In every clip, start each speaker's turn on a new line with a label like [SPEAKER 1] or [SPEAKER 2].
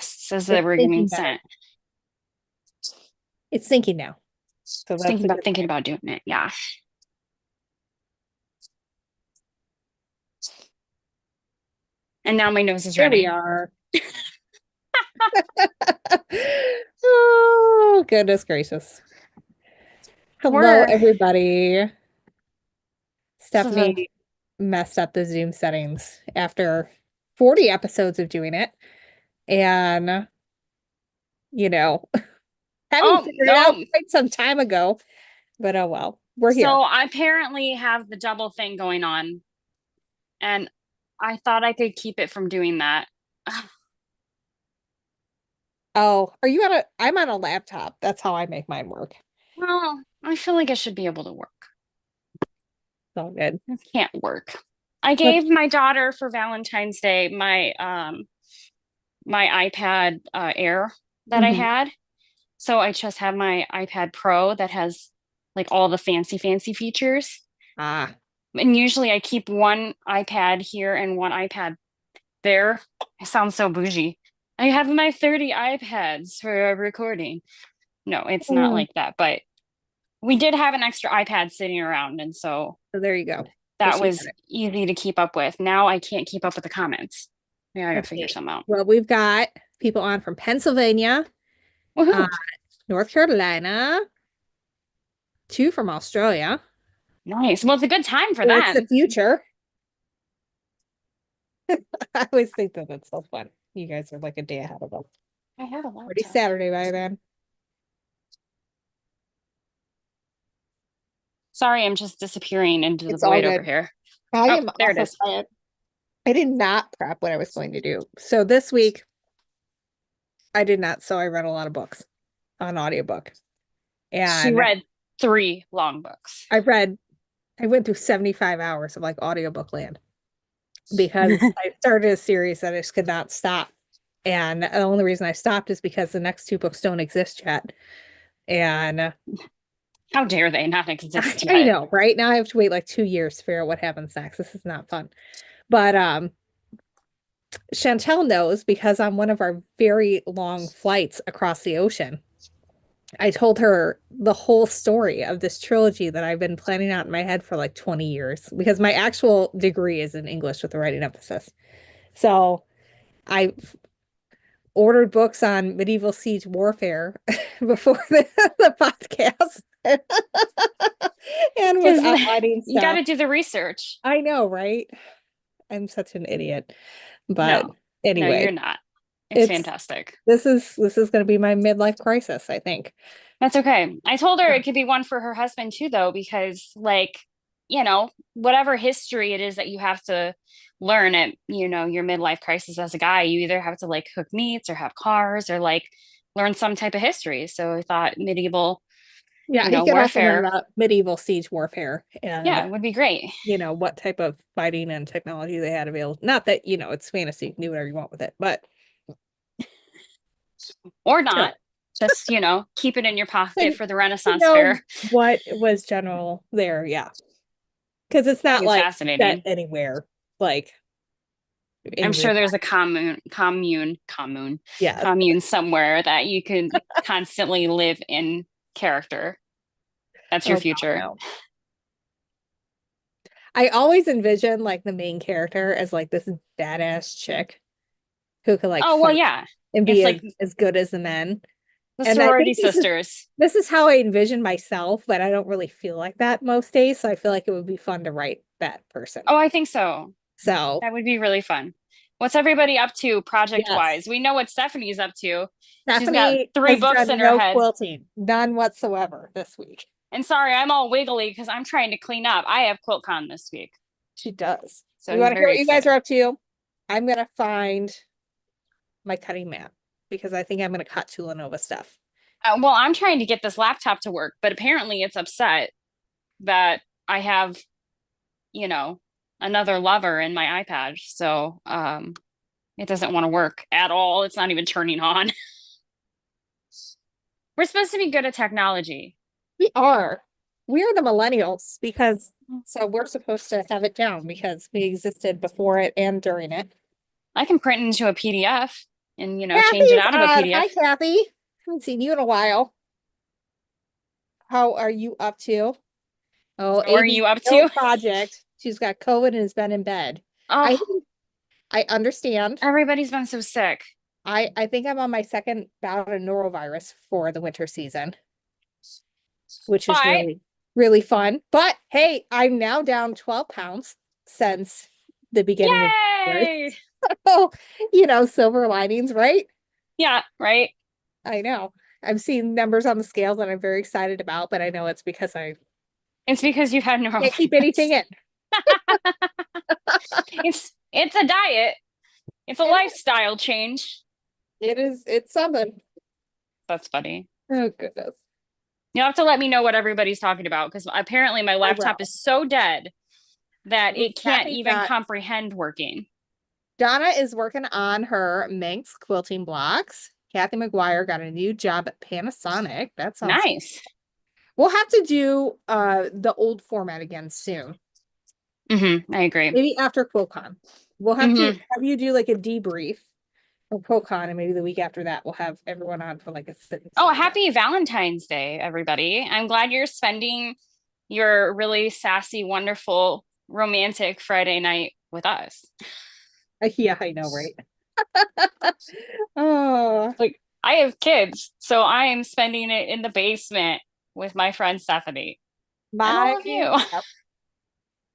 [SPEAKER 1] Yes, as they
[SPEAKER 2] It's
[SPEAKER 1] were getting
[SPEAKER 2] thinking better.
[SPEAKER 1] sent.
[SPEAKER 2] It's thinking now. So
[SPEAKER 1] Just
[SPEAKER 2] that's a good
[SPEAKER 1] thinking
[SPEAKER 2] sign.
[SPEAKER 1] about doing it. Yeah. And now my nose is
[SPEAKER 2] Here we
[SPEAKER 1] running.
[SPEAKER 2] are. Oh, goodness gracious. Hello,
[SPEAKER 1] We're
[SPEAKER 2] everybody.
[SPEAKER 1] this is a
[SPEAKER 2] Stephanie messed up the Zoom settings after 40 episodes of doing it. And, you know, having
[SPEAKER 1] oh
[SPEAKER 2] figured it out
[SPEAKER 1] no.
[SPEAKER 2] quite some time ago. But oh well, we're here.
[SPEAKER 1] So I apparently have the double thing going on, and I thought I could keep it from doing that.
[SPEAKER 2] Oh, are you on a? I'm on a laptop. That's how I make mine work.
[SPEAKER 1] Well, I feel like it should be able to work.
[SPEAKER 2] It's all good.
[SPEAKER 1] It can't work. I
[SPEAKER 2] But
[SPEAKER 1] gave my daughter for Valentine's Day my iPad Air that I
[SPEAKER 2] mhm.
[SPEAKER 1] had. So I just have my iPad Pro that has like all the fancy features.
[SPEAKER 2] Ah,
[SPEAKER 1] And usually I keep one iPad here and one iPad there. I sound so bougie. I have my 30 iPads for recording. No, it's not
[SPEAKER 2] mm.
[SPEAKER 1] like that, but we did have an extra iPad sitting around, and so
[SPEAKER 2] So there you go. So
[SPEAKER 1] that
[SPEAKER 2] she
[SPEAKER 1] was
[SPEAKER 2] got it.
[SPEAKER 1] easy to keep up with. Now I can't keep up with the comments. Yeah, I gotta figure
[SPEAKER 2] Okay.
[SPEAKER 1] something out.
[SPEAKER 2] Well, we've got people on from Pennsylvania, uh,
[SPEAKER 1] Woohoo!
[SPEAKER 2] North Carolina, two from Australia.
[SPEAKER 1] Nice. Well, it's a good time for
[SPEAKER 2] So it's the
[SPEAKER 1] them.
[SPEAKER 2] future. I always think that that's so fun. You guys are like a day ahead of us.
[SPEAKER 1] I have a
[SPEAKER 2] Already
[SPEAKER 1] laptop.
[SPEAKER 2] Saturday by then.
[SPEAKER 1] Sorry, I'm just disappearing into the
[SPEAKER 2] It's all
[SPEAKER 1] void over
[SPEAKER 2] good.
[SPEAKER 1] here.
[SPEAKER 2] I
[SPEAKER 1] Oh,
[SPEAKER 2] am
[SPEAKER 1] there it
[SPEAKER 2] also
[SPEAKER 1] is.
[SPEAKER 2] tired. I did not prep what I was going to do. So this week I did not. So I read a lot of books on audiobook.
[SPEAKER 1] She
[SPEAKER 2] And
[SPEAKER 1] read 3 long books.
[SPEAKER 2] I went through 75 hours of like audiobook land because I started a series that I just could not stop. And the only reason I stopped is because the next two books don't exist yet. And
[SPEAKER 1] How dare they not exist
[SPEAKER 2] I
[SPEAKER 1] yet?
[SPEAKER 2] know, right? Now I have to wait like 2 years to figure out what happens next. This is not fun. But Chantel knows because on one of our very long flights across the ocean, I told her the whole story of this trilogy that I've been planning out in my head for like 20 years because my actual degree is in English with a writing emphasis. So I ordered books on medieval siege warfare before the podcast and was
[SPEAKER 1] Because
[SPEAKER 2] outlining
[SPEAKER 1] you got
[SPEAKER 2] stuff.
[SPEAKER 1] to do the research.
[SPEAKER 2] I know, right? I'm such an idiot. But
[SPEAKER 1] No, no, you're
[SPEAKER 2] anyway,
[SPEAKER 1] not. It's
[SPEAKER 2] it's
[SPEAKER 1] fantastic.
[SPEAKER 2] this is going to be my midlife crisis, I think.
[SPEAKER 1] That's okay. I told her it could be one for her husband too, though, because like, whatever history it is that you have to learn at, your midlife crisis as a guy, you either have to like cook meats or have cars or like learn some type of history. So I thought medieval,
[SPEAKER 2] Yeah, he could also learn
[SPEAKER 1] warfare,
[SPEAKER 2] about medieval siege warfare and
[SPEAKER 1] yeah, would be great.
[SPEAKER 2] what type of fighting and technology they had available. Not that, it's fantasy, you can do whatever you want with it, but
[SPEAKER 1] Or
[SPEAKER 2] still.
[SPEAKER 1] not. Just, keep it in your
[SPEAKER 2] But
[SPEAKER 1] pocket for the
[SPEAKER 2] to
[SPEAKER 1] Renaissance
[SPEAKER 2] know
[SPEAKER 1] fair.
[SPEAKER 2] what was general there, yeah. Because it's
[SPEAKER 1] I think
[SPEAKER 2] not
[SPEAKER 1] it's
[SPEAKER 2] like set
[SPEAKER 1] fascinating.
[SPEAKER 2] anywhere like
[SPEAKER 1] I'm
[SPEAKER 2] in real
[SPEAKER 1] sure there's a
[SPEAKER 2] life. Yeah.
[SPEAKER 1] commune somewhere that you can constantly live in character. That's your
[SPEAKER 2] Oh God,
[SPEAKER 1] future.
[SPEAKER 2] no. I always envision like the main character as like this badass chick who could like
[SPEAKER 1] Oh, well,
[SPEAKER 2] fight
[SPEAKER 1] yeah.
[SPEAKER 2] and be
[SPEAKER 1] It's
[SPEAKER 2] as,
[SPEAKER 1] like
[SPEAKER 2] as good as the men.
[SPEAKER 1] the
[SPEAKER 2] And I
[SPEAKER 1] sorority
[SPEAKER 2] think
[SPEAKER 1] sisters.
[SPEAKER 2] this is how I envision myself, but I don't really feel like that most days. So I feel like it would be fun to write that person.
[SPEAKER 1] Oh, I think so.
[SPEAKER 2] So
[SPEAKER 1] That would be really fun. What's everybody up to project
[SPEAKER 2] yes,
[SPEAKER 1] wise? We know what Stephanie's up to. She's got
[SPEAKER 2] Stephanie
[SPEAKER 1] 3 books
[SPEAKER 2] has
[SPEAKER 1] in her
[SPEAKER 2] done no
[SPEAKER 1] head.
[SPEAKER 2] quilting, none whatsoever this week.
[SPEAKER 1] And sorry, I'm all wiggly because I'm trying to clean up. I have QuiltCon this week.
[SPEAKER 2] She does.
[SPEAKER 1] So
[SPEAKER 2] You
[SPEAKER 1] I'm
[SPEAKER 2] want to hear
[SPEAKER 1] very
[SPEAKER 2] what you guys
[SPEAKER 1] excited.
[SPEAKER 2] are up to? I'm gonna find my cutting mat because I think I'm gonna cut Tulanova stuff.
[SPEAKER 1] Well, I'm trying to get this laptop to work, but apparently it's upset that I have, you know, another lover in my iPad. So it doesn't want to work at all. It's not even turning on. We're supposed to be good at technology.
[SPEAKER 2] We are. We are the millennials because so we're supposed to have it down because we existed before it and during it.
[SPEAKER 1] I can print into a PDF. and, change it
[SPEAKER 2] Kathy's
[SPEAKER 1] out of a
[SPEAKER 2] on.
[SPEAKER 1] PDF.
[SPEAKER 2] Hi, Kathy. Haven't seen you in a while. How are you up to? Oh,
[SPEAKER 1] How are
[SPEAKER 2] AB,
[SPEAKER 1] you up
[SPEAKER 2] no
[SPEAKER 1] to?
[SPEAKER 2] project. She's got COVID and has been in bed. I
[SPEAKER 1] Oh,
[SPEAKER 2] think I understand.
[SPEAKER 1] everybody's been so sick.
[SPEAKER 2] I think I'm on my second bout of norovirus for the winter season, which is
[SPEAKER 1] But
[SPEAKER 2] really fun. But hey, I'm now down 12 pounds since the beginning of the year.
[SPEAKER 1] yay!
[SPEAKER 2] So, silver linings, right?
[SPEAKER 1] Yeah, right.
[SPEAKER 2] I know. I'm seeing numbers on the scale that I'm very excited about, but I know it's because I
[SPEAKER 1] It's because you had
[SPEAKER 2] can't keep anything
[SPEAKER 1] norovirus.
[SPEAKER 2] in.
[SPEAKER 1] It's a diet. It's a
[SPEAKER 2] It,
[SPEAKER 1] lifestyle change.
[SPEAKER 2] it's something.
[SPEAKER 1] That's funny.
[SPEAKER 2] Oh goodness.
[SPEAKER 1] You'll have to let me know what everybody's talking about because apparently my
[SPEAKER 2] I
[SPEAKER 1] laptop
[SPEAKER 2] will.
[SPEAKER 1] is so dead that
[SPEAKER 2] Ooh,
[SPEAKER 1] it can't
[SPEAKER 2] Kathy's
[SPEAKER 1] even
[SPEAKER 2] got
[SPEAKER 1] comprehend working.
[SPEAKER 2] Donna is working on her Manx quilting blocks. Kathy McGuire got a new job at Panasonic. That sounds
[SPEAKER 1] Nice.
[SPEAKER 2] we'll have to do the old format again soon.
[SPEAKER 1] I agree.
[SPEAKER 2] Maybe after QuiltCon. We'll have to
[SPEAKER 1] hmm
[SPEAKER 2] have you do like a debrief of QuiltCon, and maybe the week after that we'll have everyone on for like a sit and
[SPEAKER 1] Oh,
[SPEAKER 2] sew down.
[SPEAKER 1] happy Valentine's Day, everybody. I'm glad you're spending your really sassy, wonderful, romantic Friday night with us.
[SPEAKER 2] Yeah, I know, right? Oh,
[SPEAKER 1] Like, I have kids, so I am spending it in the basement with my friend Stephanie and
[SPEAKER 2] my
[SPEAKER 1] all of you.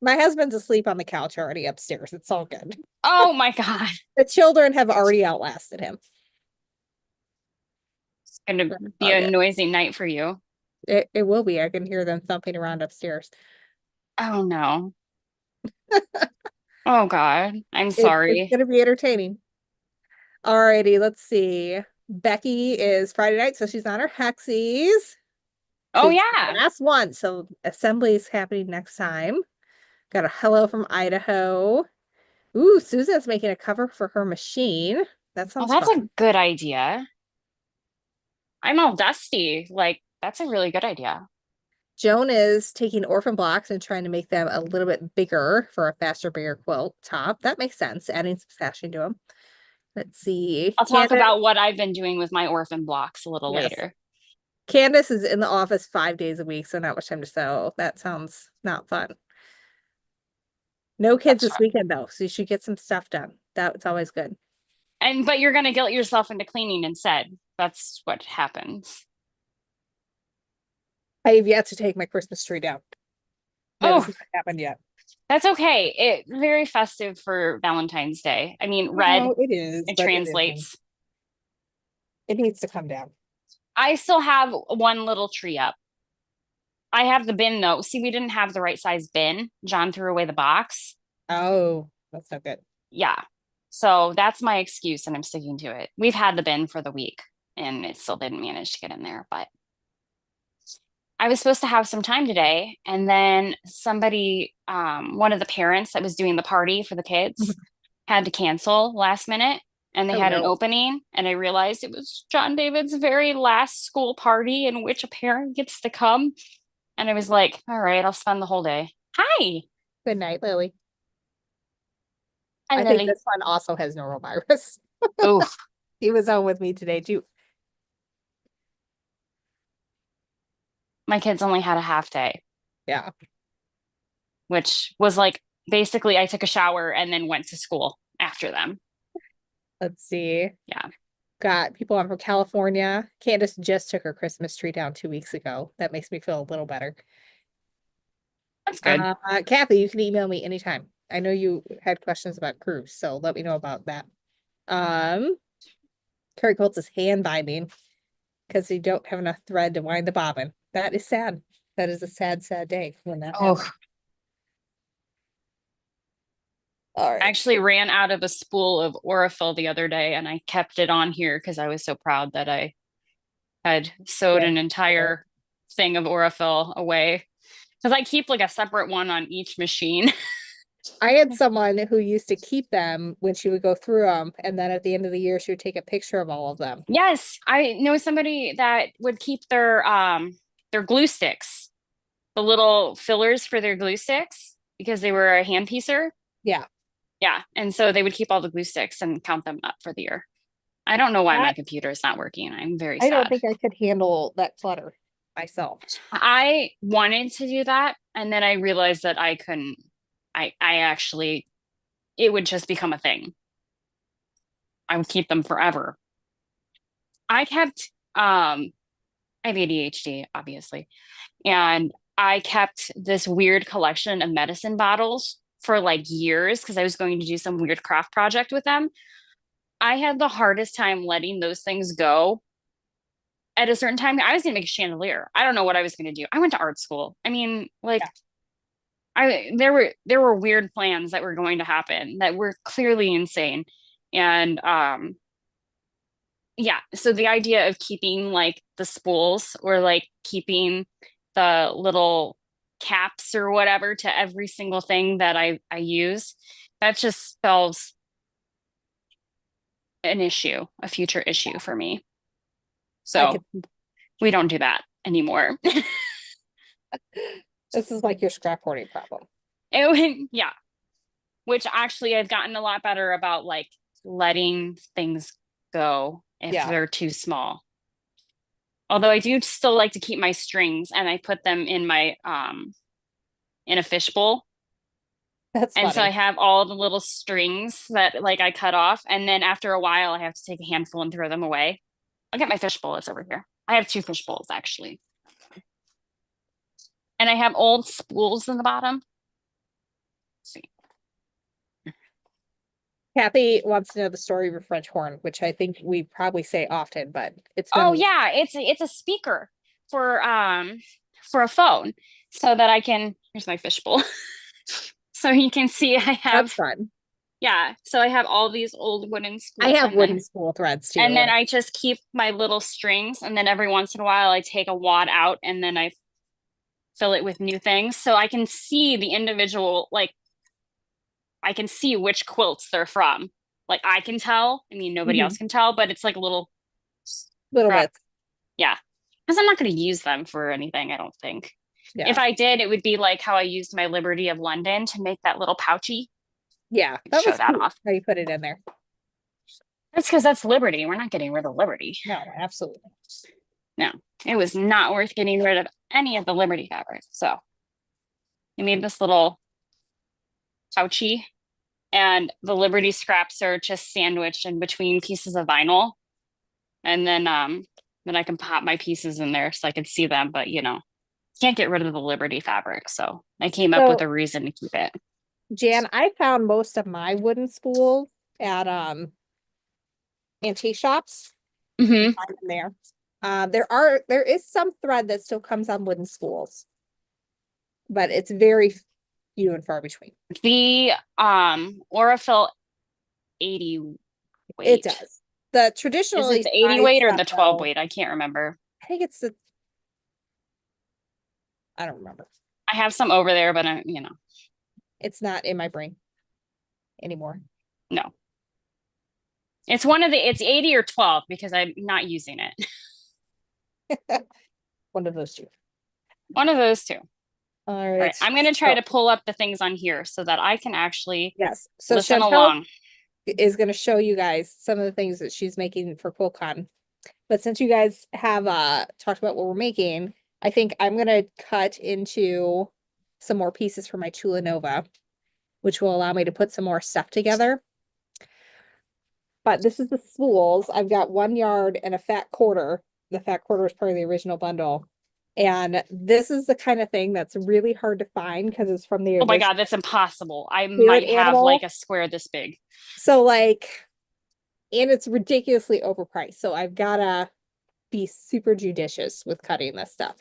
[SPEAKER 2] my husband's asleep on the couch already upstairs. It's all good.
[SPEAKER 1] Oh my God.
[SPEAKER 2] The children have already outlasted him.
[SPEAKER 1] It's going to
[SPEAKER 2] But it's
[SPEAKER 1] be
[SPEAKER 2] all
[SPEAKER 1] a
[SPEAKER 2] good.
[SPEAKER 1] noisy night for you.
[SPEAKER 2] It will be. I can hear them thumping around upstairs.
[SPEAKER 1] Oh no. Oh God. I'm
[SPEAKER 2] It's
[SPEAKER 1] sorry.
[SPEAKER 2] gonna be entertaining. Alrighty, let's see. Becky is Friday night, so she's on her hexies.
[SPEAKER 1] Oh
[SPEAKER 2] She's the
[SPEAKER 1] yeah.
[SPEAKER 2] last one, so assembly is happening next time. Got a hello from Idaho. Ooh, Susan's making a cover for her machine. That
[SPEAKER 1] Oh,
[SPEAKER 2] sounds
[SPEAKER 1] that's a
[SPEAKER 2] fun.
[SPEAKER 1] good idea. I'm all dusty. Like, that's a really good idea.
[SPEAKER 2] Joan is taking orphan blocks and trying to make them a little bit bigger for a faster, bigger quilt top. That makes sense, adding some fashion to them. Let's see.
[SPEAKER 1] I'll talk
[SPEAKER 2] Candace,
[SPEAKER 1] about what I've been doing with my orphan blocks a little
[SPEAKER 2] yes.
[SPEAKER 1] later.
[SPEAKER 2] Candace is in the office 5 days a week, so not much time to sew. That sounds not fun. No kids
[SPEAKER 1] That's
[SPEAKER 2] this
[SPEAKER 1] fun.
[SPEAKER 2] weekend though, so you should get some stuff done. That's always good.
[SPEAKER 1] But you're gonna guilt yourself into cleaning instead. That's what happens.
[SPEAKER 2] I have yet to take my Christmas tree down. That has
[SPEAKER 1] Oh,
[SPEAKER 2] not happened yet.
[SPEAKER 1] that's okay. It very festive for Valentine's Day. I mean, red,
[SPEAKER 2] No, it is,
[SPEAKER 1] it
[SPEAKER 2] but it isn't.
[SPEAKER 1] translates.
[SPEAKER 2] It needs to come down.
[SPEAKER 1] I still have one little tree up. I have the bin though. See, we didn't have the right size bin. John threw away the box.
[SPEAKER 2] Oh, that's not good.
[SPEAKER 1] Yeah. So that's my excuse and I'm sticking to it. We've had the bin for the week and it still didn't manage to get in there, but I was supposed to have some time today and then somebody one of the parents that was doing the party for the kids had to cancel last minute and they
[SPEAKER 2] Oh
[SPEAKER 1] had an
[SPEAKER 2] no.
[SPEAKER 1] opening and I realized it was John David's very last school party in which a parent gets to come and I was like, all right, I'll spend the whole day. Hi.
[SPEAKER 2] Good night, Lily.
[SPEAKER 1] Hi,
[SPEAKER 2] I think
[SPEAKER 1] Lily.
[SPEAKER 2] this one also has norovirus.
[SPEAKER 1] Oh,
[SPEAKER 2] He was on with me today too.
[SPEAKER 1] my kids only had a half day,
[SPEAKER 2] Yeah.
[SPEAKER 1] which was like basically I took a shower and then went to school after them.
[SPEAKER 2] Let's see.
[SPEAKER 1] Yeah,
[SPEAKER 2] Got people on from California. Candace just took her Christmas tree down 2 weeks ago. That makes me feel a little better.
[SPEAKER 1] that's good.
[SPEAKER 2] Kathy, you can email me anytime. I know you had questions about cruise, so let me know about that. Um, Carrie Colts is hand binding because you don't have enough thread to wind the bobbin. That is sad. That is a sad, sad day when that
[SPEAKER 1] Oh,
[SPEAKER 2] happens. All
[SPEAKER 1] I
[SPEAKER 2] right.
[SPEAKER 1] actually ran out of a spool of Aurifil the other day and I kept it on here because I was so proud that I had sewed
[SPEAKER 2] Yeah.
[SPEAKER 1] an entire thing of Aurifil away. Because I keep like a separate one on each machine.
[SPEAKER 2] I had someone who used to keep them when she would go through them, and then at the end of the year, she would take a picture of all of them.
[SPEAKER 1] Yes, I know somebody that would keep their glue sticks, the little fillers for their glue sticks because they were a hand piecer.
[SPEAKER 2] Yeah.
[SPEAKER 1] Yeah, and so they would keep all the glue sticks and count them up for the year. I don't know why my
[SPEAKER 2] That
[SPEAKER 1] computer is not working. I'm very
[SPEAKER 2] I don't
[SPEAKER 1] sad.
[SPEAKER 2] think I could handle that clutter myself.
[SPEAKER 1] I wanted to do that, and then I realized that I couldn't. I actually, it would just become a thing. I would keep them forever. I kept, I have ADHD, obviously, and I kept this weird collection of medicine bottles for like years because I was going to do some weird craft project with them. I had the hardest time letting those things go. At a certain time, I was going to make a chandelier. I don't know what I was going to do. I went to art school. I mean,
[SPEAKER 2] Yeah,
[SPEAKER 1] like there were weird plans that were going to happen that were clearly insane. And yeah, so the idea of keeping like the spools or like keeping the little caps or whatever to every single thing that I use, that just spells an issue, a future issue for me.
[SPEAKER 2] I
[SPEAKER 1] So
[SPEAKER 2] could.
[SPEAKER 1] we don't do that anymore.
[SPEAKER 2] This is like your scrap hoarding problem.
[SPEAKER 1] Yeah, which actually I've gotten a lot better about like letting things go if
[SPEAKER 2] Yeah,
[SPEAKER 1] they're too small. Although I do still like to keep my strings and I put them in my in a fishbowl.
[SPEAKER 2] that's
[SPEAKER 1] And so I
[SPEAKER 2] funny.
[SPEAKER 1] have all the little strings that like I cut off and then after a while I have to take a handful and throw them away. I'll get my fishbowl, it's over here. I have two fish bowls actually. And I have old spools in the bottom. Let's see.
[SPEAKER 2] Kathy wants to know the story of your French horn, which I think we probably say often, but it's
[SPEAKER 1] Oh
[SPEAKER 2] been
[SPEAKER 1] yeah, it's a speaker for a phone so that I can here's my fishbowl. So you can see I
[SPEAKER 2] that's
[SPEAKER 1] have
[SPEAKER 2] fun.
[SPEAKER 1] yeah, so I have all these old wooden
[SPEAKER 2] I
[SPEAKER 1] spools
[SPEAKER 2] have wooden spool threads
[SPEAKER 1] and
[SPEAKER 2] too.
[SPEAKER 1] then I just keep my little strings and then every once in a while I take a wad out and then I fill it with new things so I can see the individual like I can see which quilts they're from. Like I can tell. I mean nobody
[SPEAKER 2] Mhm.
[SPEAKER 1] else can tell, but it's like a little
[SPEAKER 2] Little
[SPEAKER 1] scrap.
[SPEAKER 2] bits.
[SPEAKER 1] Yeah. Because I'm not going to use them for anything, I don't think. If
[SPEAKER 2] Yeah.
[SPEAKER 1] I did, it would be like how I used my Liberty of London to make that little pouchy.
[SPEAKER 2] Yeah. That
[SPEAKER 1] Show
[SPEAKER 2] was
[SPEAKER 1] that
[SPEAKER 2] cute
[SPEAKER 1] off.
[SPEAKER 2] how you put it in there.
[SPEAKER 1] That's because that's Liberty. We're not getting rid of Liberty.
[SPEAKER 2] No, absolutely.
[SPEAKER 1] No, it was not worth getting rid of any of the Liberty fabric. So I made this little pouchy, and the Liberty scraps are just sandwiched in between pieces of vinyl. And then I can pop my pieces in there so I can see them, but can't get rid of the Liberty fabric. So I came up with
[SPEAKER 2] So,
[SPEAKER 1] a reason to keep it.
[SPEAKER 2] Jan, I found most of my wooden spools at antique shops.
[SPEAKER 1] Hmm.
[SPEAKER 2] Find them there. There is some thread that still comes on wooden spools, but it's very few and far between.
[SPEAKER 1] The Aurifil 80
[SPEAKER 2] It
[SPEAKER 1] weight.
[SPEAKER 2] does. The
[SPEAKER 1] Is it
[SPEAKER 2] traditionally
[SPEAKER 1] the 80
[SPEAKER 2] sized
[SPEAKER 1] weight or
[SPEAKER 2] stuff
[SPEAKER 1] the 12
[SPEAKER 2] though,
[SPEAKER 1] weight? I can't remember.
[SPEAKER 2] I think it's the I don't remember.
[SPEAKER 1] I have some over there, but
[SPEAKER 2] It's not in my brain anymore.
[SPEAKER 1] no. It's 80 or 12 because I'm not using it.
[SPEAKER 2] One of those two.
[SPEAKER 1] One of those two.
[SPEAKER 2] All
[SPEAKER 1] All
[SPEAKER 2] right.
[SPEAKER 1] right. I'm going to try
[SPEAKER 2] So
[SPEAKER 1] to pull up the things on here so that I can actually
[SPEAKER 2] yes. So
[SPEAKER 1] listen
[SPEAKER 2] Chantel
[SPEAKER 1] along.
[SPEAKER 2] is going to show you guys some of the things that she's making for QuiltCon. But since you guys have talked about what we're making, I think I'm going to cut into some more pieces for my Tula Nova, which will allow me to put some more stuff together. But this is the spools. I've got 1 yard and a fat quarter. The fat quarter is part of the original bundle. And this is the kind of thing that's really hard to find because it's from the
[SPEAKER 1] Oh my
[SPEAKER 2] original
[SPEAKER 1] God, that's impossible. I
[SPEAKER 2] spirit
[SPEAKER 1] might have like
[SPEAKER 2] animal.
[SPEAKER 1] a square this big.
[SPEAKER 2] So like, and it's ridiculously overpriced. So I've gotta be super judicious with cutting this stuff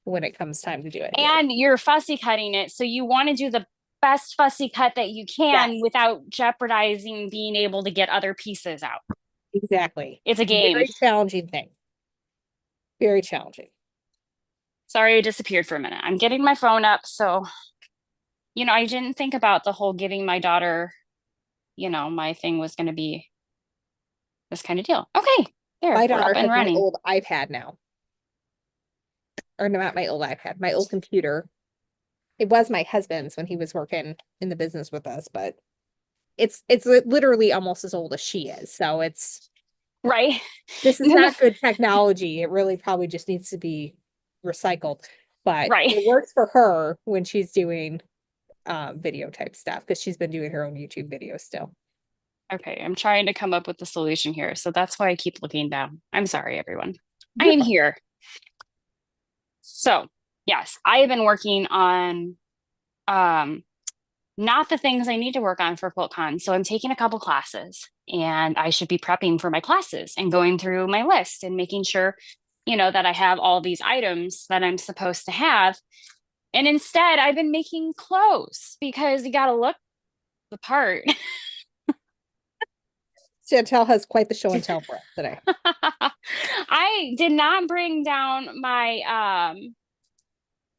[SPEAKER 2] when it comes time to do it.
[SPEAKER 1] And you're fussy cutting it. So you want to do the best fussy cut that you can
[SPEAKER 2] Yes,
[SPEAKER 1] without jeopardizing being able to get other pieces out.
[SPEAKER 2] exactly.
[SPEAKER 1] It's a game.
[SPEAKER 2] Very challenging thing. Very challenging.
[SPEAKER 1] Sorry, I disappeared for a minute. I'm getting my phone up. So, I didn't think about the whole giving my daughter, my thing was going to be this kind of deal. Okay, there,
[SPEAKER 2] My
[SPEAKER 1] we're up
[SPEAKER 2] daughter
[SPEAKER 1] and
[SPEAKER 2] has my
[SPEAKER 1] running.
[SPEAKER 2] old iPad now. Or no, not my old iPad, my old computer. It was my husband's when he was working in the business with us, but it's literally almost as old as she is. So it's
[SPEAKER 1] Right.
[SPEAKER 2] This is not good technology. It really probably just needs to be recycled. But
[SPEAKER 1] Right.
[SPEAKER 2] it works for her when she's doing video type stuff because she's been doing her own YouTube videos still.
[SPEAKER 1] Okay, I'm trying to come up with the solution here. So that's why I keep looking down. I'm sorry, everyone. I
[SPEAKER 2] You're
[SPEAKER 1] am
[SPEAKER 2] fine.
[SPEAKER 1] here. So, yes, I have been working on um not the things I need to work on for QuiltCon. So I'm taking a couple classes and I should be prepping for my classes and going through my list and making sure, that I have all these items that I'm supposed to have. And instead, I've been making clothes because you got to look the part.
[SPEAKER 2] Chantel has quite the show and tell for us today.
[SPEAKER 1] I did not bring down my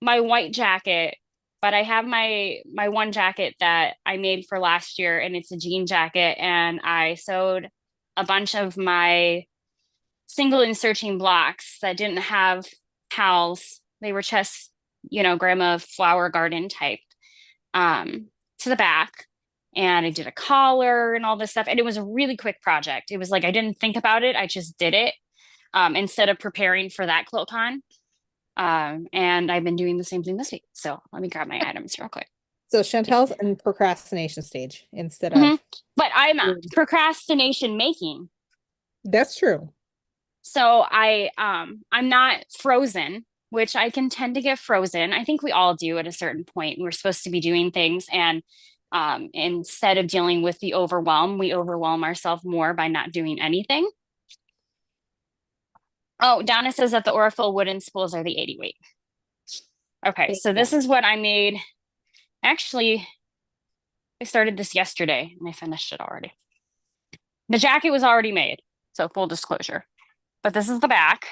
[SPEAKER 1] white jacket, but I have my one jacket that I made for last year, and it's a jean jacket, and I sewed a bunch of my single inserting blocks that didn't have pals. They were just, grandma flower garden type, to the back. And I did a collar and all this stuff. And it was a really quick project. It was like I didn't think about it, I just did it, instead of preparing for that QuiltCon. And I've been doing the same thing this week. So let me grab my items real quick.
[SPEAKER 2] So Chantel's in procrastination stage instead
[SPEAKER 1] Mhm.
[SPEAKER 2] of.
[SPEAKER 1] But I'm procrastination making.
[SPEAKER 2] That's true.
[SPEAKER 1] So I'm not frozen, which I can tend to get frozen. I think we all do at a certain point. We're supposed to be doing things, and instead of dealing with the overwhelm, we overwhelm ourselves more by not doing anything. Oh, Donna says that the Oracle wooden spools are the 80 weight. Okay, so
[SPEAKER 2] Yeah.
[SPEAKER 1] this is what I made. Actually, I started this yesterday and I finished it already. The jacket was already made, so full disclosure. But this is the back.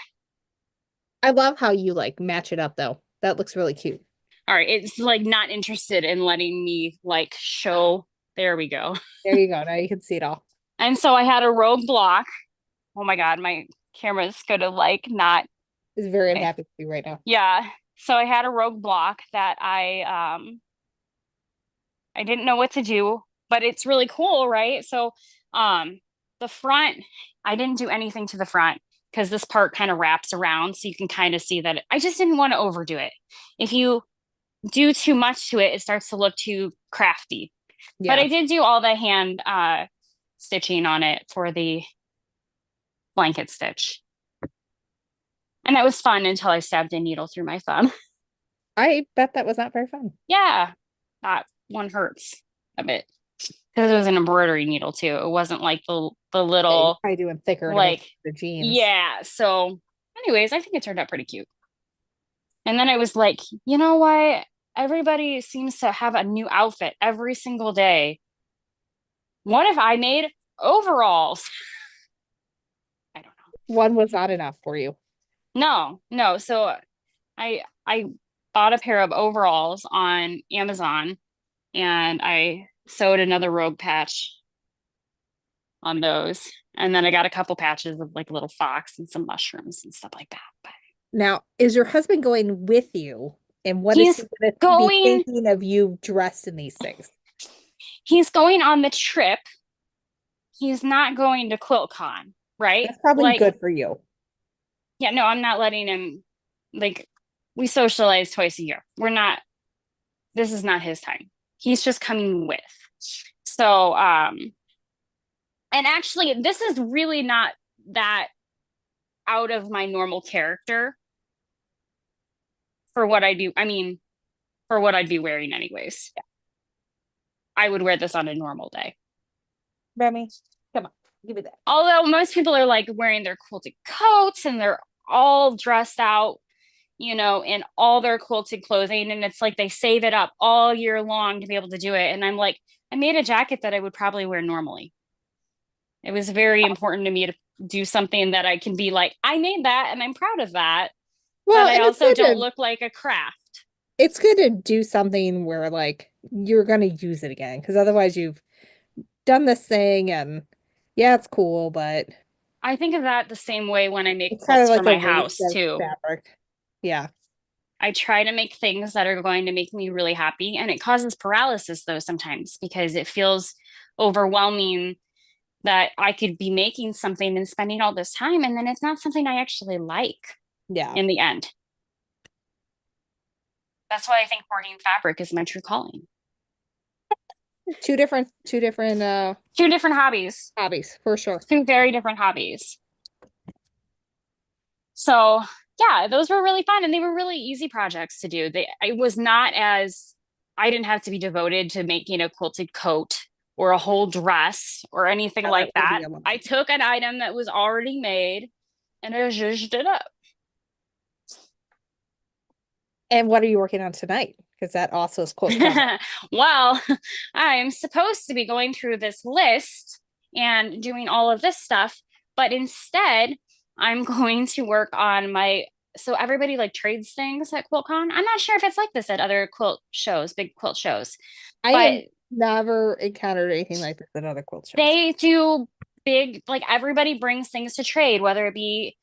[SPEAKER 2] I love how you like match it up though. That looks really cute.
[SPEAKER 1] All right, it's like not interested in letting me like show. There we go.
[SPEAKER 2] There you go. Now you can see it all.
[SPEAKER 1] And so I had a rogue block. Oh my God, my camera's gonna like not.
[SPEAKER 2] It's very unhappy with you right now.
[SPEAKER 1] Yeah. So I had a rogue block that I didn't know what to do, but it's really cool, right? So um the front, I didn't do anything to the front because this part kind of wraps around so you can kind of see that I just didn't want to overdo it. If you do too much to it, it starts to look too crafty. But I
[SPEAKER 2] Yeah.
[SPEAKER 1] did do all the hand stitching on it for the blanket stitch. And that was fun until I stabbed a needle through my thumb.
[SPEAKER 2] I bet that was not very fun.
[SPEAKER 1] Yeah, that one hurts a bit because it was an embroidery needle too. It wasn't like the
[SPEAKER 2] Yeah, you're
[SPEAKER 1] little
[SPEAKER 2] probably doing thicker to make
[SPEAKER 1] like
[SPEAKER 2] the jeans.
[SPEAKER 1] yeah. So, anyways, I think it turned out pretty cute. And then I was like, you know what? Everybody seems to have a new outfit every single day. What if I made overalls? I don't know.
[SPEAKER 2] One was not enough for you.
[SPEAKER 1] No, no. So I bought a pair of overalls on Amazon and I sewed another rogue patch on those. And then I got a couple patches of like a little fox and some mushrooms and stuff like that. But
[SPEAKER 2] Now, is your husband going with you? And what is he
[SPEAKER 1] he's
[SPEAKER 2] going to be
[SPEAKER 1] going
[SPEAKER 2] thinking of you dressed in these things?
[SPEAKER 1] he's going on the trip. He's not going to QuiltCon, right?
[SPEAKER 2] That's probably
[SPEAKER 1] Like,
[SPEAKER 2] good for you.
[SPEAKER 1] yeah, no, I'm not letting him like we socialize twice a year. We're not this is not his time. He's just coming with. So, and actually this is really not that out of my normal character for what I do. I mean, for what I'd be wearing anyways. I would wear this on a normal day.
[SPEAKER 2] Remy, come on, give me that.
[SPEAKER 1] Although most people are like wearing their quilted coats and they're all dressed out, in all their quilted clothing. And it's like they save it up all year long to be able to do it. And I'm like, I made a jacket that I would probably wear normally. It was very important to me to do something that I can be like, I made that and I'm proud of that. But
[SPEAKER 2] Well,
[SPEAKER 1] I
[SPEAKER 2] and
[SPEAKER 1] also don't look like a craft.
[SPEAKER 2] it's good to do something where like you're gonna use it again because otherwise you've done this thing and yeah, it's cool, but
[SPEAKER 1] I think of that the same way when I make
[SPEAKER 2] it's kind of
[SPEAKER 1] quilts for
[SPEAKER 2] like a
[SPEAKER 1] my
[SPEAKER 2] waste
[SPEAKER 1] house
[SPEAKER 2] of
[SPEAKER 1] too.
[SPEAKER 2] fabric. Yeah.
[SPEAKER 1] I try to make things that are going to make me really happy. And it causes paralysis though sometimes because it feels overwhelming that I could be making something and spending all this time, and then it's not something I actually like
[SPEAKER 2] Yeah.
[SPEAKER 1] in the end. That's why I think hoarding fabric is my true calling.
[SPEAKER 2] Two different
[SPEAKER 1] Two different hobbies,
[SPEAKER 2] hobbies for sure.
[SPEAKER 1] two very different hobbies. So yeah, those were really fun and they were really easy projects to do. It was not as, I didn't have to be devoted to making a quilted coat or a whole dress or anything
[SPEAKER 2] Yeah,
[SPEAKER 1] like
[SPEAKER 2] that would
[SPEAKER 1] that.
[SPEAKER 2] be a lot.
[SPEAKER 1] I took an item that was already made and I zhuzhed it up.
[SPEAKER 2] And what are you working on tonight? Because that also is QuiltCon.
[SPEAKER 1] Well, I'm supposed to be going through this list and doing all of this stuff, but instead, I'm going to work on my. So everybody like trades things at QuiltCon. I'm not sure if it's like this at other quilt shows, big quilt shows,
[SPEAKER 2] I
[SPEAKER 1] but
[SPEAKER 2] have never encountered anything like this at other quilt shows.
[SPEAKER 1] they do big, like everybody brings things to trade, whether it be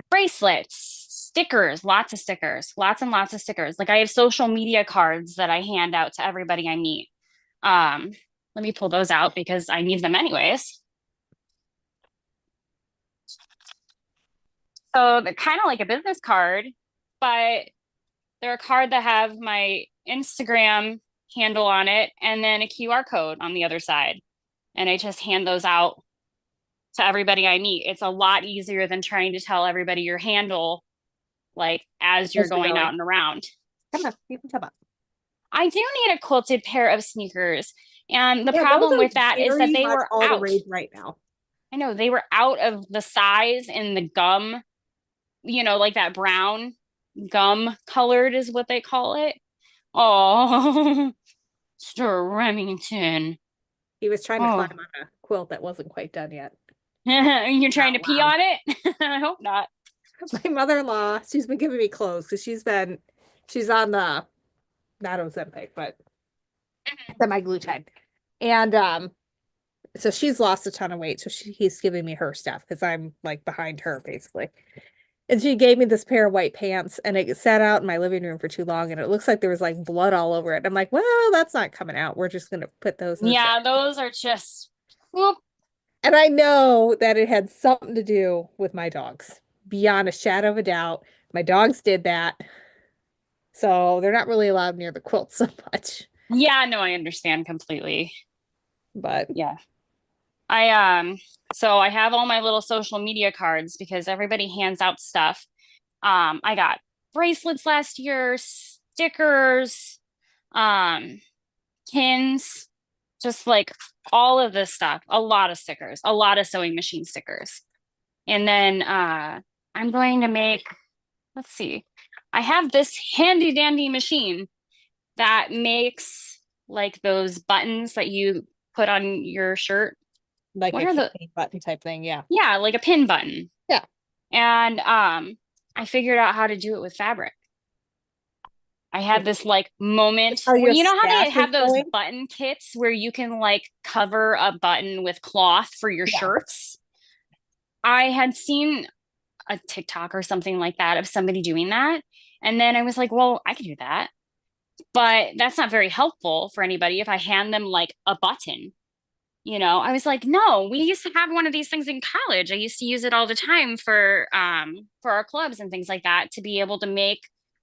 [SPEAKER 1] bracelets, stickers, lots of stickers, lots and lots of stickers. Like I have social media cards that I hand out to everybody I meet. Um, Let me pull those out because I need them anyways. So they're kind of like a business card, but they're a card that have my Instagram handle on it and then a QR code on the other side. And I just hand those out to everybody I meet. It's a lot easier than trying to tell everybody your handle like as you're
[SPEAKER 2] As you're
[SPEAKER 1] going
[SPEAKER 2] going.
[SPEAKER 1] out and around.
[SPEAKER 2] Come on, you can come up.
[SPEAKER 1] I do need a quilted pair of sneakers. And the
[SPEAKER 2] Yeah, those
[SPEAKER 1] problem
[SPEAKER 2] are
[SPEAKER 1] with that is that
[SPEAKER 2] very
[SPEAKER 1] they
[SPEAKER 2] much
[SPEAKER 1] were
[SPEAKER 2] all the
[SPEAKER 1] out.
[SPEAKER 2] rage right now.
[SPEAKER 1] I know they were out of the size and the gum, like that brown gum colored is what they call it. Oh, Mr. Remington.
[SPEAKER 2] He was trying to climb
[SPEAKER 1] Oh,
[SPEAKER 2] on a quilt that wasn't quite done yet.
[SPEAKER 1] you're trying
[SPEAKER 2] Not
[SPEAKER 1] to pee
[SPEAKER 2] allowed.
[SPEAKER 1] on it? I hope not.
[SPEAKER 2] My mother-in-law, she's been giving me clothes because she's on the not Ozempic, but semi-glutide. And so she's lost a ton of weight. So he's giving me her stuff because I'm like behind her basically. And she gave me this pair of white pants and it sat out in my living room for too long and it looks like there was like blood all over it. I'm like, well, that's not coming out. We're just gonna put those in the trash.
[SPEAKER 1] Yeah, those are just whoop.
[SPEAKER 2] And I know that it had something to do with my dogs, beyond a shadow of a doubt. My dogs did that. So they're not really allowed near the quilt so much.
[SPEAKER 1] Yeah, no, I understand completely.
[SPEAKER 2] But
[SPEAKER 1] Yeah. I so I have all my little social media cards because everybody hands out stuff. I got bracelets last year, stickers, um, pins, just like all of this stuff, a lot of stickers, a lot of sewing machine stickers. And then I'm going to make, let's see, I have this handy dandy machine that makes like those buttons that you put on your shirt.
[SPEAKER 2] like
[SPEAKER 1] What
[SPEAKER 2] a
[SPEAKER 1] are the,
[SPEAKER 2] campaign button type thing, yeah.
[SPEAKER 1] yeah, like a pin button.
[SPEAKER 2] Yeah.
[SPEAKER 1] And I figured out how to do it with fabric. I had this like moment
[SPEAKER 2] Are
[SPEAKER 1] where
[SPEAKER 2] your
[SPEAKER 1] you know how they
[SPEAKER 2] stash is
[SPEAKER 1] have those
[SPEAKER 2] going?
[SPEAKER 1] button kits where you can like cover a button with cloth for your
[SPEAKER 2] Yeah.
[SPEAKER 1] shirts? I had seen a TikTok or something like that of somebody doing that. And then I was like, well, I could do that. But that's not very helpful for anybody if I hand them like a button. I was like, no, we used to have one of these things in college. I used to use it all the time for our clubs and things like that to be able to make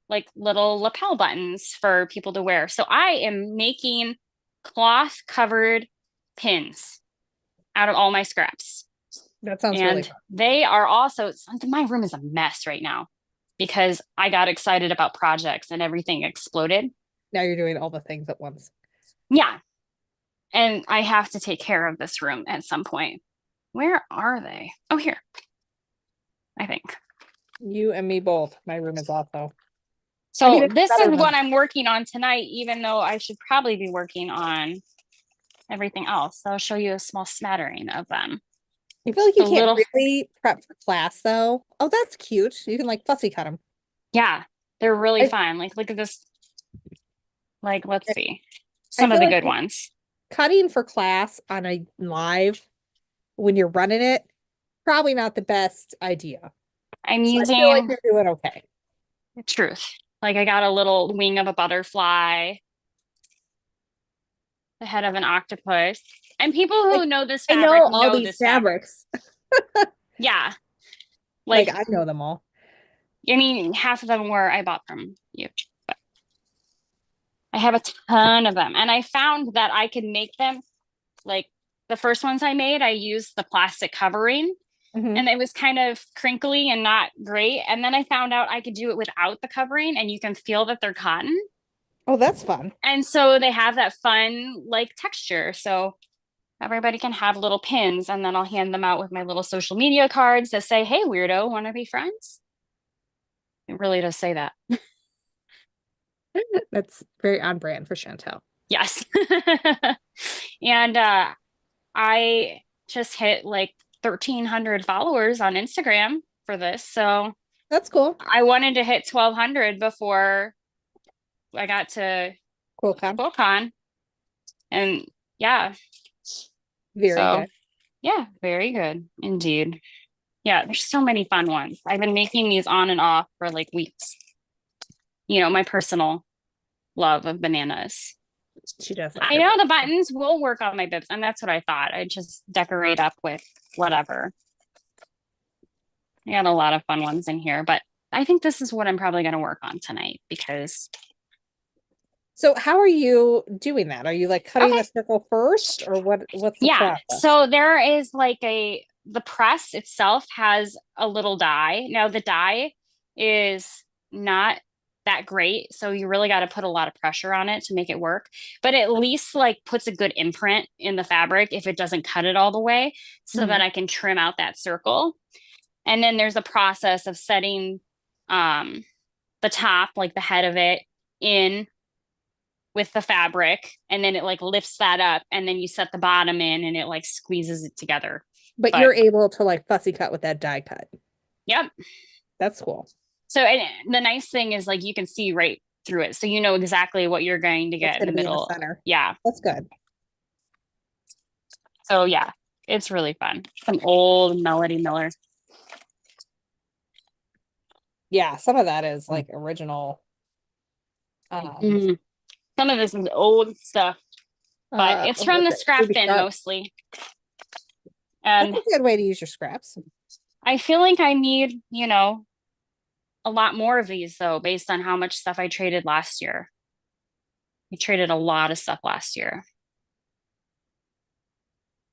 [SPEAKER 1] like little lapel buttons for people to wear. So I am making cloth covered pins out of all my scraps.
[SPEAKER 2] That sounds really
[SPEAKER 1] And
[SPEAKER 2] fun.
[SPEAKER 1] they are also, my room is a mess right now because I got excited about projects and everything exploded.
[SPEAKER 2] Now you're doing all the things at once.
[SPEAKER 1] Yeah. And I have to take care of this room at some point. Where are they? Oh, here, I think.
[SPEAKER 2] You and me both. My room is also. I mean,
[SPEAKER 1] So
[SPEAKER 2] it's
[SPEAKER 1] this
[SPEAKER 2] better
[SPEAKER 1] is what
[SPEAKER 2] than
[SPEAKER 1] I'm working on tonight, even though I should probably be working on everything else. So I'll show you a small smattering of them.
[SPEAKER 2] I feel like you
[SPEAKER 1] The
[SPEAKER 2] can't
[SPEAKER 1] little,
[SPEAKER 2] really prep for class though. Oh, that's cute. You can like fussy cut them.
[SPEAKER 1] yeah, they're really
[SPEAKER 2] I,
[SPEAKER 1] fun. Like, look at this. Like, let's see
[SPEAKER 2] I
[SPEAKER 1] some of
[SPEAKER 2] feel
[SPEAKER 1] the
[SPEAKER 2] like
[SPEAKER 1] good ones.
[SPEAKER 2] cutting for class on a live when you're running it, probably not the best idea.
[SPEAKER 1] I'm
[SPEAKER 2] So I feel like
[SPEAKER 1] using
[SPEAKER 2] you're doing okay.
[SPEAKER 1] the truth. Like, I got a little wing of a butterfly, the head of an octopus. And people
[SPEAKER 2] Like,
[SPEAKER 1] who know this
[SPEAKER 2] I
[SPEAKER 1] fabric
[SPEAKER 2] know all
[SPEAKER 1] know
[SPEAKER 2] these
[SPEAKER 1] this fabric.
[SPEAKER 2] fabrics.
[SPEAKER 1] Yeah.
[SPEAKER 2] Like
[SPEAKER 1] Like,
[SPEAKER 2] I know them all.
[SPEAKER 1] I mean, half of them were I bought from you, but I have a ton of them. And I found that I could make them like the first ones I made, I used the plastic covering
[SPEAKER 2] Hmm.
[SPEAKER 1] and it was kind of crinkly and not great. And then I found out I could do it without the covering and you can feel that they're cotton.
[SPEAKER 2] Oh, that's fun.
[SPEAKER 1] And so they have that fun like texture. So everybody can have little pins and then I'll hand them out with my little social media cards that say, "Hey, weirdo, want to be friends?" It really does say that.
[SPEAKER 2] That's very on brand for Chantel.
[SPEAKER 1] Yes. And I just hit like 1,300 followers on Instagram for this. So
[SPEAKER 2] That's cool.
[SPEAKER 1] I wanted to hit 1,200 before I got to
[SPEAKER 2] QuiltCon.
[SPEAKER 1] QuiltCon. And yeah,
[SPEAKER 2] Very
[SPEAKER 1] so
[SPEAKER 2] good.
[SPEAKER 1] yeah, very good indeed. Yeah, there's so many fun ones. I've been making these on and off for like weeks. You know, my personal love of bananas.
[SPEAKER 2] She does like
[SPEAKER 1] I
[SPEAKER 2] her
[SPEAKER 1] know the
[SPEAKER 2] books.
[SPEAKER 1] buttons will work on my bibs, and that's what I thought. I'd just decorate up with whatever. I got a lot of fun ones in here, but I think this is what I'm probably going to work on tonight because,
[SPEAKER 2] So how are you doing that? Are you like cutting
[SPEAKER 1] okay,
[SPEAKER 2] the circle first or what's the
[SPEAKER 1] yeah.
[SPEAKER 2] process?
[SPEAKER 1] So there is like the press itself has a little die. Now the die is not that great. So you really got to put a lot of pressure on it to make it work. But at least like puts a good imprint in the fabric if it doesn't cut it all the way so
[SPEAKER 2] Hmm.
[SPEAKER 1] that I can trim out that circle. And then there's a process of setting um, the top, like the head of it, in with the fabric and then it like lifts that up and then you set the bottom in and it like squeezes it together.
[SPEAKER 2] But
[SPEAKER 1] But
[SPEAKER 2] you're able to like fussy cut with that die cut.
[SPEAKER 1] yep.
[SPEAKER 2] That's cool.
[SPEAKER 1] So and the nice thing is like you can see right through it. So you know exactly what you're going to
[SPEAKER 2] That's
[SPEAKER 1] get in
[SPEAKER 2] going
[SPEAKER 1] the
[SPEAKER 2] to be in the
[SPEAKER 1] middle.
[SPEAKER 2] center.
[SPEAKER 1] Yeah.
[SPEAKER 2] That's good.
[SPEAKER 1] So yeah, it's really fun. Some old Melody Miller.
[SPEAKER 2] Yeah, some of that is like original. Um,
[SPEAKER 1] Mm. Some of this is old stuff, but it's
[SPEAKER 2] what
[SPEAKER 1] from
[SPEAKER 2] is
[SPEAKER 1] the
[SPEAKER 2] it?
[SPEAKER 1] scrap
[SPEAKER 2] Baby
[SPEAKER 1] bin
[SPEAKER 2] shark.
[SPEAKER 1] mostly.
[SPEAKER 2] That's
[SPEAKER 1] And
[SPEAKER 2] a good way to use your scraps.
[SPEAKER 1] I feel like I need, a lot more of these though, based on how much stuff I traded last year. I traded a lot of stuff last year.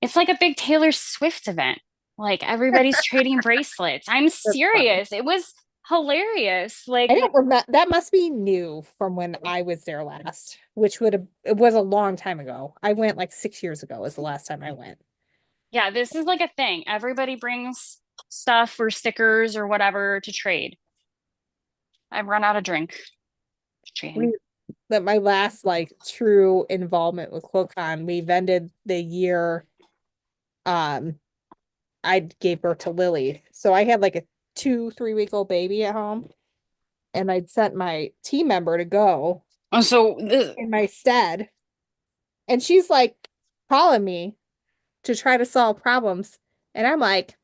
[SPEAKER 1] It's like a big Taylor Swift event. Like everybody's trading bracelets. I'm
[SPEAKER 2] That's funny.
[SPEAKER 1] serious. It was hilarious.
[SPEAKER 2] I
[SPEAKER 1] Like,
[SPEAKER 2] don't remember. That must be new from when I was there last, which it was a long time ago. I went like 6 years ago was the last time I went.
[SPEAKER 1] yeah, this is like a thing. Everybody brings stuff or stickers or whatever to trade. I've run out of drink trading.
[SPEAKER 2] We that my last like true involvement with QuiltCon, we've ended the year. Um, I gave birth to Lily, so I had like a 2, 3 week old baby at home, and I'd sent my team member to go
[SPEAKER 1] Oh, so
[SPEAKER 2] in my stead, and she's like calling me to try to solve problems, and I'm like,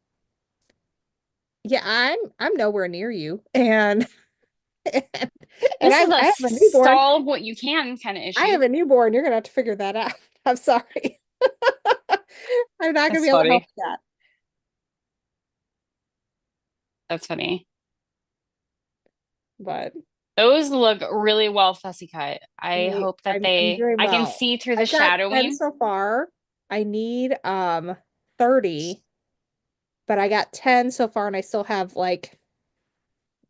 [SPEAKER 2] yeah, I'm nowhere near you, and and,
[SPEAKER 1] this is
[SPEAKER 2] I
[SPEAKER 1] a
[SPEAKER 2] have a newborn.
[SPEAKER 1] solve what you can kind of
[SPEAKER 2] I
[SPEAKER 1] issue.
[SPEAKER 2] have a newborn. You're gonna have to figure that out. I'm sorry. I'm not gonna
[SPEAKER 1] That's
[SPEAKER 2] be able to help
[SPEAKER 1] funny.
[SPEAKER 2] with that.
[SPEAKER 1] That's funny.
[SPEAKER 2] But
[SPEAKER 1] Those look really well fussy cut. I hope that
[SPEAKER 2] I'm doing
[SPEAKER 1] I can
[SPEAKER 2] well.
[SPEAKER 1] see through the
[SPEAKER 2] I've got 10
[SPEAKER 1] shadowing.
[SPEAKER 2] so far. I need 30, but I got 10 so far and I still have like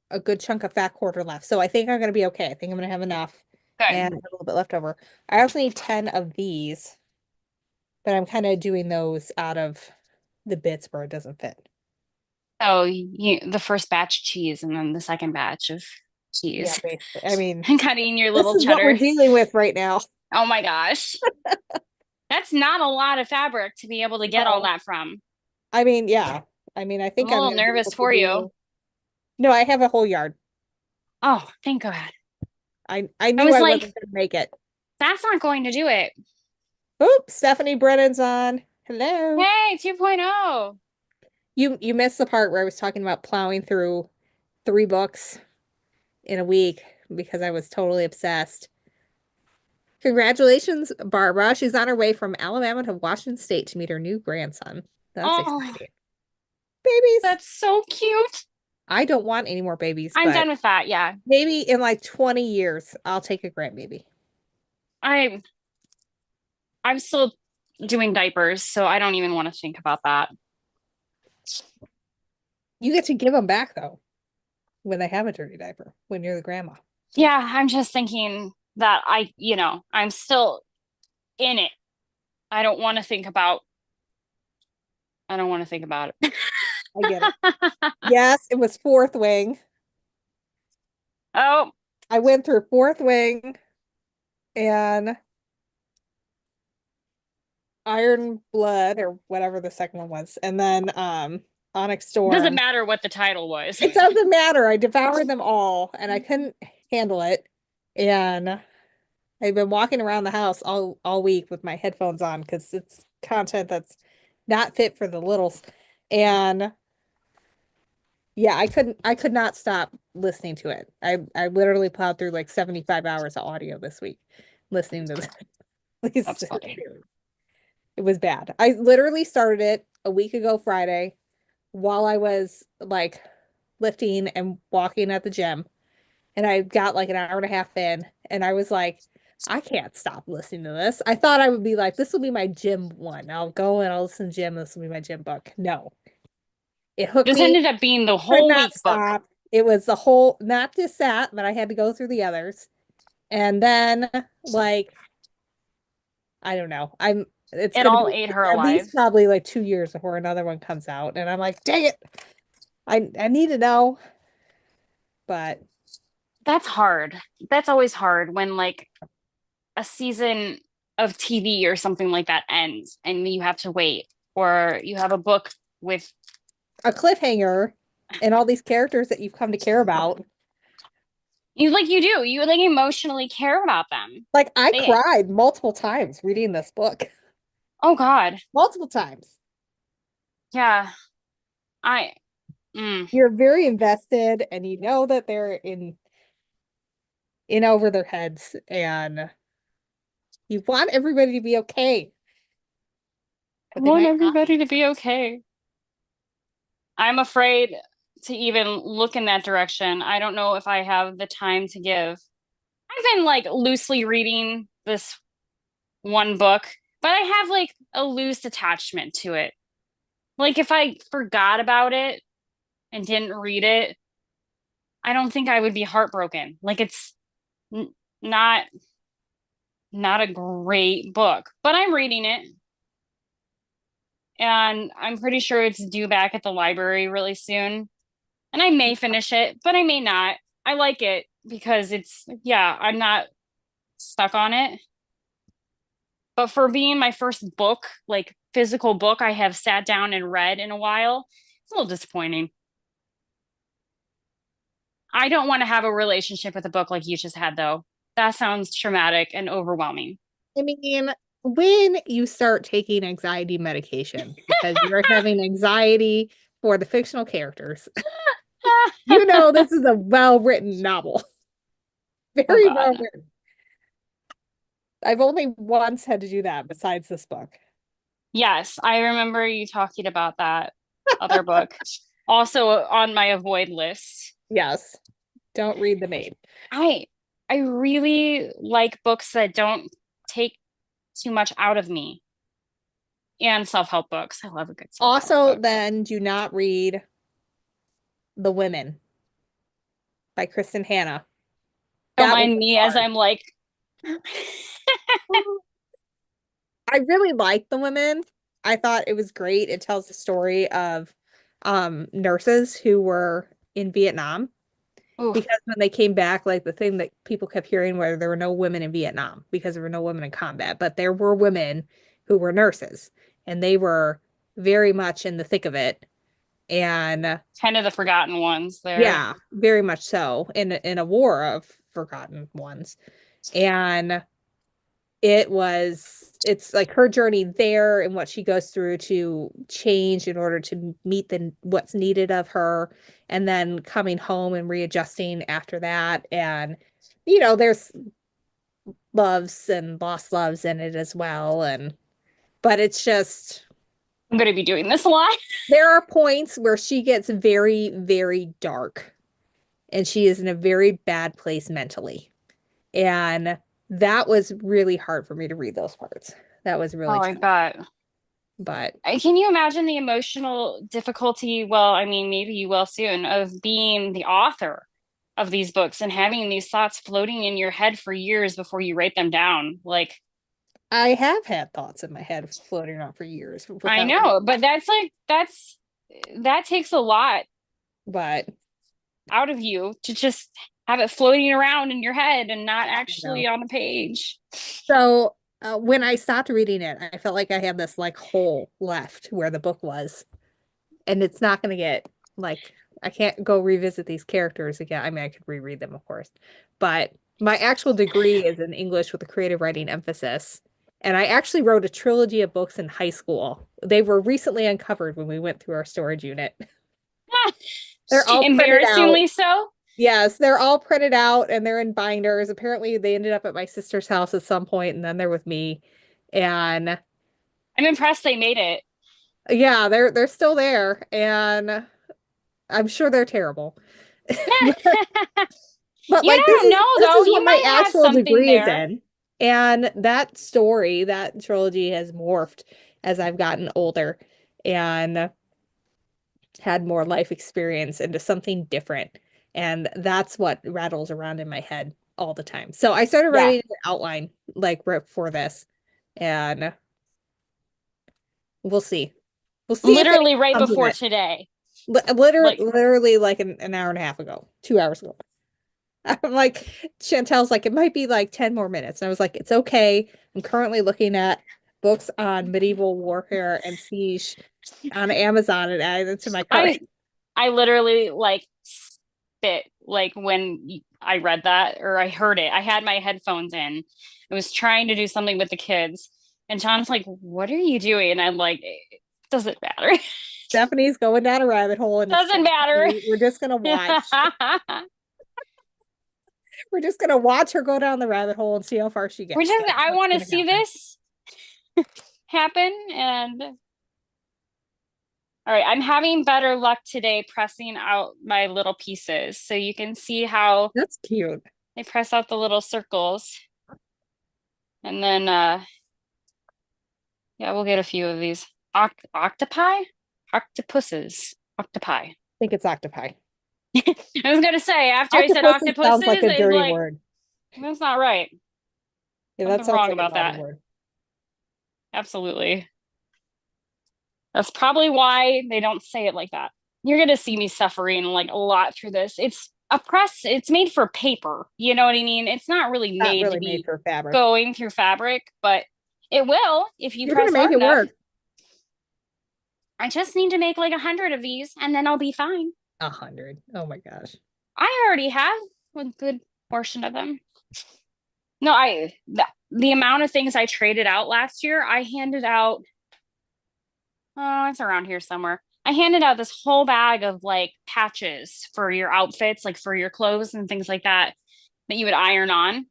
[SPEAKER 2] a good chunk of fat quarter left. So I think I'm gonna be okay. I think I'm gonna have enough and
[SPEAKER 1] Good.
[SPEAKER 2] a little bit left over. I also need 10 of these, but I'm kind of doing those out of the bits where it doesn't fit.
[SPEAKER 1] So the first batch cheese and then the second batch of
[SPEAKER 2] Yeah,
[SPEAKER 1] cheese
[SPEAKER 2] basically. I mean,
[SPEAKER 1] and cutting your
[SPEAKER 2] this
[SPEAKER 1] little
[SPEAKER 2] is what we're
[SPEAKER 1] cheddar.
[SPEAKER 2] dealing with right now.
[SPEAKER 1] Oh my gosh. That's not a lot of fabric to be able to get all
[SPEAKER 2] No.
[SPEAKER 1] that from.
[SPEAKER 2] I mean, yeah. I mean, I
[SPEAKER 1] I'm
[SPEAKER 2] think
[SPEAKER 1] a
[SPEAKER 2] I'm
[SPEAKER 1] little
[SPEAKER 2] gonna be
[SPEAKER 1] nervous
[SPEAKER 2] able to
[SPEAKER 1] for you.
[SPEAKER 2] do. No, I have a whole yard.
[SPEAKER 1] Oh, thank God.
[SPEAKER 2] I
[SPEAKER 1] I
[SPEAKER 2] knew
[SPEAKER 1] was
[SPEAKER 2] I
[SPEAKER 1] like,
[SPEAKER 2] wasn't gonna make it.
[SPEAKER 1] that's not going to do it.
[SPEAKER 2] Oops, Stephanie Brennan's on. Hello.
[SPEAKER 1] Hey, 2.0.
[SPEAKER 2] You missed the part where I was talking about plowing through 3 books in a week because I was totally obsessed. Congratulations, Barbara. She's on her way from Alabama to Washington State to meet her new grandson. That's
[SPEAKER 1] Oh,
[SPEAKER 2] exciting. Babies.
[SPEAKER 1] that's so cute.
[SPEAKER 2] I don't want any more babies,
[SPEAKER 1] I'm
[SPEAKER 2] but
[SPEAKER 1] done with that. Yeah.
[SPEAKER 2] maybe in like 20 years, I'll take a grandbaby.
[SPEAKER 1] I I'm still doing diapers, so I don't even want to think about that.
[SPEAKER 2] You get to give them back though when they have a dirty diaper, when you're the grandma.
[SPEAKER 1] Yeah, I'm just thinking that I'm still in it. I don't want to think about I don't want to think about it.
[SPEAKER 2] I get it. Yes, it was fourth wing.
[SPEAKER 1] Oh,
[SPEAKER 2] I went through fourth wing and Iron Blood or whatever the second one was. And then Onyx
[SPEAKER 1] doesn't
[SPEAKER 2] Storm.
[SPEAKER 1] matter what the title was.
[SPEAKER 2] It doesn't matter. I devoured them all and I couldn't handle it. And I've been walking around the house all week with my headphones on because it's content that's not fit for the littles. And yeah, I could not stop listening to it. I literally plowed through like 75 hours of audio this week listening to these
[SPEAKER 1] That's funny.
[SPEAKER 2] series. It was bad. I literally started it a week ago Friday while I was like lifting and walking at the gym. And I got like an hour and a half in, and I was like, I can't stop listening to this. I thought I would be like, this will be my gym one. I'll go and I'll listen to gym. This will be my gym book. No, it hooked
[SPEAKER 1] This
[SPEAKER 2] me.
[SPEAKER 1] ended up being the
[SPEAKER 2] Could
[SPEAKER 1] whole
[SPEAKER 2] not
[SPEAKER 1] week book.
[SPEAKER 2] stop. It was the whole, not just that, but I had to go through the others. And then, like, I don't know. It's
[SPEAKER 1] It
[SPEAKER 2] going to
[SPEAKER 1] all
[SPEAKER 2] be
[SPEAKER 1] ate her
[SPEAKER 2] at
[SPEAKER 1] alive.
[SPEAKER 2] least probably like 2 years before another one comes out. And I'm like, dang it. I need to know. But
[SPEAKER 1] That's hard. That's always hard when like a season of TV or something like that ends and you have to wait, or you have a book with
[SPEAKER 2] a cliffhanger and all these characters that you've come to care about.
[SPEAKER 1] you like emotionally care about them.
[SPEAKER 2] Like I
[SPEAKER 1] They,
[SPEAKER 2] cried multiple times reading this book.
[SPEAKER 1] oh God.
[SPEAKER 2] Multiple times.
[SPEAKER 1] Yeah. I, mm.
[SPEAKER 2] You're very invested and you know that they're in over their heads and you want everybody to be okay,
[SPEAKER 1] I
[SPEAKER 2] but they
[SPEAKER 1] want
[SPEAKER 2] might not
[SPEAKER 1] everybody
[SPEAKER 2] be.
[SPEAKER 1] to be okay. I'm afraid to even look in that direction. I don't know if I have the time to give. I've been like loosely reading this one book, but I have like a loose attachment to it. Like if I forgot about it and didn't read it, I don't think I would be heartbroken. Like it's n not not a great book, but I'm reading it and I'm pretty sure it's due back at the library really soon. And I may finish it, but I may not. I like it because yeah, I'm not stuck on it. But for being my first book, like physical book I have sat down and read in a while, it's a little disappointing. I don't want to have a relationship with a book like you just had, though. That sounds traumatic and overwhelming.
[SPEAKER 2] I mean, when you start taking anxiety medication because you're having anxiety for the fictional characters, you know this is a well-written novel.
[SPEAKER 1] Oh
[SPEAKER 2] Very well
[SPEAKER 1] God.
[SPEAKER 2] written. I've only once had to do that besides this book.
[SPEAKER 1] Yes, I remember you talking about that other book. Also on my avoid list.
[SPEAKER 2] Yes. Don't read The Maid.
[SPEAKER 1] I I really like books that don't take too much out of me, and self-help books. I love a good self-help
[SPEAKER 2] Also,
[SPEAKER 1] book.
[SPEAKER 2] then do not read The Women by Kristen Hanna.
[SPEAKER 1] Don't
[SPEAKER 2] That was
[SPEAKER 1] mind me as
[SPEAKER 2] hard.
[SPEAKER 1] I'm like,
[SPEAKER 2] I really like The Women. I thought it was great. It tells the story of nurses who were in Vietnam
[SPEAKER 1] oof,
[SPEAKER 2] because when they came back, like the thing that people kept hearing were there were no women in Vietnam because there were no women in combat, but there were women who were nurses and they were very much in the thick of it. And
[SPEAKER 1] kind of the forgotten ones there.
[SPEAKER 2] yeah, very much so in a war of forgotten ones. And it's like her journey there and what she goes through to change in order to meet the what's needed of her and then coming home and readjusting after that. And there's loves and lost loves in it as well. And but it's just
[SPEAKER 1] I'm going to be doing this a lot.
[SPEAKER 2] there are points where she gets very, very dark and she is in a very bad place mentally. And that was really hard for me to read those parts. That was
[SPEAKER 1] Oh,
[SPEAKER 2] really
[SPEAKER 1] I
[SPEAKER 2] tough.
[SPEAKER 1] bet.
[SPEAKER 2] But
[SPEAKER 1] Can you imagine the emotional difficulty? Well, I mean, maybe you will soon, of being the author of these books and having these thoughts floating in your head for years before you write them down. Like,
[SPEAKER 2] I have had thoughts in my head floating around for years
[SPEAKER 1] I
[SPEAKER 2] without reading.
[SPEAKER 1] know, but that takes a lot
[SPEAKER 2] But
[SPEAKER 1] out of you to just have it floating around in your head and not
[SPEAKER 2] you know.
[SPEAKER 1] actually on the page.
[SPEAKER 2] So when I stopped reading it, I felt like I had this like hole left where the book was. And it's not going to get like I can't go revisit these characters again. I mean, I could reread them, of course, but my actual degree is in English with a creative writing emphasis. And I actually wrote a trilogy of books in high school. They were recently uncovered when we went through our storage unit. They're all printed out.
[SPEAKER 1] Embarrassingly so.
[SPEAKER 2] Yes, they're all printed out and they're in binders. Apparently, they ended up at my sister's house at some point, and then they're with me. And
[SPEAKER 1] I'm impressed they made it.
[SPEAKER 2] yeah, they're still there, and I'm sure they're terrible. But
[SPEAKER 1] You
[SPEAKER 2] like
[SPEAKER 1] don't know
[SPEAKER 2] this
[SPEAKER 1] though.
[SPEAKER 2] is what
[SPEAKER 1] You
[SPEAKER 2] my
[SPEAKER 1] might have
[SPEAKER 2] actual
[SPEAKER 1] something
[SPEAKER 2] degree is
[SPEAKER 1] there.
[SPEAKER 2] in. And that story, that trilogy has morphed as I've gotten older and had more life experience into something different. And that's what rattles around in my head all the time. So I started
[SPEAKER 1] Yeah.
[SPEAKER 2] writing an outline like right before this, and we'll see. We'll see if
[SPEAKER 1] Literally
[SPEAKER 2] anything
[SPEAKER 1] right
[SPEAKER 2] comes of
[SPEAKER 1] before
[SPEAKER 2] it.
[SPEAKER 1] today.
[SPEAKER 2] Literally,
[SPEAKER 1] Like,
[SPEAKER 2] literally like an hour and a half ago, 2 hours ago. I'm like, Chantel's like, it might be like 10 more minutes. And I was like, it's okay. I'm currently looking at books on medieval warfare and siege on Amazon and added them to my cart.
[SPEAKER 1] I I literally like spit like when I read that or I heard it. I had my headphones in. I was trying to do something with the kids, and John's like, "What are you doing?" And I'm like, "It doesn't matter.
[SPEAKER 2] Stephanie's going down a rabbit hole and it's
[SPEAKER 1] Doesn't matter."
[SPEAKER 2] we're just gonna watch. We're just gonna watch her go down the rabbit hole and see how far she
[SPEAKER 1] Which
[SPEAKER 2] gets.
[SPEAKER 1] is,
[SPEAKER 2] That's
[SPEAKER 1] I
[SPEAKER 2] what's
[SPEAKER 1] want to
[SPEAKER 2] gonna
[SPEAKER 1] see
[SPEAKER 2] happen.
[SPEAKER 1] this happen. And all right, I'm having better luck today pressing out my little pieces. So you can see how
[SPEAKER 2] That's cute.
[SPEAKER 1] they press out the little circles. And then yeah, we'll get a few of these. Octopi? Octopuses. Octopi.
[SPEAKER 2] I think it's octopi.
[SPEAKER 1] I was gonna say, after I said
[SPEAKER 2] Octopus sounds like
[SPEAKER 1] octopuses,
[SPEAKER 2] a
[SPEAKER 1] it's
[SPEAKER 2] dirty
[SPEAKER 1] like,
[SPEAKER 2] word.
[SPEAKER 1] that's not right.
[SPEAKER 2] Yeah, that
[SPEAKER 1] Something
[SPEAKER 2] sounds
[SPEAKER 1] wrong
[SPEAKER 2] like a
[SPEAKER 1] about
[SPEAKER 2] naughty
[SPEAKER 1] that.
[SPEAKER 2] word.
[SPEAKER 1] Absolutely. That's probably why they don't say it like that. You're gonna see me suffering like a lot through this. It's a press, it's made for paper. You know what I mean? It's not really
[SPEAKER 2] Not
[SPEAKER 1] made to
[SPEAKER 2] really made
[SPEAKER 1] be
[SPEAKER 2] for fabric.
[SPEAKER 1] going through fabric, but it will if you
[SPEAKER 2] You're gonna
[SPEAKER 1] press
[SPEAKER 2] make
[SPEAKER 1] hard
[SPEAKER 2] it
[SPEAKER 1] enough.
[SPEAKER 2] work.
[SPEAKER 1] I just need to make like 100 of these and then I'll be fine.
[SPEAKER 2] 100. Oh my gosh.
[SPEAKER 1] I already have a good portion of them. No, the amount of things I traded out last year, I handed out, oh, it's around here somewhere. I handed out this whole bag of like patches for your outfits, like for your clothes and things like that, that you would iron on.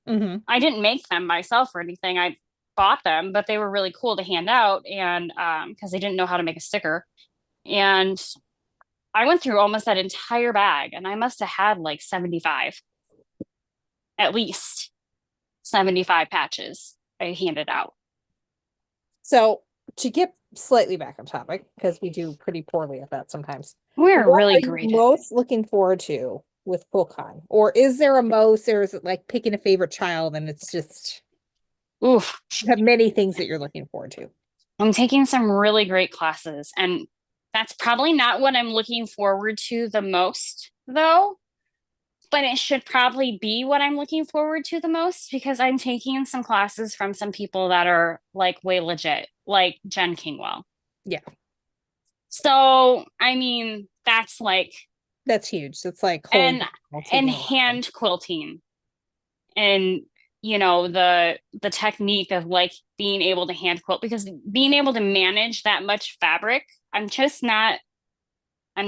[SPEAKER 2] Hmm.
[SPEAKER 1] I didn't make them myself or anything. I bought them, but they were really cool to hand out and because they didn't know how to make a sticker. And I went through almost that entire bag and I must have had like 75, at least 75 patches I handed out.
[SPEAKER 2] So to get slightly back on topic, because we do pretty poorly at that sometimes,
[SPEAKER 1] We're
[SPEAKER 2] what
[SPEAKER 1] really
[SPEAKER 2] are you
[SPEAKER 1] great at it.
[SPEAKER 2] most looking forward to with QuiltCon? Or is there a most, or is it like picking a favorite child and it's just
[SPEAKER 1] Oof.
[SPEAKER 2] you have many things that you're looking forward to?
[SPEAKER 1] I'm taking some really great classes, and that's probably not what I'm looking forward to the most, though. But it should probably be what I'm looking forward to the most because I'm taking some classes from some people that are like way legit, like Jen Kingwell.
[SPEAKER 2] Yeah,
[SPEAKER 1] So, I mean, that's like,
[SPEAKER 2] that's huge. That's like holy
[SPEAKER 1] and
[SPEAKER 2] grail
[SPEAKER 1] and
[SPEAKER 2] taking a lesson.
[SPEAKER 1] hand quilting and the technique of like being able to hand quilt because being able to manage that much fabric, I'm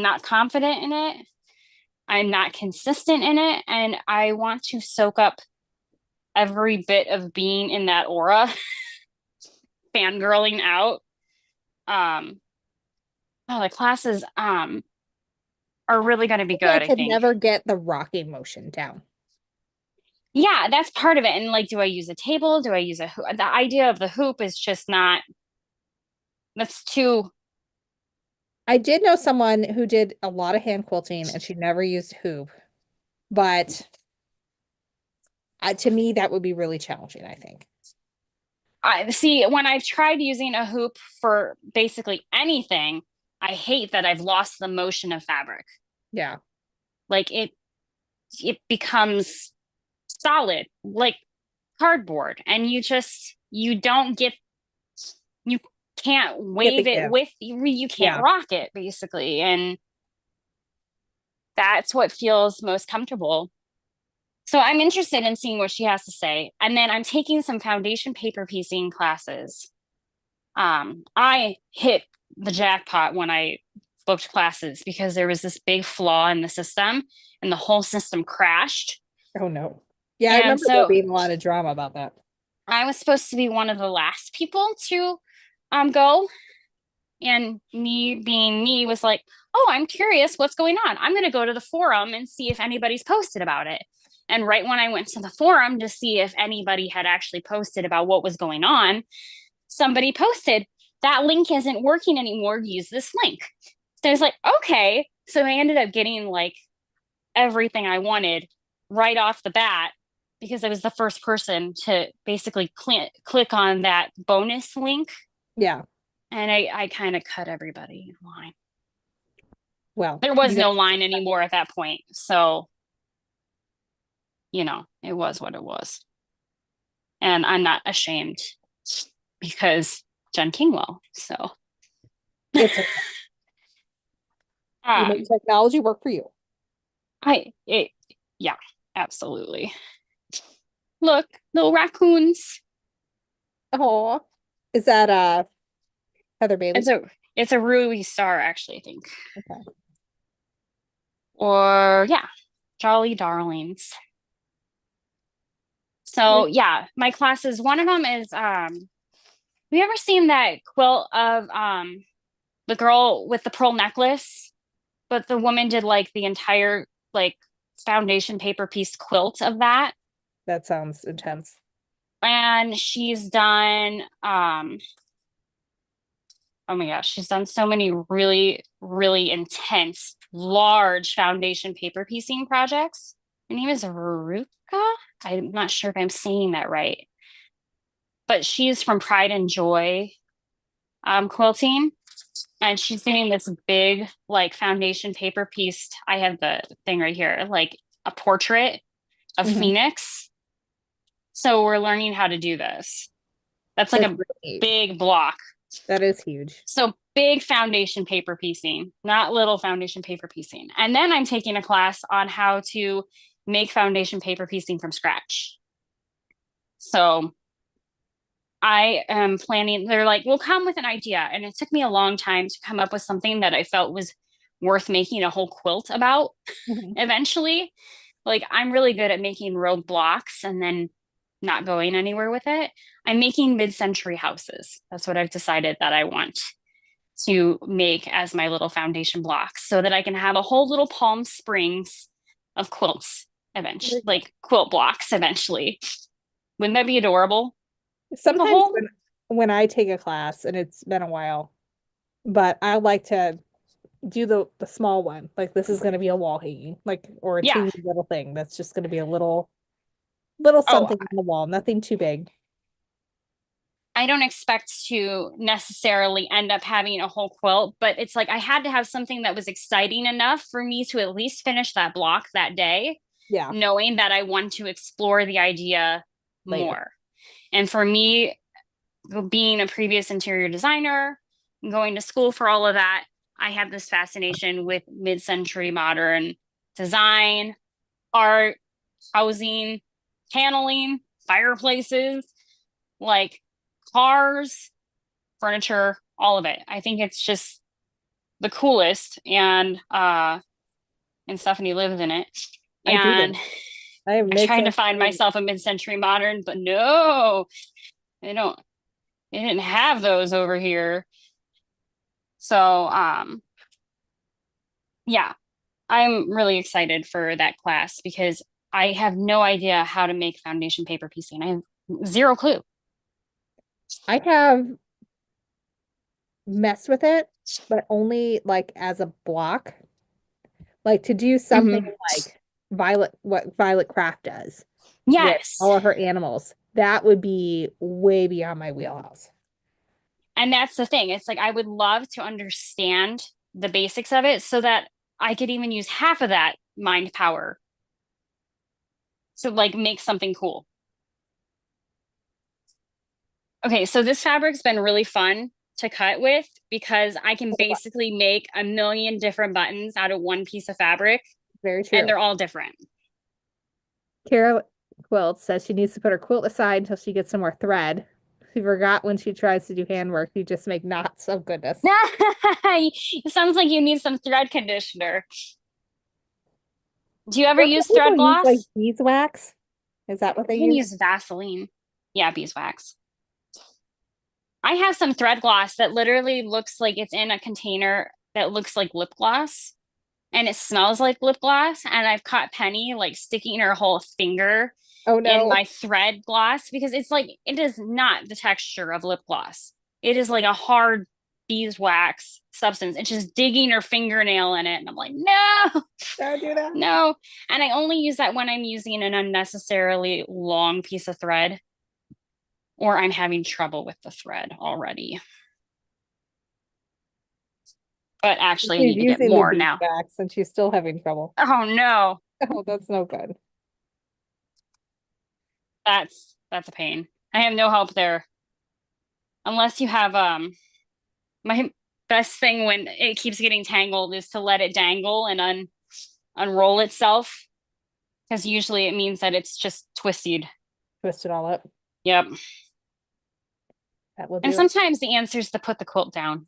[SPEAKER 1] not confident in it. I'm not consistent in it, and I want to soak up every bit of being in that aura, fangirling out. Um, oh, the classes are really going to be
[SPEAKER 2] Maybe I
[SPEAKER 1] good, I
[SPEAKER 2] could
[SPEAKER 1] think.
[SPEAKER 2] never get the rocking motion down.
[SPEAKER 1] Yeah, that's part of it. And like, do I use a table? Do I use a hoop? The idea of the hoop is just not, that's too,
[SPEAKER 2] I did know someone who did a lot of hand quilting and she never used hoop, but to me, that would be really challenging, I think.
[SPEAKER 1] I see when I've tried using a hoop for basically anything, I hate that I've lost the motion of fabric.
[SPEAKER 2] Yeah,
[SPEAKER 1] Like it becomes solid, like cardboard, and you don't get you can't
[SPEAKER 2] get the
[SPEAKER 1] wave it
[SPEAKER 2] gift.
[SPEAKER 1] with you can't
[SPEAKER 2] Yeah.
[SPEAKER 1] rock it basically, and that's what feels most comfortable. So I'm interested in seeing what she has to say. And then I'm taking some foundation paper piecing classes. I hit the jackpot when I booked classes because there was this big flaw in the system and the whole system crashed.
[SPEAKER 2] Oh no. Yeah, I
[SPEAKER 1] And
[SPEAKER 2] remember there
[SPEAKER 1] so
[SPEAKER 2] being a lot of drama about that.
[SPEAKER 1] I was supposed to be one of the last people to go. And me being me was like, oh, I'm curious what's going on. I'm going to go to the forum and see if anybody's posted about it. And right when I went to the forum to see if anybody had actually posted about what was going on, somebody posted that link isn't working anymore. Use this link. So I was like, okay. So I ended up getting like everything I wanted right off the bat because I was the first person to basically click on that bonus link.
[SPEAKER 2] Yeah.
[SPEAKER 1] And I kind of cut everybody in line.
[SPEAKER 2] Well,
[SPEAKER 1] There was
[SPEAKER 2] you
[SPEAKER 1] no
[SPEAKER 2] guys,
[SPEAKER 1] line anymore at that point. So, it was what it was. And I'm not ashamed because Jen Kingwell. So,
[SPEAKER 2] it's you make
[SPEAKER 1] um,
[SPEAKER 2] technology work for you.
[SPEAKER 1] yeah, absolutely. Look, little raccoons.
[SPEAKER 2] Oh, is that Heather
[SPEAKER 1] It's
[SPEAKER 2] Bailey?
[SPEAKER 1] a Ruby Star, actually, I think.
[SPEAKER 2] Okay.
[SPEAKER 1] Or yeah, Jolly Darlings. So yeah, my classes, one of them is have you ever seen that quilt of the girl with the pearl necklace? But the woman did like the entire like foundation paper piece quilt of that.
[SPEAKER 2] That sounds intense.
[SPEAKER 1] And she's done oh my gosh, she's done so many really, really intense, large foundation paper piecing projects. Her name is Veruca. I'm not sure if I'm saying that right, but she's from Pride and Joy quilting, and she's doing this big like foundation paper piece. I have the thing right here, like a portrait of
[SPEAKER 2] Hmm.
[SPEAKER 1] Phoenix. So we're learning how to do this. That's like
[SPEAKER 2] That's
[SPEAKER 1] a
[SPEAKER 2] really neat.
[SPEAKER 1] big block.
[SPEAKER 2] That is huge.
[SPEAKER 1] So big foundation paper piecing, not little foundation paper piecing. And then I'm taking a class on how to make foundation paper piecing from scratch. So I am planning, they're like, we'll come with an idea. And it took me a long time to come up with something that I felt was worth making a whole quilt about
[SPEAKER 2] Hmm.
[SPEAKER 1] eventually. Like, I'm really good at making roadblocks and then not going anywhere with it. I'm making mid-century houses. That's what I've decided that I want to make as my little foundation blocks so that I can have a whole little Palm Springs of quilts eventually,
[SPEAKER 2] Very cool.
[SPEAKER 1] like quilt blocks eventually. Wouldn't that be adorable? Have a
[SPEAKER 2] Sometimes
[SPEAKER 1] whole,
[SPEAKER 2] when I take a class, and it's been a while, but I like to do the small one. Like this is going to be a wall hanging, like or a
[SPEAKER 1] yeah.
[SPEAKER 2] teeny little thing that's just going to be a little
[SPEAKER 1] Oh,
[SPEAKER 2] something on the wall, nothing too big.
[SPEAKER 1] I don't expect to necessarily end up having a whole quilt, but it's like I had to have something that was exciting enough for me to at least finish that block that day,
[SPEAKER 2] Yeah,
[SPEAKER 1] knowing that I want to explore the idea
[SPEAKER 2] later.
[SPEAKER 1] more. And for me, being a previous interior designer, going to school for all of that, I have this fascination with mid century modern design, art, housing, paneling, fireplaces, like cars, furniture, all of it. I think it's just the coolest. And Stephanie lives in it.
[SPEAKER 2] I do
[SPEAKER 1] And
[SPEAKER 2] live. I am
[SPEAKER 1] I tried to find
[SPEAKER 2] mid-century.
[SPEAKER 1] myself a mid-century modern, but no, they don't, they didn't have those over here. So, yeah, I'm really excited for that class because I have no idea how to make foundation paper piecing. I have zero clue.
[SPEAKER 2] I have messed with it, but only like as a block, like to do something
[SPEAKER 1] Hmm.
[SPEAKER 2] like what Violet Craft does with
[SPEAKER 1] Yes.
[SPEAKER 2] all of her animals. That would be way beyond my wheelhouse.
[SPEAKER 1] And that's the thing. It's like I would love to understand the basics of it so that I could even use half of that mind power to like make something cool. Okay, so this fabric's been really fun to cut with because I can basically make a million different buttons out of one piece of fabric
[SPEAKER 2] Very
[SPEAKER 1] and
[SPEAKER 2] true.
[SPEAKER 1] they're all different.
[SPEAKER 2] Kara Quilt says she needs to put her quilt aside until she gets some more thread. She forgot when she tries to do handwork, you just make knots. Oh goodness.
[SPEAKER 1] It sounds like you need some thread conditioner. Do you ever
[SPEAKER 2] Don't
[SPEAKER 1] use
[SPEAKER 2] people
[SPEAKER 1] thread
[SPEAKER 2] use like
[SPEAKER 1] gloss?
[SPEAKER 2] beeswax? Is that what they
[SPEAKER 1] You can
[SPEAKER 2] use?
[SPEAKER 1] use Vaseline. Yeah, beeswax. I have some thread gloss that literally looks like it's in a container that looks like lip gloss and it smells like lip gloss. And I've caught Penny like sticking her whole finger
[SPEAKER 2] Oh
[SPEAKER 1] in
[SPEAKER 2] no.
[SPEAKER 1] my thread gloss because it's like, it is not the texture of lip gloss. It is like a hard beeswax substance. It's just digging her fingernail in it. And I'm like, no,
[SPEAKER 2] Don't do that.
[SPEAKER 1] no. And I only use that when I'm using an unnecessarily long piece of thread or I'm having trouble with the thread already. But actually, I
[SPEAKER 2] She's
[SPEAKER 1] need to get
[SPEAKER 2] using the
[SPEAKER 1] more now.
[SPEAKER 2] beeswax and she's still having trouble.
[SPEAKER 1] Oh no,
[SPEAKER 2] Oh, that's no good.
[SPEAKER 1] that's a pain. I have no help there unless you have my best thing when it keeps getting tangled is to let it dangle and unroll itself because usually it means that it's just twisted.
[SPEAKER 2] Twist it all up.
[SPEAKER 1] Yep.
[SPEAKER 2] That will
[SPEAKER 1] And
[SPEAKER 2] do it.
[SPEAKER 1] sometimes the answer is to put the quilt down.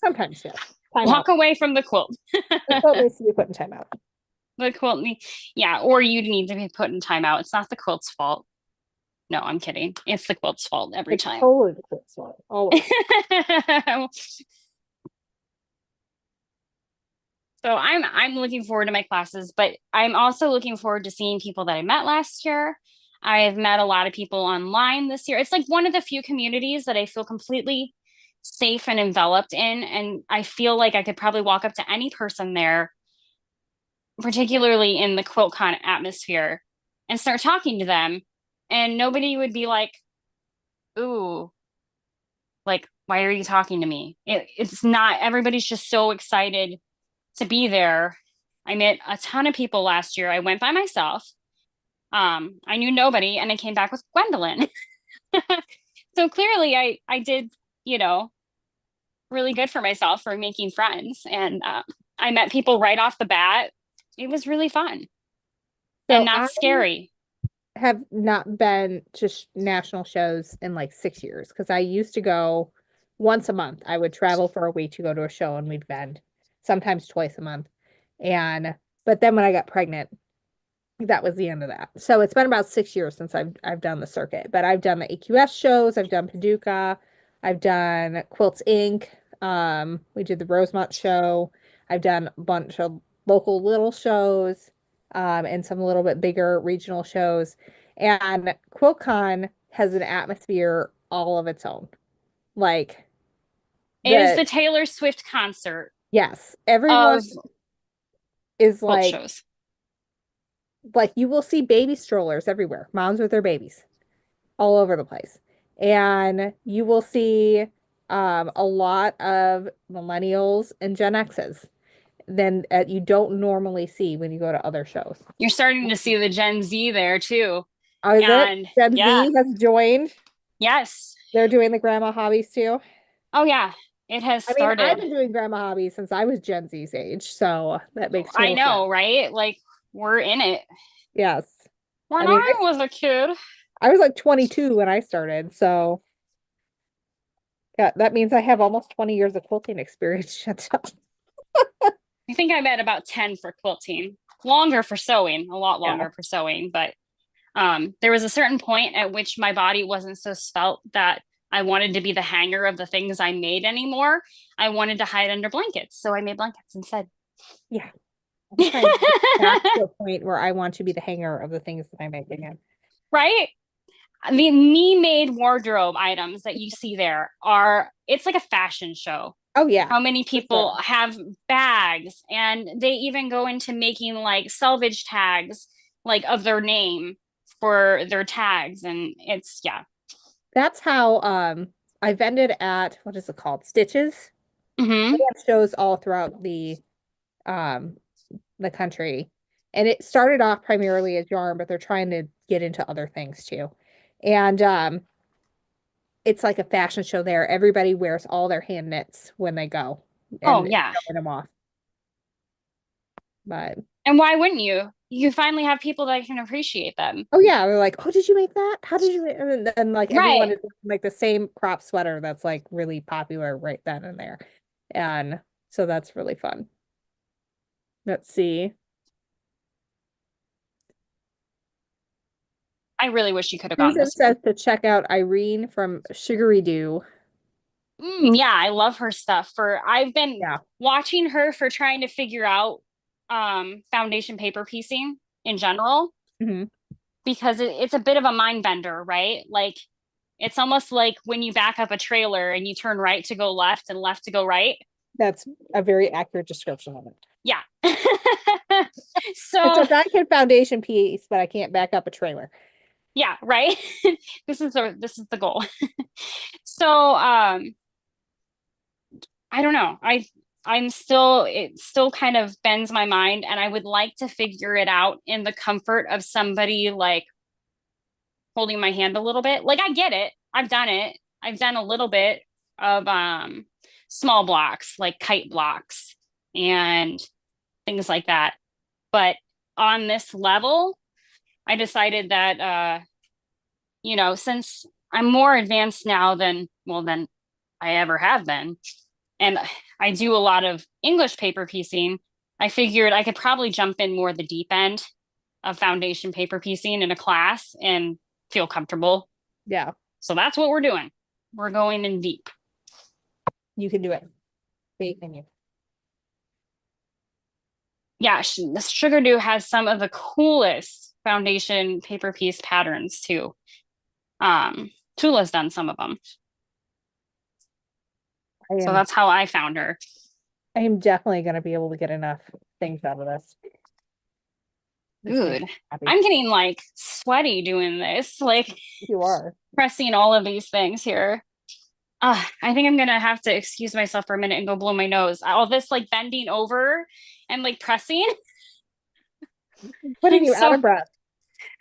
[SPEAKER 2] Sometimes, yes. Time
[SPEAKER 1] Walk
[SPEAKER 2] out.
[SPEAKER 1] away from the quilt.
[SPEAKER 2] The quilt needs to be put in time out.
[SPEAKER 1] The quilt, yeah, or you need to be put in timeout. It's not the quilt's fault. No, I'm kidding. It's the quilt's fault every
[SPEAKER 2] It's
[SPEAKER 1] time.
[SPEAKER 2] totally the quilt's fault. Always.
[SPEAKER 1] So I'm looking forward to my classes, but I'm also looking forward to seeing people that I met last year. I've met a lot of people online this year. It's like one of the few communities that I feel completely safe and enveloped in. And I feel like I could probably walk up to any person there, particularly in the QuiltCon atmosphere, and start talking to them. And nobody would be like, ooh, like, why are you talking to me? It's not, everybody's just so excited to be there. I met a ton of people last year. I went by myself. I knew nobody, and I came back with Gwendolyn. So clearly, I did, you know, really good for myself for making friends, and I met people right off the bat. It was really fun and
[SPEAKER 2] So
[SPEAKER 1] not
[SPEAKER 2] I
[SPEAKER 1] scary.
[SPEAKER 2] have not been to national shows in like 6 years because I used to go once a month. I would travel for a week to go to a show and we'd vend, sometimes twice a month. And but then when I got pregnant, that was the end of that. So it's been about 6 years since I've done the circuit, but I've done the AQS shows, I've done Paducah, I've done Quilts Inc. We did the Rosemont show. I've done a bunch of local little shows, and some little bit bigger regional shows. And QuiltCon has an atmosphere all of its own. Like
[SPEAKER 1] It is
[SPEAKER 2] the
[SPEAKER 1] the Taylor Swift concert
[SPEAKER 2] yes, everyone
[SPEAKER 1] of
[SPEAKER 2] is
[SPEAKER 1] quilt shows.
[SPEAKER 2] like you will see baby strollers everywhere, moms with their babies all over the place. And you will see a lot of millennials and Gen X's than you don't normally see when you go to other shows.
[SPEAKER 1] You're starting to see the Gen Z there too.
[SPEAKER 2] Oh, is it?
[SPEAKER 1] And
[SPEAKER 2] Gen
[SPEAKER 1] yeah,
[SPEAKER 2] Z has joined.
[SPEAKER 1] yes.
[SPEAKER 2] They're doing the grandma hobbies too.
[SPEAKER 1] Oh yeah, it has
[SPEAKER 2] I mean, I've
[SPEAKER 1] started.
[SPEAKER 2] been doing grandma hobbies since I was Gen Z's age, so that makes
[SPEAKER 1] I
[SPEAKER 2] total sense.
[SPEAKER 1] know, right? Like we're in it.
[SPEAKER 2] Yes. I
[SPEAKER 1] When
[SPEAKER 2] mean,
[SPEAKER 1] I was a kid,
[SPEAKER 2] I was like 22 when I started, so yeah, that means I have almost 20 years of quilting experience. Shut up.
[SPEAKER 1] I think I'm at about 10 for quilting. longer for sewing, a lot
[SPEAKER 2] Yeah.
[SPEAKER 1] longer for sewing, but there was a certain point at which my body wasn't so svelte that I wanted to be the hanger of the things I made anymore. I wanted to hide under blankets, so I made blankets instead.
[SPEAKER 2] Yeah. I'm trying to get back to a point where I want to be the hanger of the things that I make again.
[SPEAKER 1] Right? I mean, me made wardrobe items that you see there are, it's like a fashion show.
[SPEAKER 2] Oh yeah,
[SPEAKER 1] How many
[SPEAKER 2] for
[SPEAKER 1] people
[SPEAKER 2] sure.
[SPEAKER 1] have bags, and they even go into making like selvage tags, like of their name for their tags. And it's, yeah.
[SPEAKER 2] That's how I vended at what is it called? Stitches. They
[SPEAKER 1] Hmm.
[SPEAKER 2] have shows all throughout um the country. And it started off primarily as yarn, but they're trying to get into other things too. And it's like a fashion show there. Everybody wears all their hand knits when they go
[SPEAKER 1] Oh,
[SPEAKER 2] and
[SPEAKER 1] yeah.
[SPEAKER 2] showing them off. But
[SPEAKER 1] And why wouldn't you? You finally have people that can appreciate them.
[SPEAKER 2] oh yeah, we're like, oh, did you make that? How did you make? And then like everyone
[SPEAKER 1] Right.
[SPEAKER 2] is like the same crop sweater that's like really popular right then and there. And so that's really fun. Let's see.
[SPEAKER 1] I really wish you could have gone
[SPEAKER 2] Susan
[SPEAKER 1] this year.
[SPEAKER 2] says to check out Irene from Sugary Doo.
[SPEAKER 1] Yeah, I love her stuff. For I've been
[SPEAKER 2] Yeah.
[SPEAKER 1] watching her for trying to figure out foundation paper piecing in general
[SPEAKER 2] Hmm.
[SPEAKER 1] because it's a bit of a mind bender, right? Like it's almost like when you back up a trailer and you turn right to go left and left to go right.
[SPEAKER 2] That's a very accurate description of it.
[SPEAKER 1] Yeah.
[SPEAKER 2] It's
[SPEAKER 1] So,
[SPEAKER 2] a I can foundation piece, but I can't back up a trailer.
[SPEAKER 1] yeah, right. This is the goal. So, I don't know. I'm still, it still kind of bends my mind, and I would like to figure it out in the comfort of somebody like holding my hand a little bit. Like I get it. I've done it. I've done a little bit of small blocks, like kite blocks and things like that. But on this level, I decided that since I'm more advanced now than well than I ever have been, and I do a lot of English paper piecing, I figured I could probably jump in more the deep end of foundation paper piecing in a class and feel comfortable.
[SPEAKER 2] Yeah,
[SPEAKER 1] So that's what we're doing. We're going in deep.
[SPEAKER 2] you can do it. Faith in you.
[SPEAKER 1] Yeah, this Sugar Dew has some of the coolest foundation paper piece patterns too. Tula's done some of them.
[SPEAKER 2] I
[SPEAKER 1] So
[SPEAKER 2] am
[SPEAKER 1] that's how I found her.
[SPEAKER 2] I am definitely gonna be able to get enough things out of this. This makes
[SPEAKER 1] Good.
[SPEAKER 2] me happy.
[SPEAKER 1] I'm getting like sweaty doing this, like
[SPEAKER 2] You are.
[SPEAKER 1] pressing all of these things here. I think I'm gonna have to excuse myself for a minute and go blow my nose. All this like bending over and like pressing.
[SPEAKER 2] Putting
[SPEAKER 1] I'm
[SPEAKER 2] you out
[SPEAKER 1] so
[SPEAKER 2] of breath.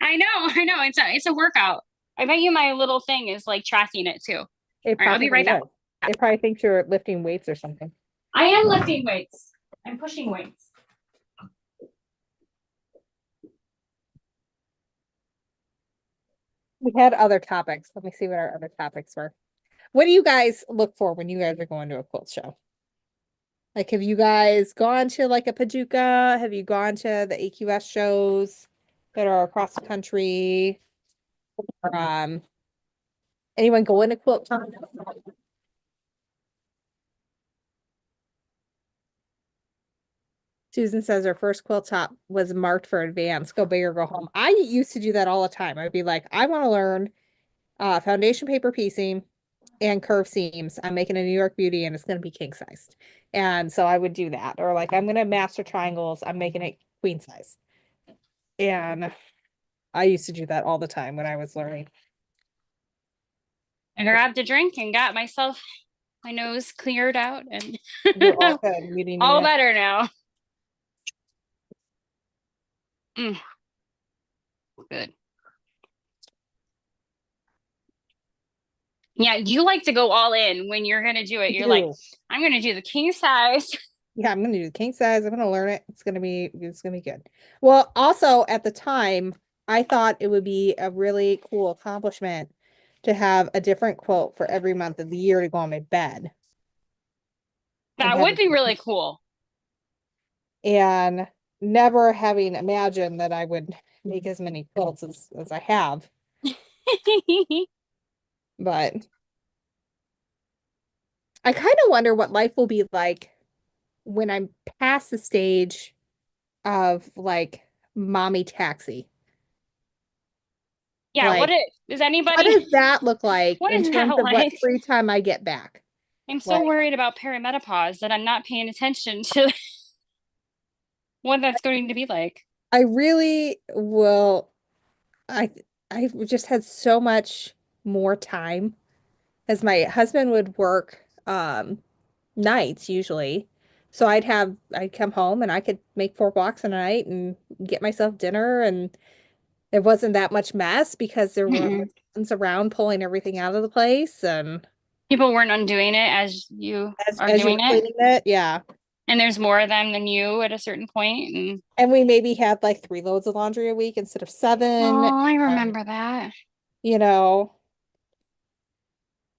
[SPEAKER 1] I know. It's a workout. I bet you my little thing is like tracking it too. All
[SPEAKER 2] It
[SPEAKER 1] right, I'll be
[SPEAKER 2] probably
[SPEAKER 1] right back.
[SPEAKER 2] is. It probably thinks you're lifting weights or something.
[SPEAKER 1] I am lifting weights. I'm pushing weights.
[SPEAKER 2] We had other topics. Let me see what our other topics were. What do you guys look for when you guys are going to a quilt show? Like, have you guys gone to like a Paducah? Have you gone to the AQS shows that are across the country? Um, anyone going to QuiltCon? Susan says her first quilt top was marked for advance, go big or go home. I used to do that all the time. I'd be like, I want to learn foundation paper piecing and curve seams. I'm making a New York Beauty and it's going to be king sized. And so I would do that. Or like, I'm going to master triangles. I'm making it queen size. And I used to do that all the time when I was learning.
[SPEAKER 1] I grabbed a drink and got myself my nose cleared out and
[SPEAKER 2] You're all good. We didn't even
[SPEAKER 1] all
[SPEAKER 2] have
[SPEAKER 1] better now. Mm, good. Yeah, you like to go all in when you're gonna do it.
[SPEAKER 2] to
[SPEAKER 1] You're like,
[SPEAKER 2] do.
[SPEAKER 1] I'm gonna do the king size.
[SPEAKER 2] Yeah, I'm gonna do the king size. I'm gonna learn it. It's gonna be good. Well, also at the time, I thought it would be a really cool accomplishment to have a different quilt for every month of the year to go on my bed and
[SPEAKER 1] That
[SPEAKER 2] have
[SPEAKER 1] would
[SPEAKER 2] it.
[SPEAKER 1] be really cool.
[SPEAKER 2] And never having imagined that I would make as many quilts as I have. But I kind of wonder what life will be like when I'm past the stage of like mommy taxi.
[SPEAKER 1] Yeah,
[SPEAKER 2] Like,
[SPEAKER 1] is
[SPEAKER 2] what
[SPEAKER 1] anybody,
[SPEAKER 2] does that look like
[SPEAKER 1] what
[SPEAKER 2] in
[SPEAKER 1] is that
[SPEAKER 2] terms of what
[SPEAKER 1] like?
[SPEAKER 2] free time I get back?
[SPEAKER 1] I'm so
[SPEAKER 2] Like,
[SPEAKER 1] worried about perimenopause that I'm not paying attention to what that's going to be like.
[SPEAKER 2] I really will. I I've just had so much more time as my husband would work nights usually. So I'd come home and I could make 4 blocks a night and get myself dinner, and it wasn't that much mess because there weren't
[SPEAKER 1] Mm-mm.
[SPEAKER 2] my sons around pulling everything out of the place, and
[SPEAKER 1] People weren't undoing it as you are
[SPEAKER 2] as you
[SPEAKER 1] doing
[SPEAKER 2] were
[SPEAKER 1] it.
[SPEAKER 2] cleaning it, yeah.
[SPEAKER 1] And there's more of them than you at a certain point. And
[SPEAKER 2] And we maybe had like 3 loads of laundry a week instead of seven.
[SPEAKER 1] oh, I
[SPEAKER 2] And,
[SPEAKER 1] remember that.
[SPEAKER 2] you know,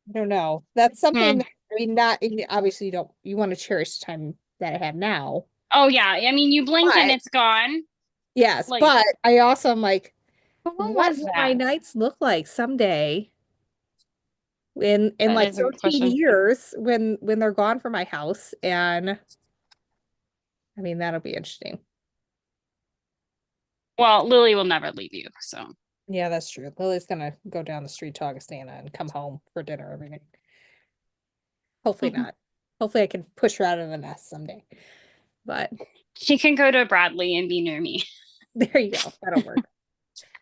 [SPEAKER 2] I don't know. That's something
[SPEAKER 1] Hmm.
[SPEAKER 2] that, I mean, not obviously you want to cherish the time that I have now.
[SPEAKER 1] Oh yeah. I mean, you blink and
[SPEAKER 2] But
[SPEAKER 1] it's gone.
[SPEAKER 2] yes,
[SPEAKER 1] Like,
[SPEAKER 2] but I also am like,
[SPEAKER 1] but what
[SPEAKER 2] what
[SPEAKER 1] was
[SPEAKER 2] will my
[SPEAKER 1] that?
[SPEAKER 2] nights look like someday in
[SPEAKER 1] That
[SPEAKER 2] like
[SPEAKER 1] is a good
[SPEAKER 2] 13
[SPEAKER 1] question.
[SPEAKER 2] years when they're gone from my house? And I mean, that'll be interesting.
[SPEAKER 1] Well, Lily will never leave you, so.
[SPEAKER 2] Yeah, that's true. Lily's gonna go down the street to Augustana and come home for dinner every night. Hopefully not. Hopefully I can push her out of the nest someday. But
[SPEAKER 1] She can go to Bradley and be near me.
[SPEAKER 2] there you go. That'll work.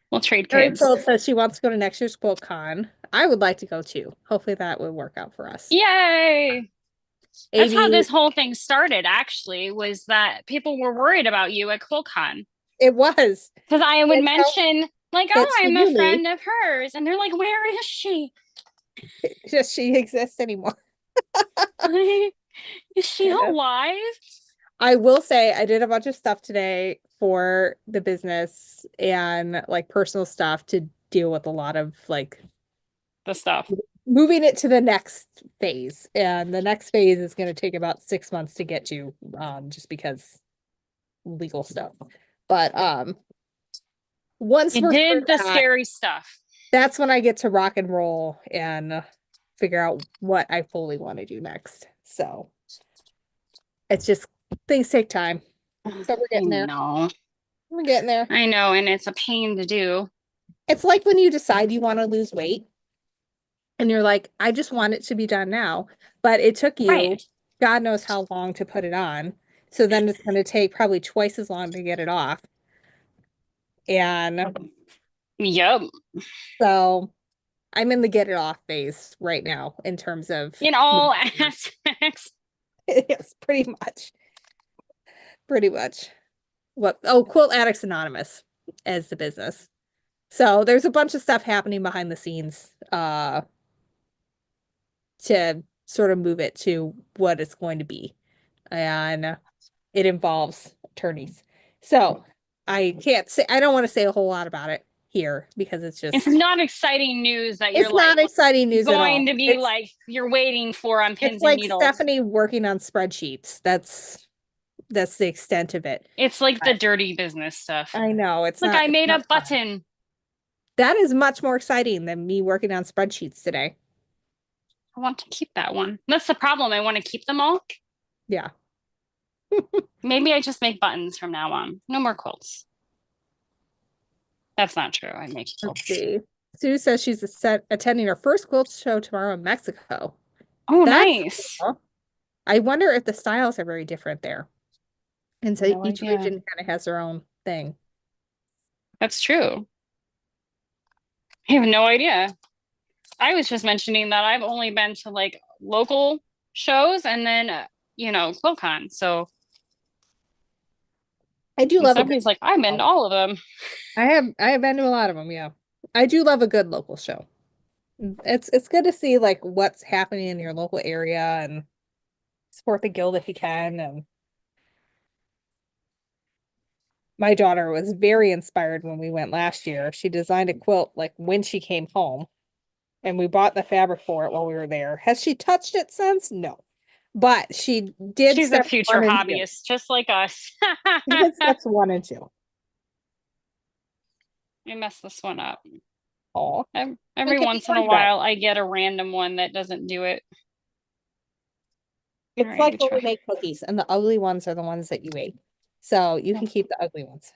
[SPEAKER 1] We'll trade
[SPEAKER 2] Mary
[SPEAKER 1] kids.
[SPEAKER 2] Quilt says she wants to go to next year's QuiltCon. I would like to go too. Hopefully that would work out for us.
[SPEAKER 1] Yay! That's how
[SPEAKER 2] Amy,
[SPEAKER 1] this whole thing started, actually, was that people were worried about you at QuiltCon.
[SPEAKER 2] it was.
[SPEAKER 1] Because I would
[SPEAKER 2] That's how
[SPEAKER 1] mention, like,
[SPEAKER 2] that
[SPEAKER 1] oh,
[SPEAKER 2] she
[SPEAKER 1] I'm a
[SPEAKER 2] knew me.
[SPEAKER 1] friend of hers. And they're like, where is she?
[SPEAKER 2] Just she exists anymore.
[SPEAKER 1] Is she
[SPEAKER 2] I know.
[SPEAKER 1] alive?
[SPEAKER 2] I will say I did a bunch of stuff today for the business and like personal stuff to deal with a lot of like
[SPEAKER 1] The stuff.
[SPEAKER 2] moving it to the next phase. And the next phase is going to take about 6 months to get to, just because legal stuff. But once
[SPEAKER 1] You
[SPEAKER 2] we're through
[SPEAKER 1] did the
[SPEAKER 2] that,
[SPEAKER 1] scary stuff.
[SPEAKER 2] that's when I get to rock and roll and figure out what I fully want to do next. So it's just things take time. So we're
[SPEAKER 1] I
[SPEAKER 2] getting there.
[SPEAKER 1] know.
[SPEAKER 2] We're getting there.
[SPEAKER 1] I know. And it's a pain to do.
[SPEAKER 2] It's like when you decide you want to lose weight and you're like, I just want it to be done now. But it took you
[SPEAKER 1] Right.
[SPEAKER 2] God knows how long to put it on. So then it's going to take probably twice as long to get it off. And
[SPEAKER 1] Yep.
[SPEAKER 2] so I'm in the get it off phase right now in terms of
[SPEAKER 1] In all aspects.
[SPEAKER 2] yes, pretty much. Pretty much. What? Oh, Quilt Addicts Anonymous as the business. So there's a bunch of stuff happening behind the scenes to sort of move it to what it's going to be. And it involves attorneys. So I don't want to say a whole lot about it here because
[SPEAKER 1] It's not exciting news that you're
[SPEAKER 2] it's
[SPEAKER 1] like
[SPEAKER 2] not exciting news at
[SPEAKER 1] going
[SPEAKER 2] all.
[SPEAKER 1] to be like you're waiting for on
[SPEAKER 2] It's
[SPEAKER 1] pins and
[SPEAKER 2] like
[SPEAKER 1] needles.
[SPEAKER 2] Stephanie working on spreadsheets. That's the extent of it.
[SPEAKER 1] It's like the
[SPEAKER 2] But
[SPEAKER 1] dirty business stuff.
[SPEAKER 2] I know
[SPEAKER 1] Look, I
[SPEAKER 2] it's
[SPEAKER 1] made a
[SPEAKER 2] not fun.
[SPEAKER 1] button.
[SPEAKER 2] That is much more exciting than me working on spreadsheets today.
[SPEAKER 1] I want to keep that one. That's the problem. I want to keep them all.
[SPEAKER 2] Yeah.
[SPEAKER 1] Maybe I just make buttons from now on. No more quilts. That's not true. I make
[SPEAKER 2] Let's
[SPEAKER 1] quilts.
[SPEAKER 2] see. Sue says she's attending her first quilt show tomorrow in Mexico.
[SPEAKER 1] Oh,
[SPEAKER 2] That's
[SPEAKER 1] nice.
[SPEAKER 2] cool. I wonder if the styles are very different there. And so
[SPEAKER 1] No
[SPEAKER 2] each
[SPEAKER 1] idea.
[SPEAKER 2] region kind of has their own thing.
[SPEAKER 1] That's true. I have no idea. I was just mentioning that I've only been to like local shows and then, QuiltCon. So,
[SPEAKER 2] I do
[SPEAKER 1] and
[SPEAKER 2] love a good
[SPEAKER 1] Stephanie's like, I've been
[SPEAKER 2] show.
[SPEAKER 1] to all of them.
[SPEAKER 2] I have been to a lot of them, yeah. I do love a good local show. It's good to see like what's happening in your local area and support the guild if you can. And my daughter was very inspired when we went last year. She designed a quilt like when she came home, and we bought the fabric for it while we were there. Has she touched it since? No. But she did
[SPEAKER 1] She's a
[SPEAKER 2] steps
[SPEAKER 1] future
[SPEAKER 2] 1 and 2.
[SPEAKER 1] hobbyist, just like us.
[SPEAKER 2] She did steps 1 and 2.
[SPEAKER 1] I messed this one up.
[SPEAKER 2] Oh, we
[SPEAKER 1] Every
[SPEAKER 2] could be
[SPEAKER 1] once in a
[SPEAKER 2] friends though.
[SPEAKER 1] while, I get a random one that doesn't do it. All
[SPEAKER 2] It's
[SPEAKER 1] right,
[SPEAKER 2] like
[SPEAKER 1] we
[SPEAKER 2] when we
[SPEAKER 1] try.
[SPEAKER 2] make cookies, and the ugly ones are the ones that you ate. So you can keep the ugly ones.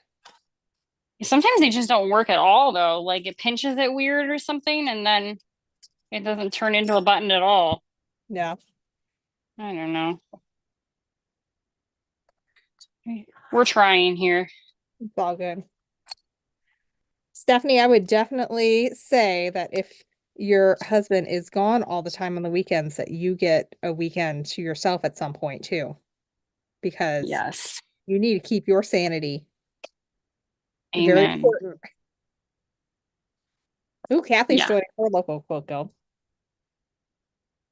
[SPEAKER 1] Sometimes they just don't work at all, though. Like it pinches it weird or something, and then it doesn't turn into a button at all.
[SPEAKER 2] Yeah,
[SPEAKER 1] I don't know. We're trying here.
[SPEAKER 2] it's all good. Stephanie, I would definitely say that if your husband is gone all the time on the weekends, that you get a weekend to yourself at some point too, because
[SPEAKER 1] Yes.
[SPEAKER 2] you need to keep your sanity. Very
[SPEAKER 1] Amen.
[SPEAKER 2] important. Ooh, Kathy's
[SPEAKER 1] Yeah.
[SPEAKER 2] joining her local quilt guild.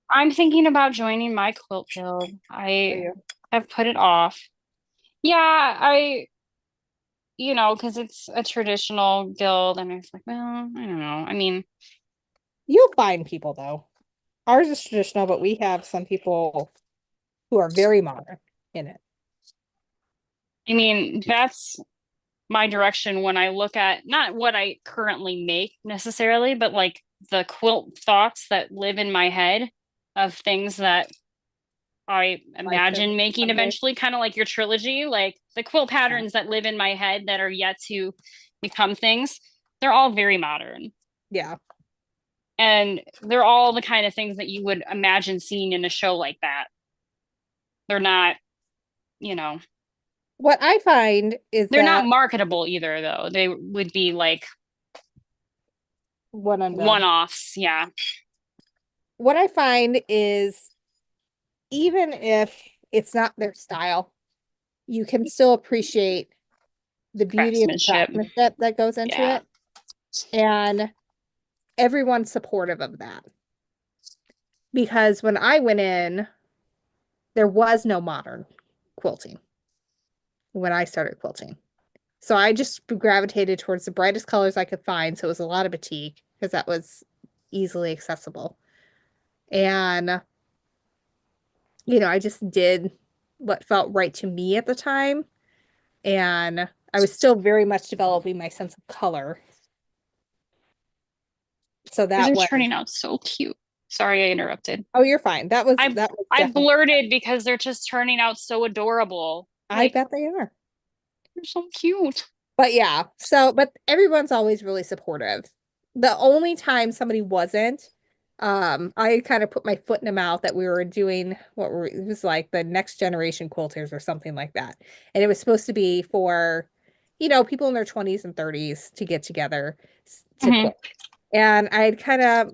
[SPEAKER 1] I'm thinking about joining my quilt guild.
[SPEAKER 2] Are
[SPEAKER 1] I
[SPEAKER 2] you?
[SPEAKER 1] have put it off. Yeah, because it's a traditional guild, and I was like, well, I don't know. I mean,
[SPEAKER 2] You'll find people though. Ours is traditional, but we have some people who are very modern in it.
[SPEAKER 1] that's my direction when I look at not what I currently make necessarily, but like the quilt thoughts that live in my head of things that I
[SPEAKER 2] Like to
[SPEAKER 1] imagine making
[SPEAKER 2] someday.
[SPEAKER 1] eventually, kind of like your trilogy, like the quilt patterns that live in my head that are yet to become things. They're all very modern.
[SPEAKER 2] Yeah.
[SPEAKER 1] And they're all the kind of things that you would imagine seeing in a show like that. They're not, you know,
[SPEAKER 2] What I find is
[SPEAKER 1] they're not
[SPEAKER 2] that
[SPEAKER 1] marketable either, though. They would be like
[SPEAKER 2] one and done.
[SPEAKER 1] one-offs. Yeah.
[SPEAKER 2] What I find is even if it's not their style, you can still appreciate the beauty of the
[SPEAKER 1] Craftsmanship.
[SPEAKER 2] craftsmanship that goes into
[SPEAKER 1] Yeah.
[SPEAKER 2] it. And everyone's supportive of that. Because when I went in, there was no modern quilting when I started quilting. So I just gravitated towards the brightest colors I could find. So it was a lot of batik because that was easily accessible. And, I just did what felt right to me at the time. And I was still very much developing my sense of color. So
[SPEAKER 1] These
[SPEAKER 2] that
[SPEAKER 1] are
[SPEAKER 2] was,
[SPEAKER 1] turning out so cute. Sorry I interrupted.
[SPEAKER 2] oh, you're fine. That was
[SPEAKER 1] I
[SPEAKER 2] that was
[SPEAKER 1] I
[SPEAKER 2] definitely,
[SPEAKER 1] blurted because they're just turning out so adorable.
[SPEAKER 2] I
[SPEAKER 1] Like,
[SPEAKER 2] bet they are.
[SPEAKER 1] they're so cute.
[SPEAKER 2] But yeah, but everyone's always really supportive. The only time somebody wasn't, I kind of put my foot in the mouth that we were doing it was like the next generation quilters or something like that. And it was supposed to be for, people in their 20s and 30s to get together to
[SPEAKER 1] Hmm.
[SPEAKER 2] quilt. And I'd kind of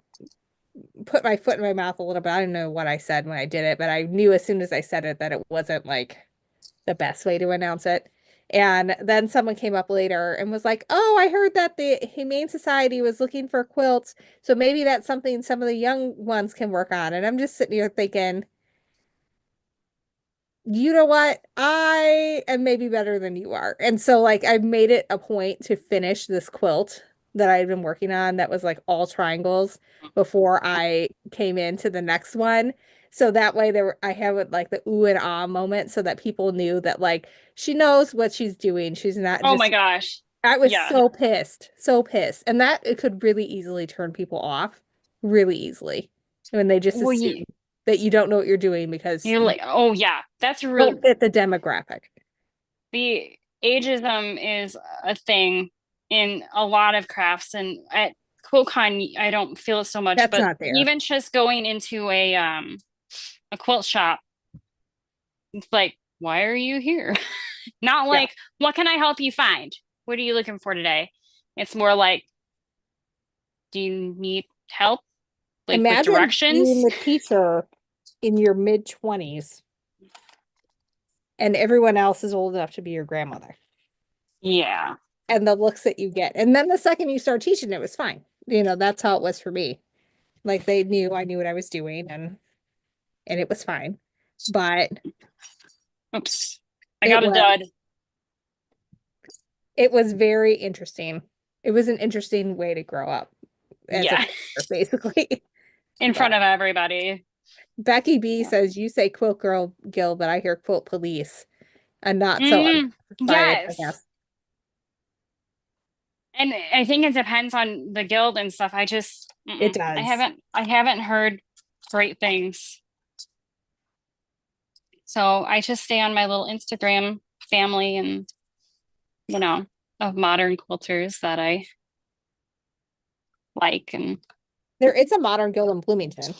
[SPEAKER 2] put my foot in my mouth a little bit. I don't know what I said when I did it, but I knew as soon as I said it that it wasn't like the best way to announce it. And then someone came up later and was like, "Oh, I heard that the Humane Society was looking for quilts, so maybe that's something some of the young ones can work on." And I'm just sitting here thinking, you know what? I am maybe better than you are. And so like I made it a point to finish this quilt that I had been working on that was like all triangles before I came into the next one. So that way I have it like the ooh and ah moment so that people knew that like she knows what she's doing. She's not
[SPEAKER 1] Oh my
[SPEAKER 2] just
[SPEAKER 1] gosh.
[SPEAKER 2] I was
[SPEAKER 1] Yeah.
[SPEAKER 2] so pissed, so pissed. And that it could really easily turn people off really easily when they just
[SPEAKER 1] Well,
[SPEAKER 2] assume that you don't know what you're doing because
[SPEAKER 1] you're
[SPEAKER 2] you
[SPEAKER 1] like, oh yeah, that's real.
[SPEAKER 2] don't fit the demographic.
[SPEAKER 1] The ageism is a thing in a lot of crafts, and at QuiltCon, I don't feel it so much,
[SPEAKER 2] That's
[SPEAKER 1] but
[SPEAKER 2] not there.
[SPEAKER 1] even just going into a quilt shop, it's like, why are you here? Not
[SPEAKER 2] Yeah.
[SPEAKER 1] like, what can I help you find? What are you looking for today? It's more like, do you need help? Like with
[SPEAKER 2] Imagine being
[SPEAKER 1] directions?
[SPEAKER 2] the teacher in your mid 20s and everyone else is old enough to be your grandmother
[SPEAKER 1] Yeah.
[SPEAKER 2] and the looks that you get. And then the second you start teaching, it was fine. That's how it was for me. Like they knew I knew what I was doing and it was fine. But
[SPEAKER 1] Oops. I
[SPEAKER 2] it
[SPEAKER 1] got a
[SPEAKER 2] was
[SPEAKER 1] dud.
[SPEAKER 2] it was very interesting. It was an interesting way to grow up as a
[SPEAKER 1] Yeah.
[SPEAKER 2] quilter, basically.
[SPEAKER 1] In front
[SPEAKER 2] But
[SPEAKER 1] of everybody.
[SPEAKER 2] Becky B
[SPEAKER 1] Yeah.
[SPEAKER 2] says you say quilt girl Gil, but I hear quilt police and not so
[SPEAKER 1] Mm,
[SPEAKER 2] unsatisfied, I
[SPEAKER 1] yes.
[SPEAKER 2] guess.
[SPEAKER 1] And I think it depends on the guild and stuff.
[SPEAKER 2] It
[SPEAKER 1] I
[SPEAKER 2] does.
[SPEAKER 1] haven't heard great things. So I just stay on my little Instagram family and, you know, of modern quilters that I like. And
[SPEAKER 2] There it's a modern guild in Bloomington.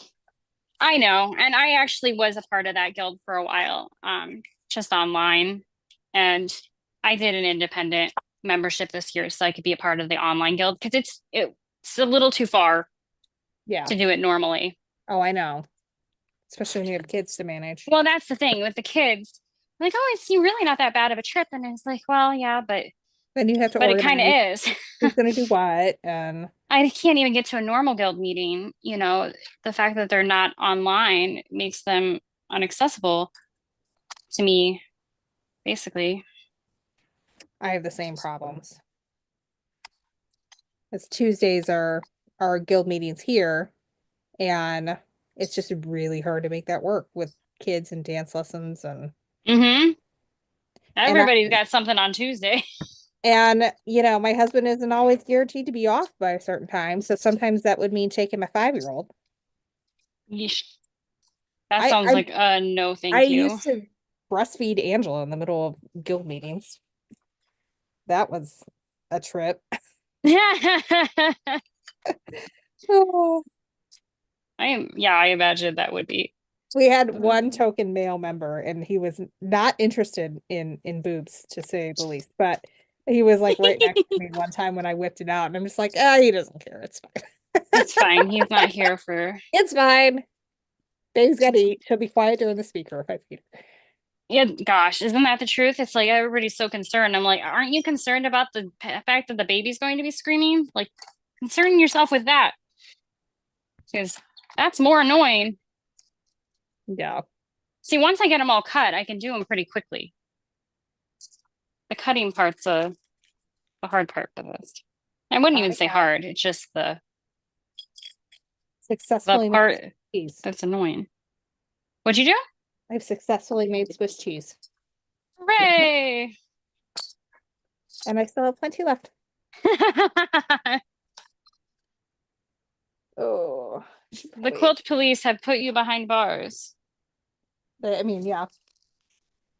[SPEAKER 1] I know, and I actually was a part of that guild for a while, just online. And I did an independent membership this year so I could be a part of the online guild because it's a little too far
[SPEAKER 2] Yeah.
[SPEAKER 1] to do it normally.
[SPEAKER 2] Oh, I know. Especially when you have kids to manage.
[SPEAKER 1] Well, that's the thing with the kids. Like, oh, it's really not that bad of a trip. And it's like, well, yeah,
[SPEAKER 2] Then you have to
[SPEAKER 1] but it kind of
[SPEAKER 2] organize
[SPEAKER 1] is.
[SPEAKER 2] who's going to do what. And
[SPEAKER 1] I can't even get to a normal guild meeting. The fact that they're not online makes them inaccessible to me, basically.
[SPEAKER 2] I have the same problems. As Tuesdays are our guild meetings here, and it's just really hard to make that work with kids and dance lessons
[SPEAKER 1] Hmm.
[SPEAKER 2] and I
[SPEAKER 1] Everybody's got something on Tuesday.
[SPEAKER 2] and my husband isn't always guaranteed to be off by a certain time, so sometimes that would mean taking my 5-year-old.
[SPEAKER 1] Yeesh. That
[SPEAKER 2] I
[SPEAKER 1] sounds
[SPEAKER 2] I
[SPEAKER 1] like a no,
[SPEAKER 2] I
[SPEAKER 1] thank you.
[SPEAKER 2] used to breastfeed Angela in the middle of guild meetings. That was a trip. Oh.
[SPEAKER 1] Yeah, I imagine that would be.
[SPEAKER 2] We had one token male member, and he was not interested in boobs, to say the least. But he was like right next to me one time when I whipped it out, and I'm just like, ah, he doesn't care. It's fine.
[SPEAKER 1] It's fine. He's not here for.
[SPEAKER 2] It's fine. Baby's got to eat. She'll be quiet during the speaker if I feed her.
[SPEAKER 1] Yeah, gosh, isn't that the truth? It's like everybody's so concerned. I'm like, aren't you concerned about the fact that the baby's going to be screaming? Like, concern yourself with that because that's more annoying.
[SPEAKER 2] Yeah.
[SPEAKER 1] See, once I get them all cut, I can do them pretty quickly. The cutting part's the hard part for this. I wouldn't even
[SPEAKER 2] I
[SPEAKER 1] say
[SPEAKER 2] have
[SPEAKER 1] hard. It's just the
[SPEAKER 2] successfully made
[SPEAKER 1] part
[SPEAKER 2] cheese.
[SPEAKER 1] that's annoying. What'd you do?
[SPEAKER 2] I've successfully made Swiss cheese.
[SPEAKER 1] Hooray!
[SPEAKER 2] And I still have plenty left. Oh,
[SPEAKER 1] The quilt police have put you behind bars.
[SPEAKER 2] I mean, yeah,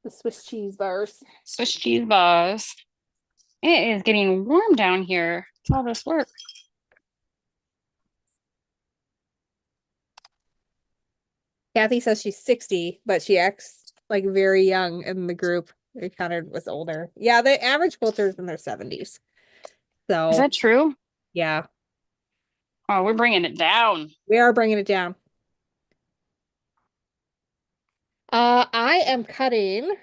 [SPEAKER 2] the Swiss cheese bars.
[SPEAKER 1] Swiss cheese bars. It is getting warm down here. All this work.
[SPEAKER 2] Kathy says she's 60, but she acts like very young in the group. It counted was older. Yeah, the average quilter is in their 70s.
[SPEAKER 1] Is
[SPEAKER 2] So,
[SPEAKER 1] that true?
[SPEAKER 2] yeah,
[SPEAKER 1] Oh, we're bringing it down.
[SPEAKER 2] we are bringing it down. I am cutting,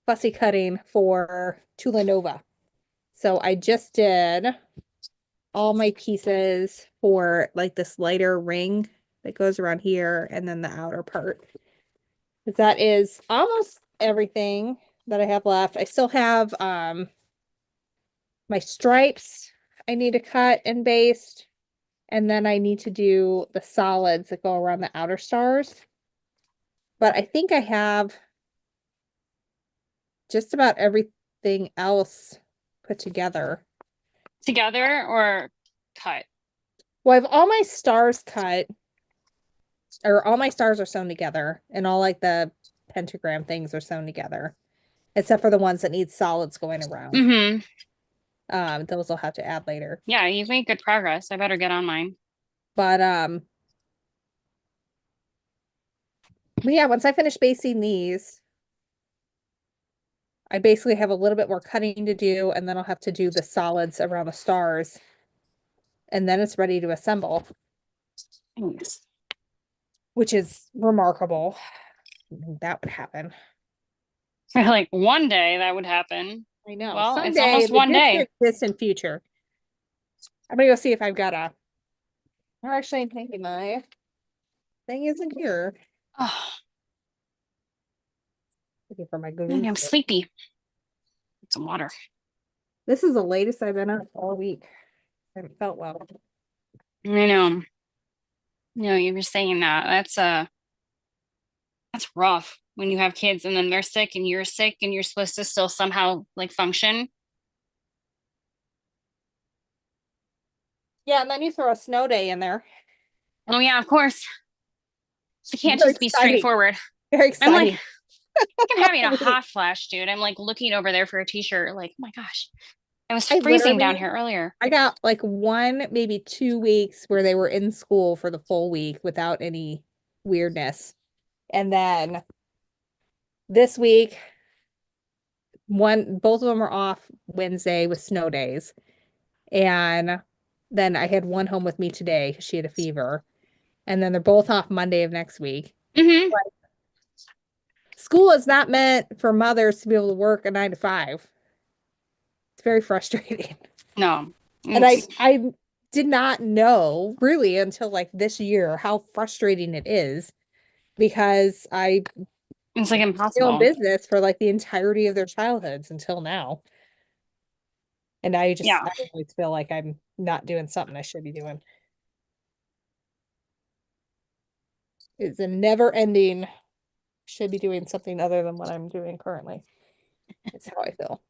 [SPEAKER 2] fussy cutting for Tula Nova. So I just did all my pieces for like this lighter ring that goes around here and then the outer part. Because that is almost everything that I have left. I still have my stripes I need to cut and baste. And then I need to do the solids that go around the outer stars. But I think I have just about everything else put together.
[SPEAKER 1] Together or cut?
[SPEAKER 2] Well, I have all my stars cut, or all my stars are sewn together, and all like the pentagram things are sewn together, except for the ones that need solids going around.
[SPEAKER 1] Mm-hmm.
[SPEAKER 2] Those I'll have to add later.
[SPEAKER 1] Yeah, you've made good progress. I better get on mine.
[SPEAKER 2] But yeah, once I finish basting these, I basically have a little bit more cutting to do, and then I'll have to do the solids around the stars, and then it's ready to assemble,
[SPEAKER 1] Thanks.
[SPEAKER 2] which is remarkable. That would happen.
[SPEAKER 1] Like one day that would happen.
[SPEAKER 2] I know.
[SPEAKER 1] Well, it's
[SPEAKER 2] Someday,
[SPEAKER 1] almost
[SPEAKER 2] the
[SPEAKER 1] one day.
[SPEAKER 2] distant future. I'm gonna go see if I've got a. Or actually, I'm thinking my thing isn't here.
[SPEAKER 1] Oh,
[SPEAKER 2] Looking for my
[SPEAKER 1] man,
[SPEAKER 2] glue
[SPEAKER 1] I'm
[SPEAKER 2] stick.
[SPEAKER 1] sleepy. Get some water.
[SPEAKER 2] This is the latest I've been up all week. I haven't felt well.
[SPEAKER 1] I know. No, you were saying that. That's rough when you have kids and then they're sick and you're supposed to still somehow like function.
[SPEAKER 2] Yeah, and then you throw a snow day in there.
[SPEAKER 1] Oh yeah, of course. It can't
[SPEAKER 2] Very
[SPEAKER 1] just be
[SPEAKER 2] exciting.
[SPEAKER 1] straightforward.
[SPEAKER 2] Very
[SPEAKER 1] I'm like,
[SPEAKER 2] exciting.
[SPEAKER 1] I'm having a hot flash, dude. I'm like looking over there for a t-shirt, like, oh my gosh. It was
[SPEAKER 2] I
[SPEAKER 1] freezing down
[SPEAKER 2] literally
[SPEAKER 1] here earlier.
[SPEAKER 2] I got like 1, maybe 2 weeks where they were in school for the full week without any weirdness. And then this week, both of them are off Wednesday with snow days. And then I had one home with me today because she had a fever. And then they're both off Monday of next week.
[SPEAKER 1] Hmm.
[SPEAKER 2] School is not meant for mothers to be able to work a 9 to 5. It's very frustrating.
[SPEAKER 1] No,
[SPEAKER 2] And I
[SPEAKER 1] it's
[SPEAKER 2] I did not know really until like this year how frustrating it is because I
[SPEAKER 1] it's like
[SPEAKER 2] my own
[SPEAKER 1] impossible.
[SPEAKER 2] business for like the entirety of their childhoods until now. And
[SPEAKER 1] Yeah.
[SPEAKER 2] I always feel like I'm not doing something I should be doing. It's a never ending should be doing something other than what I'm doing currently. It's how I feel.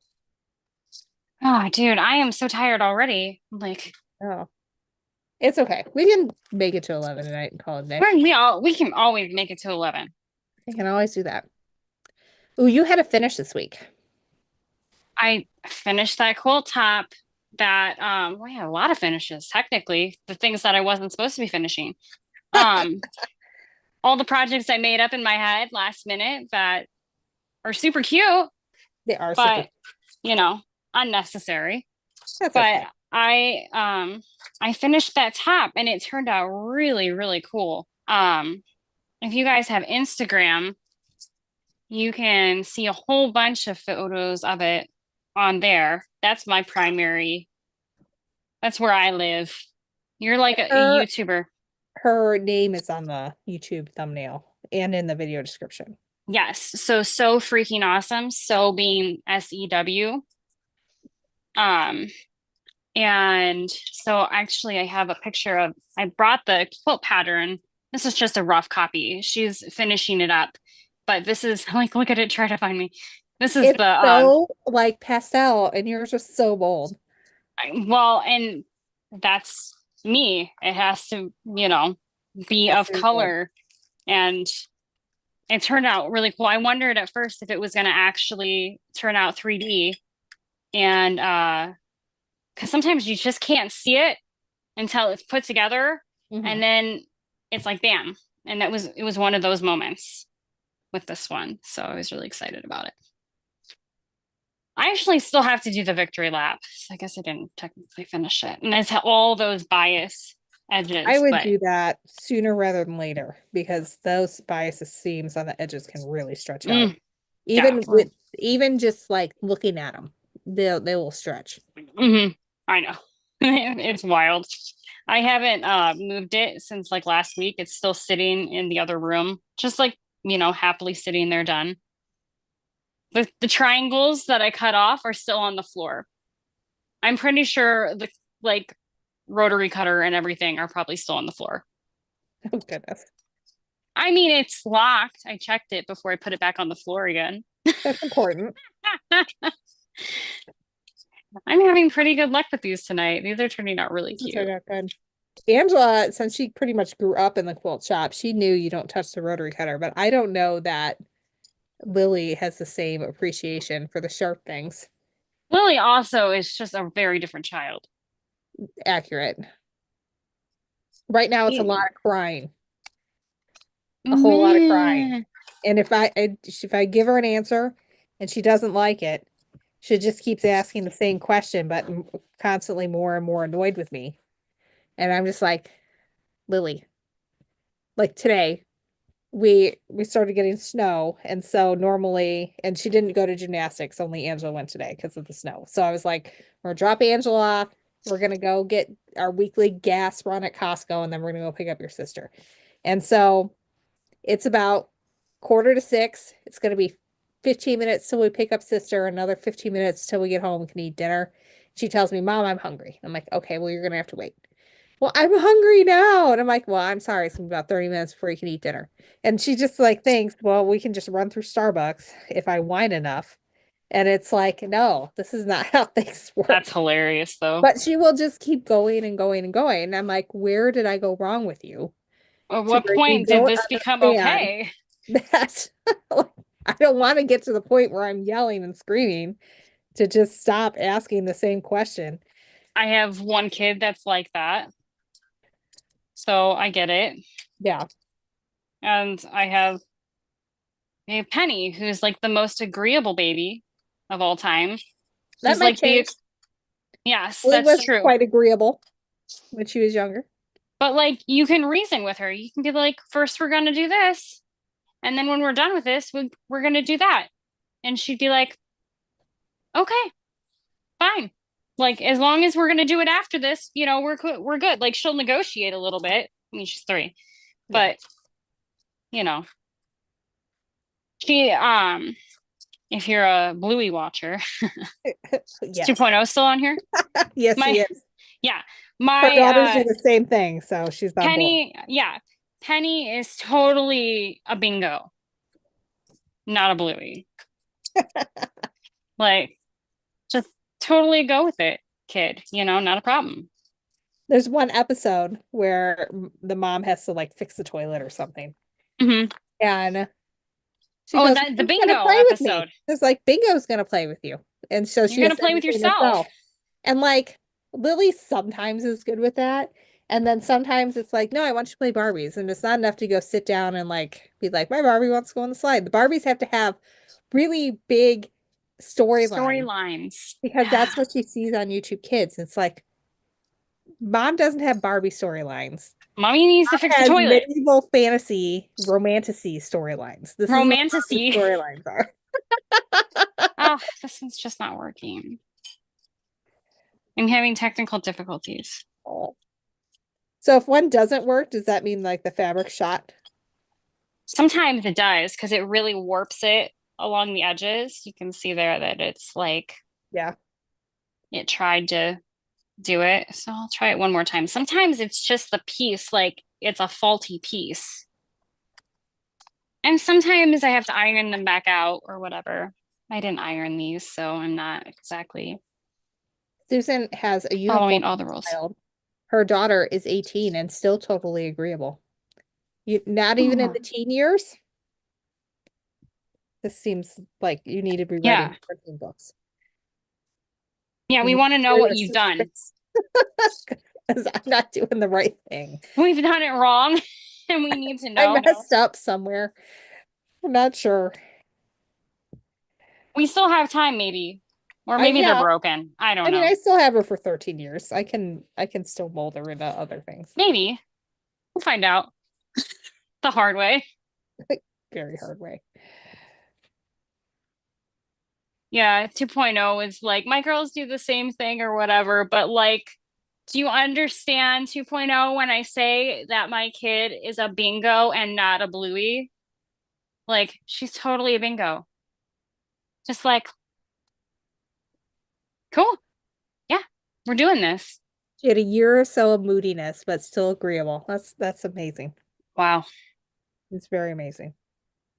[SPEAKER 1] Oh, dude, I am so tired already. Like,
[SPEAKER 2] Oh, it's okay. We can make it to 11 tonight and call it a day.
[SPEAKER 1] we can always make it to 11.
[SPEAKER 2] I can always do that. Oh, you had to finish this week.
[SPEAKER 1] I finished that quilt top that well, I had a lot of finishes, technically, the things that I wasn't supposed to be finishing. Um, all the projects I made up in my head last minute that are super cute,
[SPEAKER 2] They are super.
[SPEAKER 1] but you know, unnecessary.
[SPEAKER 2] That's
[SPEAKER 1] But
[SPEAKER 2] okay.
[SPEAKER 1] I finished that top and it turned out really, really cool. If you guys have Instagram, you can see a whole bunch of photos of it on there. That's where I live. You're like a
[SPEAKER 2] Her
[SPEAKER 1] YouTuber.
[SPEAKER 2] her name is on the YouTube thumbnail and in the video description.
[SPEAKER 1] Yes. So freaking awesome. So being SEW. Um, and so actually I have a picture of I brought the quilt pattern. This is just a rough copy. She's finishing it up. But this is like look at it, try to find me. This is
[SPEAKER 2] It's
[SPEAKER 1] the
[SPEAKER 2] so like pastel, and yours are so bold.
[SPEAKER 1] well, and that's me. It has to, be
[SPEAKER 2] That's
[SPEAKER 1] of
[SPEAKER 2] very good.
[SPEAKER 1] color. And it turned out really cool. I wondered at first if it was going to actually turn out 3D. And because sometimes you just can't see it until it's put together.
[SPEAKER 2] Hmm.
[SPEAKER 1] And then it's like, bam. And it was one of those moments with this one. So I was really excited about it. I actually still have to do the victory lap. So I guess I didn't technically finish it. And it's all those bias
[SPEAKER 2] I
[SPEAKER 1] edges,
[SPEAKER 2] would
[SPEAKER 1] but
[SPEAKER 2] do that sooner rather than later because those biases seams on the edges can really stretch out.
[SPEAKER 1] mm, yeah,
[SPEAKER 2] Even
[SPEAKER 1] we're
[SPEAKER 2] with even just like looking at them, they will stretch.
[SPEAKER 1] I know. It's wild. I haven't moved it since like last week. It's still sitting in the other room, just like, happily sitting there done. The triangles that I cut off are still on the floor. I'm pretty sure the like rotary cutter and everything are probably still on the floor.
[SPEAKER 2] Oh goodness,
[SPEAKER 1] I mean, it's locked. I checked it before I put it back on the floor again.
[SPEAKER 2] that's important.
[SPEAKER 1] I'm having pretty good luck with these tonight. These are turning out really
[SPEAKER 2] Those are
[SPEAKER 1] cute.
[SPEAKER 2] not good. Angela, since she pretty much grew up in the quilt shop, she knew you don't touch the rotary cutter, but I don't know that Lily has the same appreciation for the sharp things.
[SPEAKER 1] Lily also is just a very different child.
[SPEAKER 2] Accurate. Right now, it's a lot
[SPEAKER 1] Mm.
[SPEAKER 2] of crying, a whole lot of crying.
[SPEAKER 1] Meh.
[SPEAKER 2] And if I give her an answer and she doesn't like it, she just keeps asking the same question, but constantly more and more annoyed with me. And I'm just like, Lily, like today, we started getting snow, and so normally, and she didn't go to gymnastics, only Angela went today because of the snow. So I was like, we're gonna drop Angela off. We're gonna go get our weekly gas run at Costco, and then we're gonna go pick up your sister. And so it's about 5:45. It's going to be 15 minutes till we pick up sister, another 15 minutes till we get home and can eat dinner. She tells me, Mom, I'm hungry. I'm like, okay, well, you're going to have to wait. well, I'm hungry now. And I'm like, well, I'm sorry. It's gonna be about 30 minutes before you can eat dinner. And she just like thinks, well, we can just run through Starbucks if I whine enough. And it's like, no, this is not how things
[SPEAKER 1] That's
[SPEAKER 2] work.
[SPEAKER 1] hilarious though.
[SPEAKER 2] But she will just keep going and going and going. And I'm like, where did I go wrong with you
[SPEAKER 1] At
[SPEAKER 2] to
[SPEAKER 1] what
[SPEAKER 2] where you
[SPEAKER 1] point did
[SPEAKER 2] don't
[SPEAKER 1] this become
[SPEAKER 2] understand
[SPEAKER 1] okay?
[SPEAKER 2] that I don't want to get to the point where I'm yelling and screaming to just stop asking the same question.
[SPEAKER 1] I have one kid that's like that, so I get it.
[SPEAKER 2] Yeah,
[SPEAKER 1] And I have a Penny who's like the most agreeable baby of all time.
[SPEAKER 2] that
[SPEAKER 1] She's
[SPEAKER 2] might
[SPEAKER 1] like the,
[SPEAKER 2] change.
[SPEAKER 1] yes,
[SPEAKER 2] Lily
[SPEAKER 1] that's
[SPEAKER 2] was
[SPEAKER 1] true.
[SPEAKER 2] quite agreeable when she was younger.
[SPEAKER 1] But like you can reason with her. You can be like, first we're gonna do this, and then when we're done with this, we're gonna do that. And she'd be like, okay, fine. Like as long as we're gonna do it after this, we're good. Like she'll negotiate a little bit. I mean, she's 3,
[SPEAKER 2] Yeah.
[SPEAKER 1] but you know, she if you're a Bluey watcher, is
[SPEAKER 2] Yes.
[SPEAKER 1] 2.0 still on here?
[SPEAKER 2] Yes, she
[SPEAKER 1] My
[SPEAKER 2] is.
[SPEAKER 1] yeah,
[SPEAKER 2] Her
[SPEAKER 1] my
[SPEAKER 2] daughters do the same thing, so she's on board.
[SPEAKER 1] Penny, yeah, Penny is totally a bingo, not a Bluey. Like just totally go with it, kid. Not a problem.
[SPEAKER 2] There's one episode where the mom has to like fix the toilet or something.
[SPEAKER 1] Hmm.
[SPEAKER 2] And she
[SPEAKER 1] Oh,
[SPEAKER 2] goes,
[SPEAKER 1] that the
[SPEAKER 2] "Who's gonna
[SPEAKER 1] bingo
[SPEAKER 2] play with me?"
[SPEAKER 1] episode.
[SPEAKER 2] It's like Bingo's gonna play with you. And so
[SPEAKER 1] You're
[SPEAKER 2] she has
[SPEAKER 1] gonna
[SPEAKER 2] to
[SPEAKER 1] play with
[SPEAKER 2] entertain
[SPEAKER 1] yourself.
[SPEAKER 2] herself. And like Lily sometimes is good with that. And then sometimes it's like, no, I want you to play Barbies. And it's not enough to go sit down and like be like, my Barbie wants to go on the slide. The Barbies have to have really big storyline
[SPEAKER 1] Storylines.
[SPEAKER 2] because
[SPEAKER 1] Yeah.
[SPEAKER 2] that's what she sees on YouTube Kids. It's like mom doesn't have Barbie storylines.
[SPEAKER 1] Mommy needs to fix
[SPEAKER 2] Mom
[SPEAKER 1] the
[SPEAKER 2] has
[SPEAKER 1] toilet.
[SPEAKER 2] medieval fantasy romantasy storylines. This is what Barbie
[SPEAKER 1] Romantasy.
[SPEAKER 2] storylines are.
[SPEAKER 1] Oh, this one's just not working. I'm having technical difficulties.
[SPEAKER 2] So if one doesn't work, does that mean like the fabric shot?
[SPEAKER 1] Sometimes it does because it really warps it along the edges. You can see there that it's like
[SPEAKER 2] Yeah.
[SPEAKER 1] it tried to do it. So I'll try it one more time. Sometimes it's just the piece, like it's a faulty piece. And sometimes I have to iron them back out or whatever. I didn't iron these, so I'm not exactly
[SPEAKER 2] Susan has a unicorn
[SPEAKER 1] following all the rules.
[SPEAKER 2] child. Her daughter is 18 and still totally agreeable. Not even in the teen years. This seems like you need to be writing
[SPEAKER 1] Yeah.
[SPEAKER 2] parenting books.
[SPEAKER 1] Yeah,
[SPEAKER 2] You
[SPEAKER 1] we
[SPEAKER 2] need to
[SPEAKER 1] want to know
[SPEAKER 2] share
[SPEAKER 1] what
[SPEAKER 2] your
[SPEAKER 1] you've done.
[SPEAKER 2] secrets because I'm not doing the right thing.
[SPEAKER 1] We've done it wrong and we need to
[SPEAKER 2] I
[SPEAKER 1] know.
[SPEAKER 2] messed up somewhere. I'm not sure.
[SPEAKER 1] We still have time, maybe. Or maybe they're
[SPEAKER 2] Yeah,
[SPEAKER 1] broken. I
[SPEAKER 2] I
[SPEAKER 1] don't
[SPEAKER 2] mean,
[SPEAKER 1] know.
[SPEAKER 2] I still have her for 13 years. I can still mold her into other things.
[SPEAKER 1] Maybe. We'll find out the hard way.
[SPEAKER 2] Very hard way.
[SPEAKER 1] Yeah, 2.0 is like my girls do the same thing or whatever, but like, do you understand 2.0 when I say that my kid is a bingo and not a bluey? Like, she's totally a bingo. Just like, cool. Yeah, we're doing this.
[SPEAKER 2] She had a year or so of moodiness, but still agreeable. That's amazing.
[SPEAKER 1] Wow.
[SPEAKER 2] It's very amazing.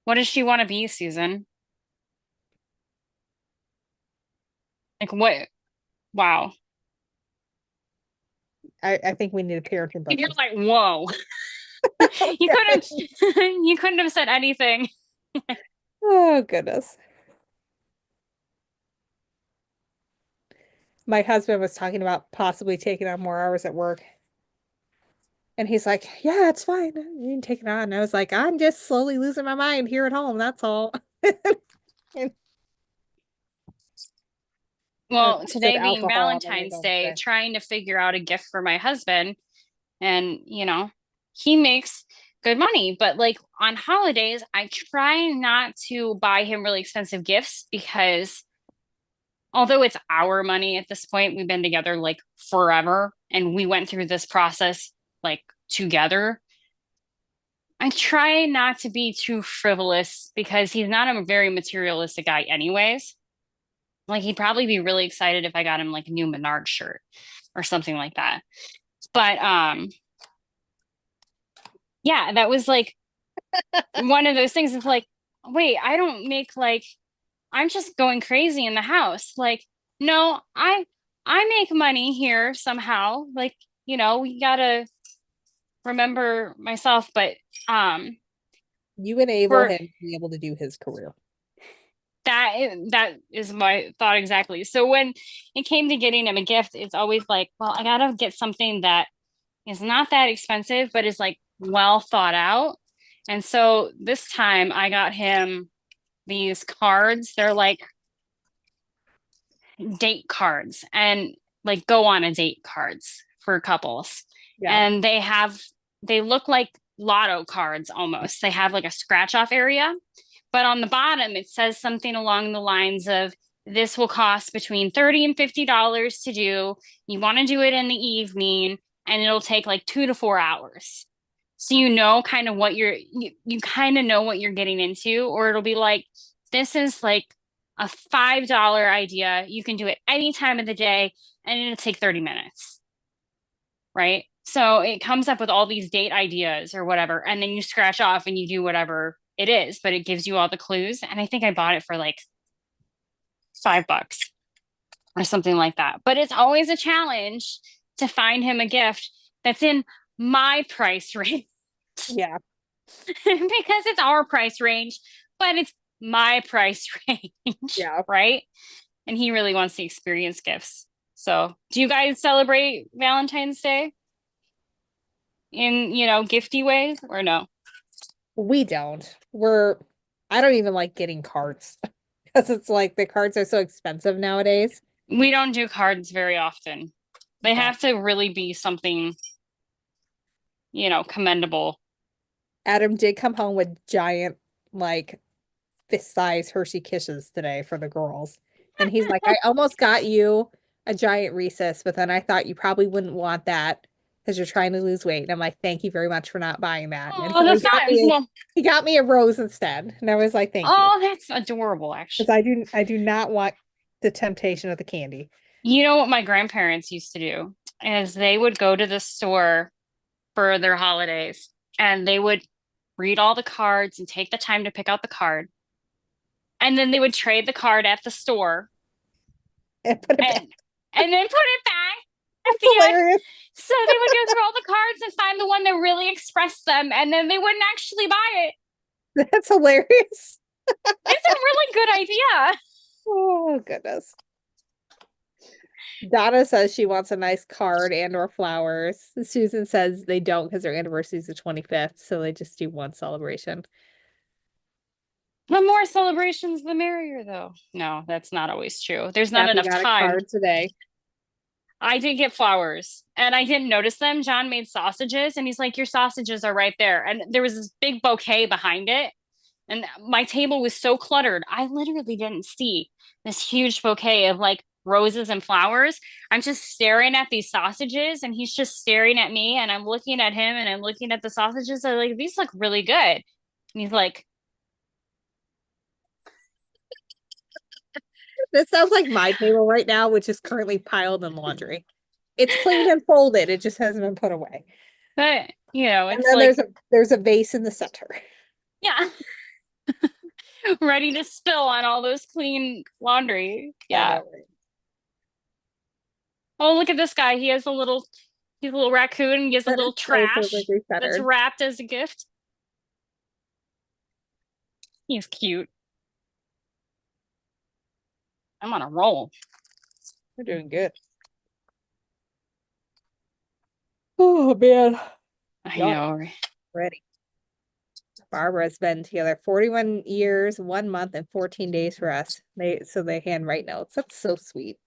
[SPEAKER 1] What does she want to be, Susan? Like, what? Wow.
[SPEAKER 2] I think we need a parenting book
[SPEAKER 1] You're
[SPEAKER 2] for
[SPEAKER 1] like, whoa. You couldn't,
[SPEAKER 2] okay.
[SPEAKER 1] you couldn't have said anything.
[SPEAKER 2] Oh goodness. My husband was talking about possibly taking on more hours at work. And he's like, yeah, it's fine. You can take it on. And I was like, I'm just slowly losing my mind here at home. That's all. And I
[SPEAKER 1] Well,
[SPEAKER 2] tested
[SPEAKER 1] today being
[SPEAKER 2] alcohol on the way
[SPEAKER 1] Valentine's
[SPEAKER 2] home
[SPEAKER 1] Day,
[SPEAKER 2] today.
[SPEAKER 1] trying to figure out a gift for my husband, and he makes good money, but like on holidays, I try not to buy him really expensive gifts because although it's our money at this point, we've been together like forever and we went through this process like together. I try not to be too frivolous because he's not a very materialistic guy anyways. Like he'd probably be really excited if I got him like a new Menard shirt or something like that. But yeah, that was like one of those things. It's like, wait, I don't make like I'm just going crazy in the house. Like, no, I make money here somehow. Like, we gotta remember myself, but um
[SPEAKER 2] You enable
[SPEAKER 1] for
[SPEAKER 2] him to be able to do his career.
[SPEAKER 1] that is my thought exactly. So when it came to getting him a gift, it's always like, well, I gotta get something that is not that expensive, but is like well thought out. And so this time I got him these cards. They're like date cards and like go on a date cards for couples.
[SPEAKER 2] Yeah.
[SPEAKER 1] And they look like lotto cards almost. They have like a scratch off area, but on the bottom it says something along the lines of this will cost between $30 and $50 to do. You want to do it in the evening and it'll take like 2 to 4 hours. So kind of you kind of know what you're getting into, or it'll be like, this is like a $5 idea. You can do it any time of the day and it'll take 30 minutes. Right. So it comes up with all these date ideas or whatever. And then you scratch off and you do whatever it is, but it gives you all the clues. And I think I bought it for like $5 or something like that. But it's always a challenge to find him a gift that's in my price range
[SPEAKER 2] Yeah.
[SPEAKER 1] because it's our price range, but it's my price range,
[SPEAKER 2] Yeah.
[SPEAKER 1] right? And he really wants to experience gifts. So, do you guys celebrate Valentine's Day in, gifty ways or no?
[SPEAKER 2] We don't. I don't even like getting cards because it's like the cards are so expensive nowadays.
[SPEAKER 1] We don't do cards very often. They
[SPEAKER 2] So
[SPEAKER 1] have to really be something, commendable.
[SPEAKER 2] Adam did come home with giant, like fist-sized Hershey Kisses today for the girls. And he's like, I almost got you a giant Reese's, but then I thought you probably wouldn't want that because you're trying to lose weight. And I'm like, thank you very much for not buying that. And
[SPEAKER 1] Oh, that's not well.
[SPEAKER 2] he got me a rose instead. And I was like, thank you.
[SPEAKER 1] Oh, that's adorable,
[SPEAKER 2] Because
[SPEAKER 1] actually.
[SPEAKER 2] I do not want the temptation of the candy.
[SPEAKER 1] You know what my grandparents used to do is they would go to the store for their holidays and they would read all the cards and take the time to pick out the card. And then they would trade the card at the store
[SPEAKER 2] And put it back.
[SPEAKER 1] and and then put it back at
[SPEAKER 2] That's
[SPEAKER 1] the end.
[SPEAKER 2] hilarious.
[SPEAKER 1] So they would go through all the cards and find the one that really expressed them, and then they wouldn't actually buy it.
[SPEAKER 2] That's hilarious.
[SPEAKER 1] It's a really good idea.
[SPEAKER 2] Oh, goodness. Donna says she wants a nice card and or flowers. Susan says they don't because their anniversary is the 25th, so they just do one celebration.
[SPEAKER 1] The more celebrations, the merrier, though. No, that's not always true. There's not
[SPEAKER 2] Kathy
[SPEAKER 1] enough
[SPEAKER 2] got a
[SPEAKER 1] time.
[SPEAKER 2] card today.
[SPEAKER 1] I did get flowers and I didn't notice them. John made sausages and he's like, your sausages are right there. And there was this big bouquet behind it. And my table was so cluttered. I literally didn't see this huge bouquet of like roses and flowers. I'm just staring at these sausages and he's just staring at me. And I'm looking at him and I'm looking at the sausages. I'm like, these look really good. And he's like,
[SPEAKER 2] This sounds like my table right now, which is currently piled in laundry. It's clean and folded. It just hasn't been put away.
[SPEAKER 1] but
[SPEAKER 2] And
[SPEAKER 1] it's
[SPEAKER 2] then
[SPEAKER 1] like,
[SPEAKER 2] there's a vase in the center.
[SPEAKER 1] yeah, ready to spill on all those clean laundry.
[SPEAKER 2] I
[SPEAKER 1] Yeah.
[SPEAKER 2] know, right?
[SPEAKER 1] Oh, look at this guy. He's a little raccoon. He has a
[SPEAKER 2] That is
[SPEAKER 1] little
[SPEAKER 2] so
[SPEAKER 1] trash
[SPEAKER 2] perfectly
[SPEAKER 1] that's
[SPEAKER 2] centered.
[SPEAKER 1] wrapped as a gift. He's cute. I'm on a roll.
[SPEAKER 2] We're doing good. Oh man.
[SPEAKER 1] I
[SPEAKER 2] Yawn
[SPEAKER 1] know.
[SPEAKER 2] ready. Barbara's been together 41 years, 1 month, and 14 days for us. They handwrite notes. That's so sweet.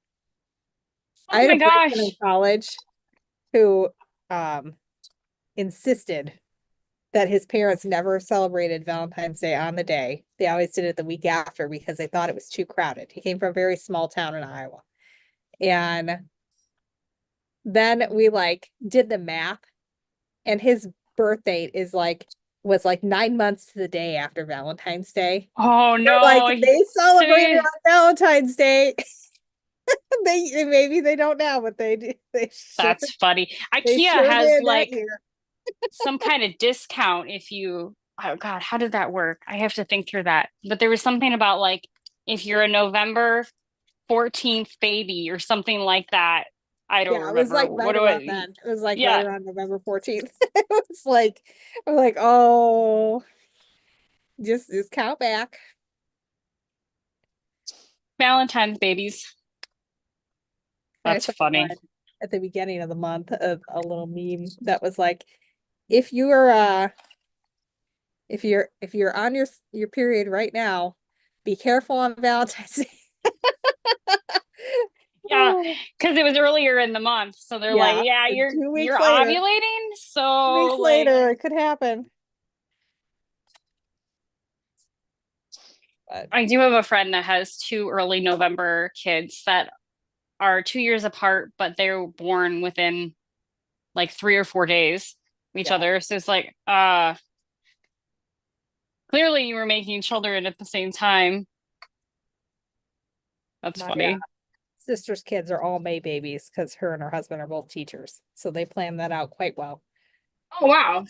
[SPEAKER 2] I
[SPEAKER 1] Oh
[SPEAKER 2] had a
[SPEAKER 1] my
[SPEAKER 2] boyfriend in
[SPEAKER 1] gosh.
[SPEAKER 2] college who um insisted that his parents never celebrated Valentine's Day on the day. They always did it the week after because they thought it was too crowded. He came from a very small town in Iowa. And then we like did the math, and his birth date was like 9 months to the day after Valentine's Day.
[SPEAKER 1] Oh
[SPEAKER 2] We're like,
[SPEAKER 1] no.
[SPEAKER 2] they celebrated
[SPEAKER 1] So
[SPEAKER 2] on Valentine's Day. They maybe they don't now, but they do.
[SPEAKER 1] That's funny.
[SPEAKER 2] They
[SPEAKER 1] IKEA
[SPEAKER 2] sure
[SPEAKER 1] has
[SPEAKER 2] did that
[SPEAKER 1] like
[SPEAKER 2] year.
[SPEAKER 1] some kind of discount if you, oh God, how did that work? I have to think through that. But there was something about like if you're a November 14th baby or something like that. I don't
[SPEAKER 2] Yeah, it was
[SPEAKER 1] remember.
[SPEAKER 2] like
[SPEAKER 1] What
[SPEAKER 2] right
[SPEAKER 1] do
[SPEAKER 2] around
[SPEAKER 1] I,
[SPEAKER 2] then. It was like right
[SPEAKER 1] yeah,
[SPEAKER 2] around November 14th. It was like I'm like, oh, just count back.
[SPEAKER 1] Valentine's babies.
[SPEAKER 2] I
[SPEAKER 1] That's
[SPEAKER 2] saw
[SPEAKER 1] funny.
[SPEAKER 2] one at the beginning of the month of a little meme that was like, if you are if you're on your period right now, be careful on Valentine's Day.
[SPEAKER 1] Yeah,
[SPEAKER 2] Oh,
[SPEAKER 1] because it was earlier in the month. So they're like,
[SPEAKER 2] yeah.
[SPEAKER 1] yeah,
[SPEAKER 2] And
[SPEAKER 1] you're
[SPEAKER 2] two
[SPEAKER 1] you're
[SPEAKER 2] weeks later,
[SPEAKER 1] ovulating.
[SPEAKER 2] 2 weeks
[SPEAKER 1] So like,
[SPEAKER 2] later, it could happen. But
[SPEAKER 1] I do have a friend that has two early November kids that are 2 years apart, but they were born within like 3 or 4 days of each
[SPEAKER 2] yeah,
[SPEAKER 1] other. So it's like, clearly you were making children at the same time. That's
[SPEAKER 2] my
[SPEAKER 1] funny.
[SPEAKER 2] sister's kids are all May babies because her and her husband are both teachers. So they planned that out quite well.
[SPEAKER 1] Oh wow.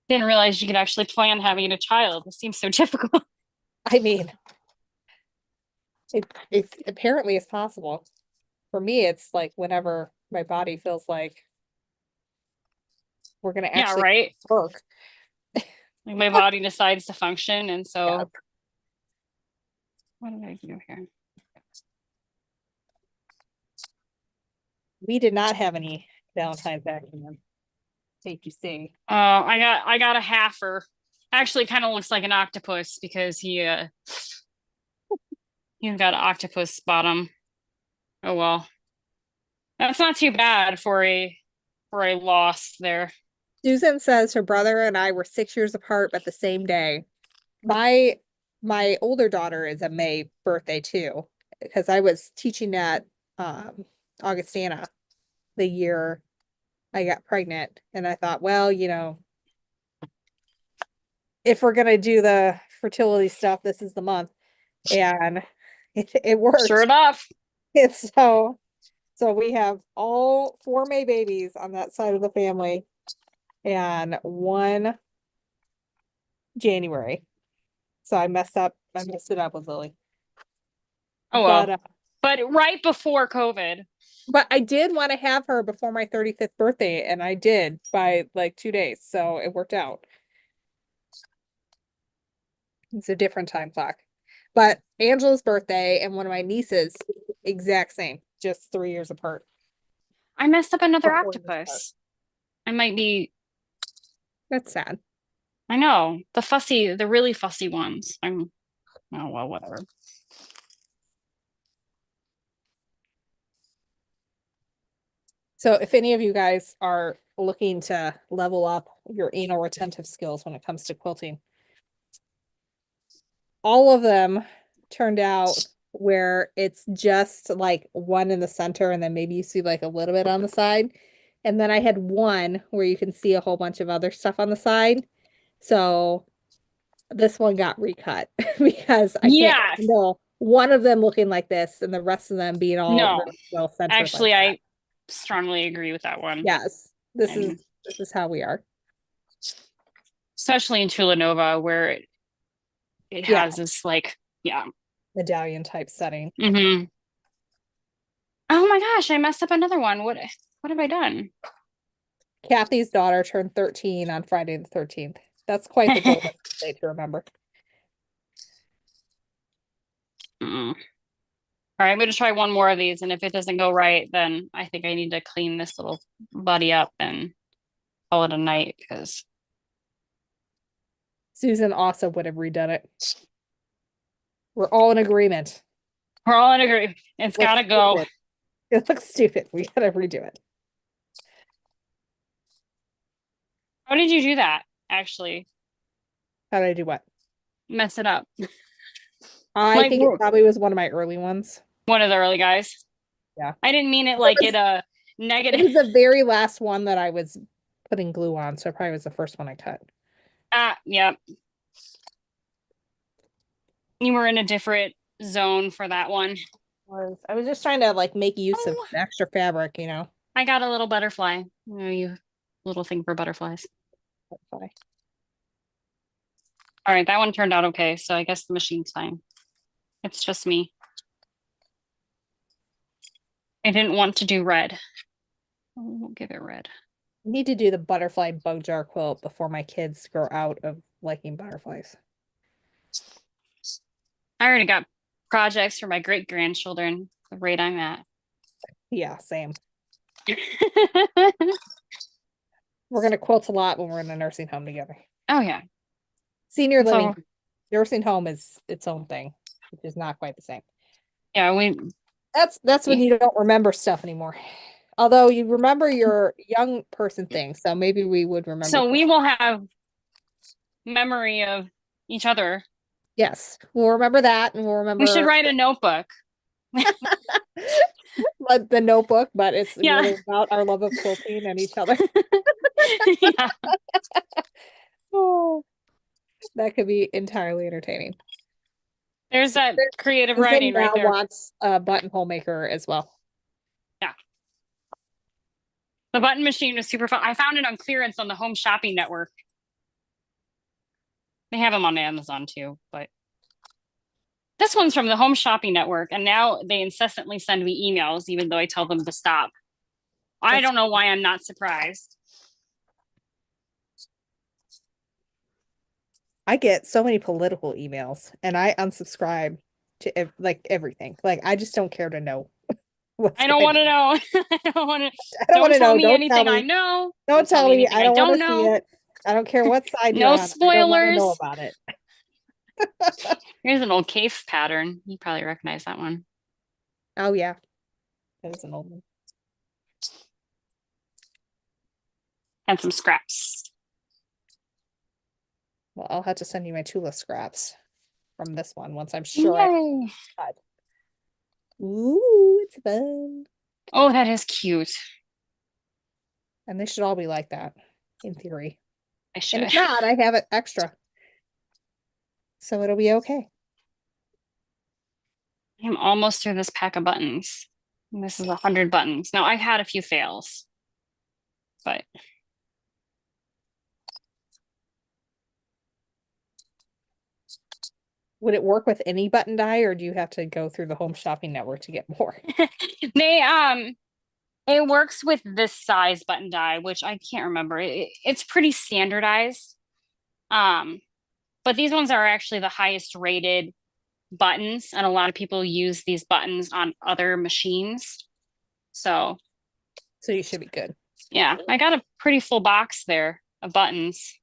[SPEAKER 1] Didn't realize you could actually plan having a child. It seems so difficult.
[SPEAKER 2] I mean, it's apparently it's possible. For me, it's like whenever my body feels like we're gonna
[SPEAKER 1] Yeah,
[SPEAKER 2] actually
[SPEAKER 1] right.
[SPEAKER 2] work.
[SPEAKER 1] Like my body decides to function, and
[SPEAKER 2] Yeah.
[SPEAKER 1] so what did I do here?
[SPEAKER 2] We did not have any Valentine's action then. Take you see.
[SPEAKER 1] I got a halfer. Actually, kind of looks like an octopus because he's got an octopus bottom. Oh well, that's not too bad for a loss there.
[SPEAKER 2] Susan says her brother and I were 6 years apart, but the same day. My my older daughter is a May birthday too, because I was teaching at Augustana the year I got pregnant, and I thought, well, if we're gonna do the fertility stuff, this is the month, and it
[SPEAKER 1] Sure
[SPEAKER 2] worked.
[SPEAKER 1] enough.
[SPEAKER 2] It's so we have all four May babies on that side of the family, and one January. So I messed it up with Lily.
[SPEAKER 1] Oh
[SPEAKER 2] But
[SPEAKER 1] well, but right before COVID.
[SPEAKER 2] I did want to have her before my 35th birthday, and I did by like 2 days, so it worked out. It's a different time clock. But Angela's birthday and one of my nieces, exact same, just 3 years apart.
[SPEAKER 1] I messed up another
[SPEAKER 2] Or 4 years apart.
[SPEAKER 1] octopus. I might be,
[SPEAKER 2] That's sad.
[SPEAKER 1] I know, the really fussy ones. Oh well, whatever.
[SPEAKER 2] So if any of you guys are looking to level up your anal retentive skills when it comes to quilting, all of them turned out where it's just like one in the center and then maybe you see like a little bit on the side. And then I had one where you can see a whole bunch of other stuff on the side. So this one got recut because I can't
[SPEAKER 1] Yes.
[SPEAKER 2] handle one of them looking like this and the rest of them being all
[SPEAKER 1] No.
[SPEAKER 2] really well centered like
[SPEAKER 1] Actually,
[SPEAKER 2] that.
[SPEAKER 1] I strongly agree with that one.
[SPEAKER 2] Yes, this is
[SPEAKER 1] And
[SPEAKER 2] this is how we are.
[SPEAKER 1] especially in Tulanova where it
[SPEAKER 2] Yeah,
[SPEAKER 1] has this like, yeah.
[SPEAKER 2] medallion type setting.
[SPEAKER 1] Oh my gosh, I messed up another one. What have I done?
[SPEAKER 2] Kathy's daughter turned 13 on Friday the 13th. That's quite the golden day to remember.
[SPEAKER 1] Mm. All right, I'm gonna try one more of these, and if it doesn't go right, then I think I need to clean this little buddy up and call it a night because
[SPEAKER 2] Susan also would have redone it. We're all in agreement.
[SPEAKER 1] we're all in agreement. It's
[SPEAKER 2] Looks
[SPEAKER 1] gotta go.
[SPEAKER 2] stupid. It looks stupid. We gotta redo it.
[SPEAKER 1] How did you do that? Actually,
[SPEAKER 2] How did I do what?
[SPEAKER 1] mess it up.
[SPEAKER 2] I
[SPEAKER 1] Like
[SPEAKER 2] think it probably was one of my early ones.
[SPEAKER 1] one of the early guys.
[SPEAKER 2] Yeah.
[SPEAKER 1] I didn't mean it
[SPEAKER 2] It
[SPEAKER 1] like
[SPEAKER 2] was
[SPEAKER 1] it a
[SPEAKER 2] it
[SPEAKER 1] negative.
[SPEAKER 2] was the very last one that I was putting glue on, so it probably was the first one I cut.
[SPEAKER 1] Yeah. You were in a different zone for that one.
[SPEAKER 2] I was just trying to like make use of
[SPEAKER 1] Oh,
[SPEAKER 2] extra fabric, you know.
[SPEAKER 1] I got a little butterfly. You little thing for butterflies.
[SPEAKER 2] That's why.
[SPEAKER 1] All right, that one turned out okay, so I guess the machine's fine. It's just me. I didn't want to do red. We'll give it red.
[SPEAKER 2] I need to do the butterfly bug jar quilt before my kids grow out of liking butterflies.
[SPEAKER 1] I already got projects for my great grandchildren, the rate I'm at.
[SPEAKER 2] Yeah, same. We're gonna quilt a lot when we're in a nursing home together.
[SPEAKER 1] Oh yeah.
[SPEAKER 2] Senior living,
[SPEAKER 1] So
[SPEAKER 2] nursing home is its own thing, which is not quite the same.
[SPEAKER 1] yeah,
[SPEAKER 2] That's when you don't remember stuff anymore. Although you remember your young person things, so maybe we would remember
[SPEAKER 1] so we
[SPEAKER 2] quilt.
[SPEAKER 1] will have memory of each other.
[SPEAKER 2] Yes, we'll remember that, and we'll
[SPEAKER 1] We should
[SPEAKER 2] remember
[SPEAKER 1] write a notebook.
[SPEAKER 2] like the notebook, but it's
[SPEAKER 1] Yeah.
[SPEAKER 2] really about our love of quilting and each other.
[SPEAKER 1] Yeah.
[SPEAKER 2] Oh, that could be entirely entertaining.
[SPEAKER 1] There's that creative
[SPEAKER 2] Susan
[SPEAKER 1] writing right
[SPEAKER 2] now
[SPEAKER 1] there.
[SPEAKER 2] wants a buttonhole maker as well.
[SPEAKER 1] Yeah. The button machine was super fun. I found it on clearance on the Home Shopping Network. They have them on Amazon too, but this one's from the Home Shopping Network, and now they incessantly send me emails, even though I tell them to stop. I
[SPEAKER 2] That's
[SPEAKER 1] don't know why I'm not surprised.
[SPEAKER 2] I get so many political emails and I unsubscribe to like everything. Like I just don't care to know what's
[SPEAKER 1] I don't
[SPEAKER 2] going
[SPEAKER 1] want to
[SPEAKER 2] on.
[SPEAKER 1] know. I don't want to.
[SPEAKER 2] I don't want
[SPEAKER 1] Don't
[SPEAKER 2] to
[SPEAKER 1] tell
[SPEAKER 2] know.
[SPEAKER 1] me
[SPEAKER 2] Don't tell
[SPEAKER 1] anything I
[SPEAKER 2] me.
[SPEAKER 1] know.
[SPEAKER 2] Don't
[SPEAKER 1] Don't tell
[SPEAKER 2] tell
[SPEAKER 1] me
[SPEAKER 2] me.
[SPEAKER 1] anything
[SPEAKER 2] I
[SPEAKER 1] I
[SPEAKER 2] don't want
[SPEAKER 1] don't
[SPEAKER 2] to see
[SPEAKER 1] know.
[SPEAKER 2] it. I don't care what side you're
[SPEAKER 1] No
[SPEAKER 2] on. I don't want to know
[SPEAKER 1] spoilers.
[SPEAKER 2] about it.
[SPEAKER 1] Here's an old case pattern. You probably recognize that one.
[SPEAKER 2] Oh yeah. That is an old one.
[SPEAKER 1] And some scraps.
[SPEAKER 2] Well, I'll have to send you my Tula scraps from this one once I'm sure I
[SPEAKER 1] Yay.
[SPEAKER 2] cut. Ooh, it's fun.
[SPEAKER 1] Oh, that is cute.
[SPEAKER 2] And they should all be like that, in theory.
[SPEAKER 1] I
[SPEAKER 2] And
[SPEAKER 1] should.
[SPEAKER 2] if not, I have it extra. So it'll be okay.
[SPEAKER 1] I'm almost through this pack of buttons. And this is 100 buttons. Now, I've had a few fails, but
[SPEAKER 2] Would it work with any button die, or do you have to go through the Home Shopping Network to get more?
[SPEAKER 1] they it works with this size button die, which I can't remember. It's pretty standardized. Um, but these ones are actually the highest rated buttons, and a lot of people use these buttons on other machines. So,
[SPEAKER 2] So you should be good.
[SPEAKER 1] yeah, I got a pretty full box there of buttons.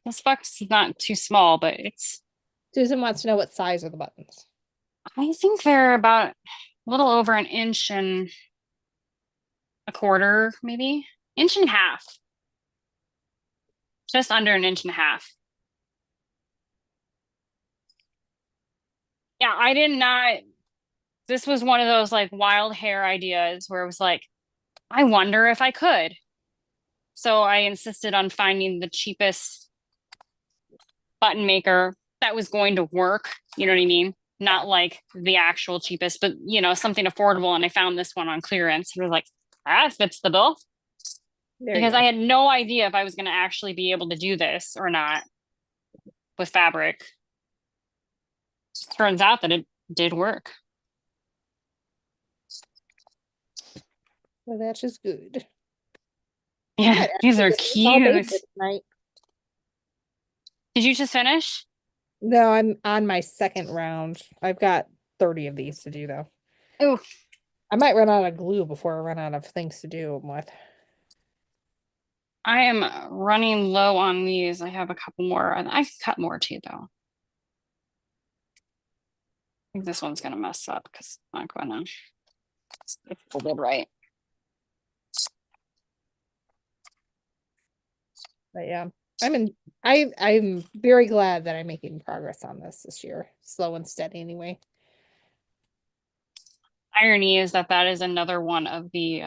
[SPEAKER 1] This box is not too small, but it's,
[SPEAKER 2] Susan wants to know what size are the buttons.
[SPEAKER 1] I think they're about a little over an inch and a quarter, maybe inch and a half, just under an inch and a half. Yeah, I did not. This was one of those like wild hair ideas where it was like, I wonder if I could. So I insisted on finding the cheapest button maker that was going to work. You know what I mean?
[SPEAKER 2] Yeah,
[SPEAKER 1] Not like the actual cheapest, but something affordable. And I found this one on clearance. It was like, that fits the bill
[SPEAKER 2] there you
[SPEAKER 1] because
[SPEAKER 2] go.
[SPEAKER 1] I had no idea if I was going to actually be able to do this or not with fabric. Just turns out that it did work.
[SPEAKER 2] Well, that's just good. I
[SPEAKER 1] Yeah,
[SPEAKER 2] might
[SPEAKER 1] these
[SPEAKER 2] actually
[SPEAKER 1] are
[SPEAKER 2] get this all
[SPEAKER 1] cute.
[SPEAKER 2] basted tonight.
[SPEAKER 1] Did you just finish?
[SPEAKER 2] No, I'm on my second round. I've got 30 of these to do though.
[SPEAKER 1] Oh,
[SPEAKER 2] I might run out of glue before I run out of things to do them with.
[SPEAKER 1] I am running low on these. I have a couple more. I can cut more too, though. I think this one's gonna mess up because I'm not gonna folded right.
[SPEAKER 2] But yeah, I'm very glad that I'm making progress on this year. Slow and steady anyway.
[SPEAKER 1] Irony is that that is another one of the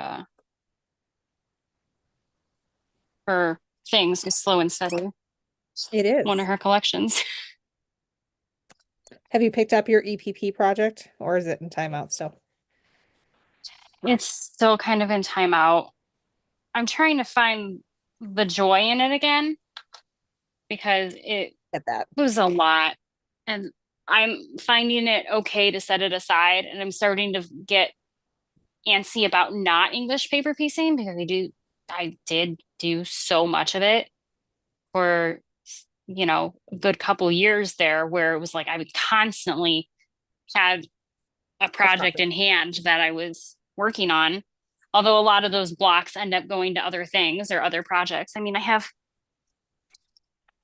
[SPEAKER 1] her things is slow and steady.
[SPEAKER 2] It
[SPEAKER 1] One of
[SPEAKER 2] is.
[SPEAKER 1] her collections.
[SPEAKER 2] Have you picked up your EPP project or is it in timeout still?
[SPEAKER 1] It's still kind of in timeout. I'm trying to find the joy in it again because it
[SPEAKER 2] Get that.
[SPEAKER 1] was a lot. And I'm finding it okay to set it aside. And I'm starting to get antsy about not English paper piecing because I did do so much of it for, a good couple years there where it was like I would constantly had a
[SPEAKER 2] A
[SPEAKER 1] project
[SPEAKER 2] project.
[SPEAKER 1] in hand that I was working on. Although a lot of those blocks end up going to other things or other projects. I mean, I have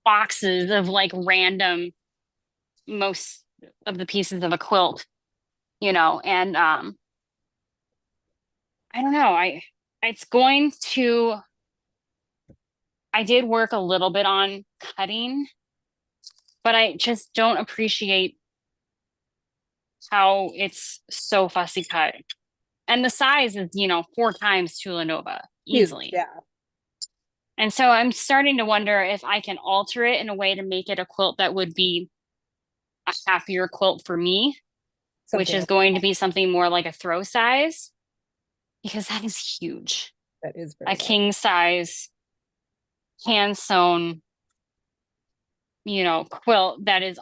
[SPEAKER 1] boxes of like random most of the pieces of a quilt, and I don't know. It's going to I did work a little bit on cutting, but I just don't appreciate how it's so fussy cut. And the size is, 4 times Tula Nova
[SPEAKER 2] Huge.
[SPEAKER 1] easily.
[SPEAKER 2] Yeah.
[SPEAKER 1] And so I'm starting to wonder if I can alter it in a way to make it a quilt that would be a happier quilt for me, which
[SPEAKER 2] Something
[SPEAKER 1] is
[SPEAKER 2] like
[SPEAKER 1] going to be something more like a throw size, because that is huge.
[SPEAKER 2] that is
[SPEAKER 1] A
[SPEAKER 2] very large.
[SPEAKER 1] king size, hand sewn, quilt that is,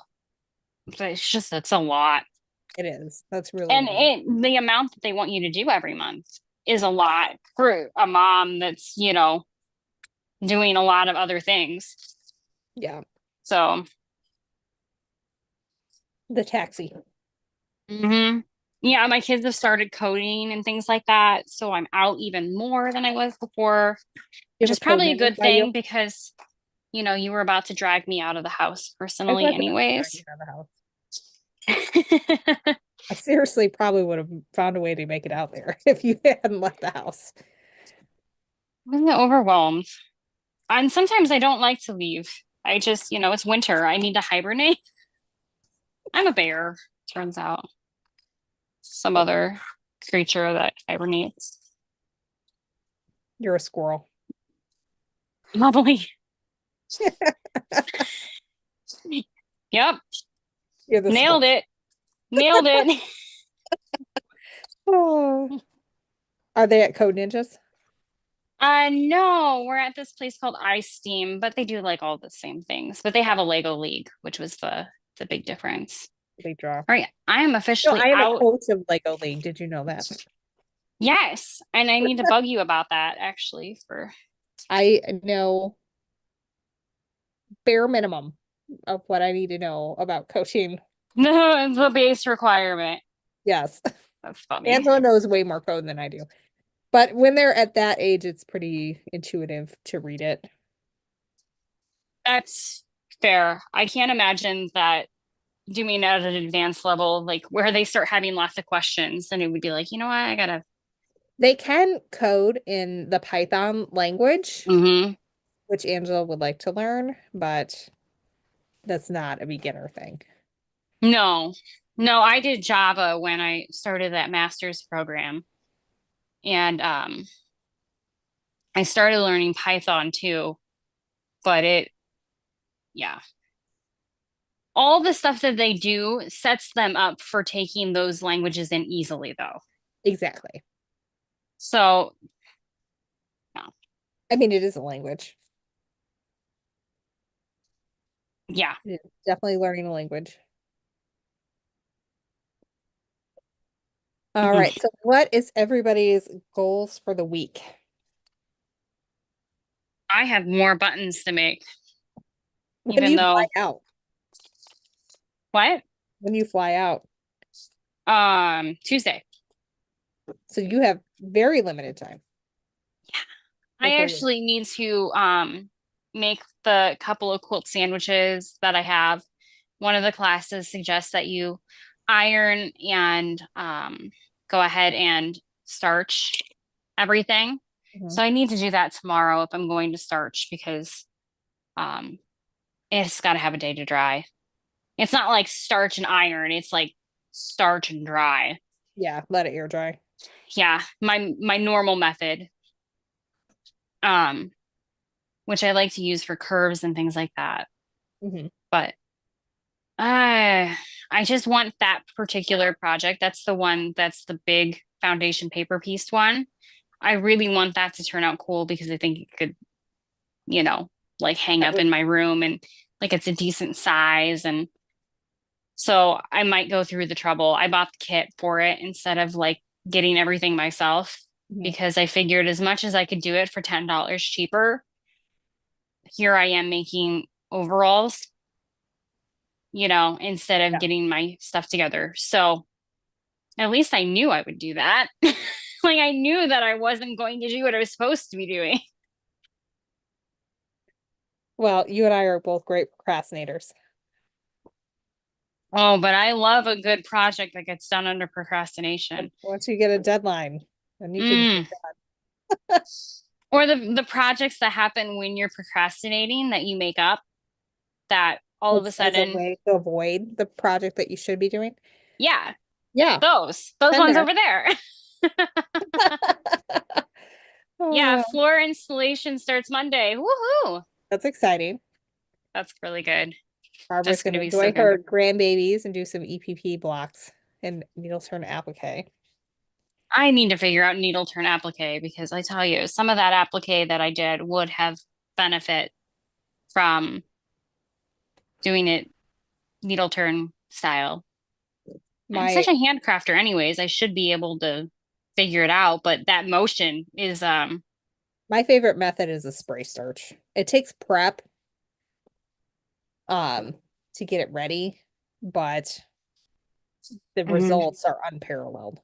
[SPEAKER 1] it's a lot.
[SPEAKER 2] It is. That's really a
[SPEAKER 1] And
[SPEAKER 2] lot.
[SPEAKER 1] the amount that they want you to do every month is a lot for a mom that's, doing a lot of other things.
[SPEAKER 2] Yeah.
[SPEAKER 1] So,
[SPEAKER 2] The taxi.
[SPEAKER 1] mhm. Yeah, my kids have started coding and things like that. So I'm out even more than I was before,
[SPEAKER 2] You
[SPEAKER 1] which
[SPEAKER 2] have
[SPEAKER 1] is
[SPEAKER 2] a code
[SPEAKER 1] probably a
[SPEAKER 2] name
[SPEAKER 1] good
[SPEAKER 2] by you?
[SPEAKER 1] thing because, you were about to drag me out of the house
[SPEAKER 2] I was
[SPEAKER 1] personally,
[SPEAKER 2] about to drag you
[SPEAKER 1] anyways.
[SPEAKER 2] out of the house. I seriously probably would have found a way to make it out there if you hadn't left the house.
[SPEAKER 1] I'm overwhelmed. And sometimes I don't like to leave. I just, it's winter. I need to hibernate. I'm a bear, turns out. Some other creature that hibernates.
[SPEAKER 2] You're a squirrel.
[SPEAKER 1] Lovely. Yep.
[SPEAKER 2] You're the
[SPEAKER 1] Nailed
[SPEAKER 2] squirrel.
[SPEAKER 1] it. Nailed it.
[SPEAKER 2] Oh. Are they at Code Ninjas?
[SPEAKER 1] No, we're at this place called Ice Steam, but they do like all the same things. But they have a Lego League, which was the big difference.
[SPEAKER 2] They draw.
[SPEAKER 1] All right, I am
[SPEAKER 2] No,
[SPEAKER 1] officially
[SPEAKER 2] I am a
[SPEAKER 1] out.
[SPEAKER 2] coach of Lego League. Did you know that?
[SPEAKER 1] Yes, and I need to bug you about that actually for
[SPEAKER 2] I know bare minimum of what I need to know about coaching.
[SPEAKER 1] the base requirement.
[SPEAKER 2] Yes.
[SPEAKER 1] That's funny.
[SPEAKER 2] Angela knows way more code than I do. But when they're at that age, it's pretty intuitive to read it.
[SPEAKER 1] That's fair. I can't imagine that doing at an advanced level, like where they start having lots of questions, and it would be like, you know what, I gotta.
[SPEAKER 2] They can code in the Python language,
[SPEAKER 1] Hmm.
[SPEAKER 2] which Angela would like to learn, but that's not a beginner thing.
[SPEAKER 1] No, no, I did Java when I started that master's program, and I started learning Python too. But yeah, all the stuff that they do sets them up for taking those languages in easily, though.
[SPEAKER 2] Exactly.
[SPEAKER 1] So, no,
[SPEAKER 2] I mean, it is a language.
[SPEAKER 1] yeah.
[SPEAKER 2] It is definitely learning a language. All right.
[SPEAKER 1] Mhm.
[SPEAKER 2] So what is everybody's goals for the week?
[SPEAKER 1] I have more buttons to make,
[SPEAKER 2] When do
[SPEAKER 1] even
[SPEAKER 2] you fly
[SPEAKER 1] though
[SPEAKER 2] out?
[SPEAKER 1] what?
[SPEAKER 2] When you fly out.
[SPEAKER 1] Tuesday.
[SPEAKER 2] So you have very limited time
[SPEAKER 1] I
[SPEAKER 2] before you.
[SPEAKER 1] actually need to make the couple of quilt sandwiches that I have. One of the classes suggests that you iron and go ahead and starch everything.
[SPEAKER 2] Mhm.
[SPEAKER 1] So I need to do that tomorrow if I'm going to starch because um it's got to have a day to dry. It's not like starch and iron, it's like starch and dry.
[SPEAKER 2] Yeah, let it air dry.
[SPEAKER 1] Yeah, my normal method. Um which I like to use for curves and things like that.
[SPEAKER 2] Hmm.
[SPEAKER 1] But I I just want that particular project. That's the one that's the big foundation paper piece one. I really want that to turn out cool because I think it could, you know, like hang
[SPEAKER 2] That
[SPEAKER 1] up
[SPEAKER 2] would,
[SPEAKER 1] in my room and like it's a decent size. And so I might go through the trouble. I bought the kit for it instead of like getting everything myself
[SPEAKER 2] mhm.
[SPEAKER 1] because I figured as much as I could do it for $10 cheaper, here I am making overalls, instead of
[SPEAKER 2] Yeah.
[SPEAKER 1] getting my stuff together. So at least I knew I would do that. Like I knew that I wasn't going to do what I was supposed to be doing.
[SPEAKER 2] Well, you and I are both great procrastinators.
[SPEAKER 1] Oh, but I love a good project that gets done under procrastination.
[SPEAKER 2] Once you get a deadline, then you can get
[SPEAKER 1] Mm. Or the projects that happen when you're procrastinating that you make up that all of a
[SPEAKER 2] as a
[SPEAKER 1] sudden,
[SPEAKER 2] way to avoid the project that you should be doing.
[SPEAKER 1] yeah,
[SPEAKER 2] Yeah,
[SPEAKER 1] those
[SPEAKER 2] been
[SPEAKER 1] ones
[SPEAKER 2] there.
[SPEAKER 1] over there. Yeah,
[SPEAKER 2] Oh,
[SPEAKER 1] floor installation starts Monday. Woohoo!
[SPEAKER 2] that's exciting.
[SPEAKER 1] That's really good.
[SPEAKER 2] Barbara's
[SPEAKER 1] That's
[SPEAKER 2] going
[SPEAKER 1] going to
[SPEAKER 2] to
[SPEAKER 1] be so
[SPEAKER 2] enjoy
[SPEAKER 1] good.
[SPEAKER 2] her grandbabies and do some EPP blocks and needle turn applique.
[SPEAKER 1] I need to figure out needle turn applique because I tell you, some of that applique that I did would have benefit from doing it needle turn style. I'm such
[SPEAKER 2] My
[SPEAKER 1] a handcrafter anyways. I should be able to figure it out, but that motion is
[SPEAKER 2] my favorite method is a spray starch. It takes prep um to get it ready, but the
[SPEAKER 1] mhm.
[SPEAKER 2] results are unparalleled.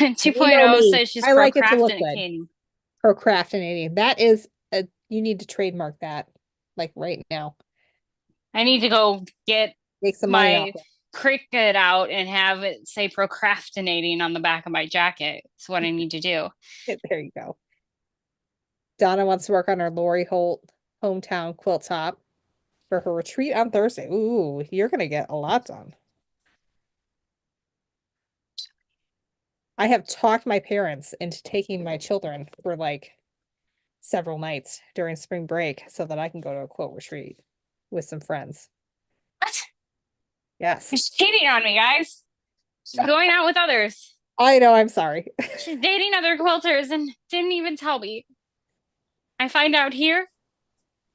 [SPEAKER 2] And you know
[SPEAKER 1] 2.0
[SPEAKER 2] me,
[SPEAKER 1] says she's
[SPEAKER 2] I like it to look good.
[SPEAKER 1] procrastinating.
[SPEAKER 2] Procrastinating. That is a you need to trademark that like right now.
[SPEAKER 1] I need to go get
[SPEAKER 2] Make some money off
[SPEAKER 1] my Cricut out and have it say procrastinating on the back of my jacket. That's what I need to do.
[SPEAKER 2] it. There you go. Donna wants to work on her Lori Holt hometown quilt top for her retreat on Thursday. Ooh, you're gonna get a lot done. I have talked my parents into taking my children for like several nights during spring break so that I can go to a quilt retreat with some friends.
[SPEAKER 1] What?
[SPEAKER 2] Yes.
[SPEAKER 1] She's cheating on me, guys. She's going out with others.
[SPEAKER 2] I know, I'm sorry.
[SPEAKER 1] She's dating other quilters and didn't even tell me. I find out here.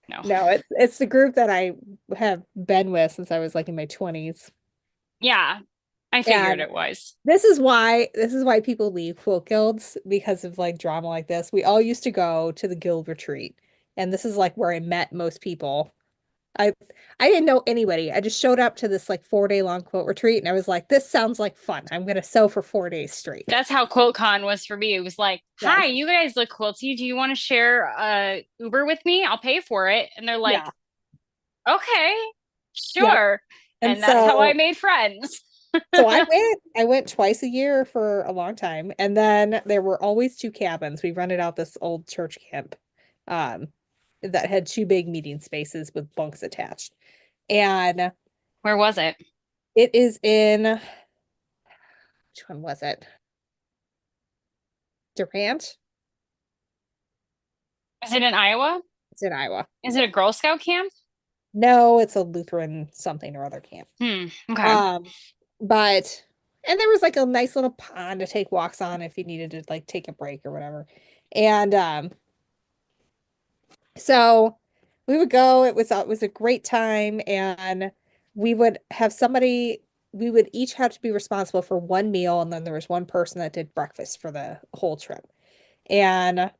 [SPEAKER 1] No.
[SPEAKER 2] No, it's the group that I have been with since I was like in my 20s.
[SPEAKER 1] Yeah, I figured
[SPEAKER 2] And
[SPEAKER 1] it was.
[SPEAKER 2] this is why people leave quilt guilds because of like drama like this. We all used to go to the guild retreat, and this is like where I met most people. I I didn't know anybody. I just showed up to this like 4 day long quilt retreat, and I was like, this sounds like fun. I'm gonna sew for 4 days straight.
[SPEAKER 1] That's how QuiltCon was for me. It was like,
[SPEAKER 2] Yes.
[SPEAKER 1] hi, you guys look quilty. Do you want to share Uber with me? I'll pay for it. And they're like,
[SPEAKER 2] Yeah.
[SPEAKER 1] okay,
[SPEAKER 2] Yep.
[SPEAKER 1] sure.
[SPEAKER 2] And
[SPEAKER 1] And that's how I
[SPEAKER 2] so
[SPEAKER 1] made friends.
[SPEAKER 2] so I went twice a year for a long time, and then there were always two cabins. We rented out this old church camp um that had two big meeting spaces with bunks attached. And
[SPEAKER 1] Where was it?
[SPEAKER 2] it is in which one was it? Durant?
[SPEAKER 1] Is it in Iowa?
[SPEAKER 2] It's in Iowa.
[SPEAKER 1] Is it a Girl Scout camp?
[SPEAKER 2] No, it's a Lutheran something or other camp.
[SPEAKER 1] Okay.
[SPEAKER 2] Um, but and there was like a nice little pond to take walks on if you needed to like take a break or whatever. And so we would go. It was a great time, and we would each have to be responsible for one meal, and then there was one person that did breakfast for the whole trip. And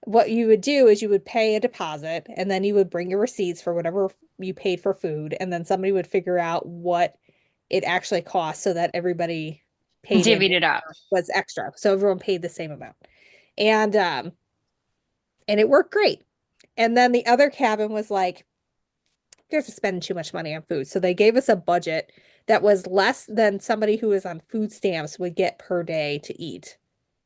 [SPEAKER 2] what you would do is you would pay a deposit, and then you would bring your receipts for whatever you paid for food, and then somebody would figure out what it actually cost so that everybody paid in
[SPEAKER 1] Divvied it up.
[SPEAKER 2] whatever was extra. So everyone paid the same amount. And it worked great. And then the other cabin was like, you guys are spending too much money on food. So they gave us a budget that was less than somebody who is on food stamps would get per day to eat.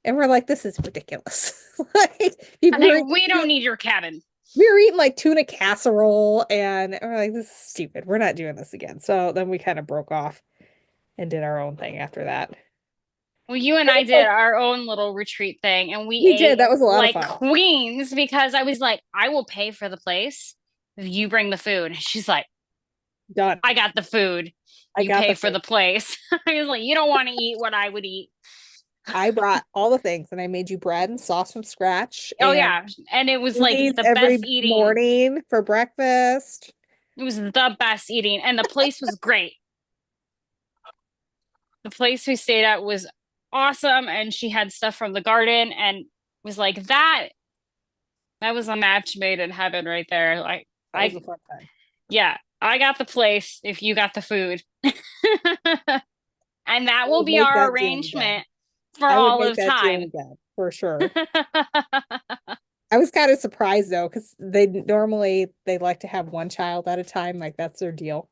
[SPEAKER 2] And we're like, this is ridiculous. Like
[SPEAKER 1] I
[SPEAKER 2] people were
[SPEAKER 1] think we don't need your cabin.
[SPEAKER 2] we were eating like tuna casserole, and we're like, this is stupid. We're not doing this again. So then we kind of broke off and did our own thing after that.
[SPEAKER 1] Well, you and I did our own little retreat thing, and we
[SPEAKER 2] We did.
[SPEAKER 1] ate
[SPEAKER 2] That was a lot of
[SPEAKER 1] like
[SPEAKER 2] fun.
[SPEAKER 1] queens because I was like, I will pay for the place if you bring the food. She's like,
[SPEAKER 2] Done.
[SPEAKER 1] I got the food.
[SPEAKER 2] I
[SPEAKER 1] You
[SPEAKER 2] got
[SPEAKER 1] pay
[SPEAKER 2] the
[SPEAKER 1] for
[SPEAKER 2] thing.
[SPEAKER 1] the place. I was like, you don't want to eat what I would eat.
[SPEAKER 2] I brought all the things and I made you bread and sauce from scratch
[SPEAKER 1] Oh
[SPEAKER 2] and
[SPEAKER 1] yeah. And it was like
[SPEAKER 2] smoothies
[SPEAKER 1] the best
[SPEAKER 2] every
[SPEAKER 1] eating.
[SPEAKER 2] morning for breakfast.
[SPEAKER 1] It was the best eating. And the place was great. The place we stayed at was awesome. And she had stuff from the garden and was like, that was a match made in heaven right there. Like
[SPEAKER 2] That was a
[SPEAKER 1] I
[SPEAKER 2] fun time.
[SPEAKER 1] yeah, I got the place if you got the food. And that
[SPEAKER 2] I
[SPEAKER 1] will
[SPEAKER 2] would
[SPEAKER 1] be
[SPEAKER 2] make
[SPEAKER 1] our
[SPEAKER 2] that deal again.
[SPEAKER 1] arrangement for
[SPEAKER 2] I would
[SPEAKER 1] all
[SPEAKER 2] make
[SPEAKER 1] of
[SPEAKER 2] that deal
[SPEAKER 1] time.
[SPEAKER 2] again for sure. I was kind of surprised though, because they like to have one child at a time, like that's their deal.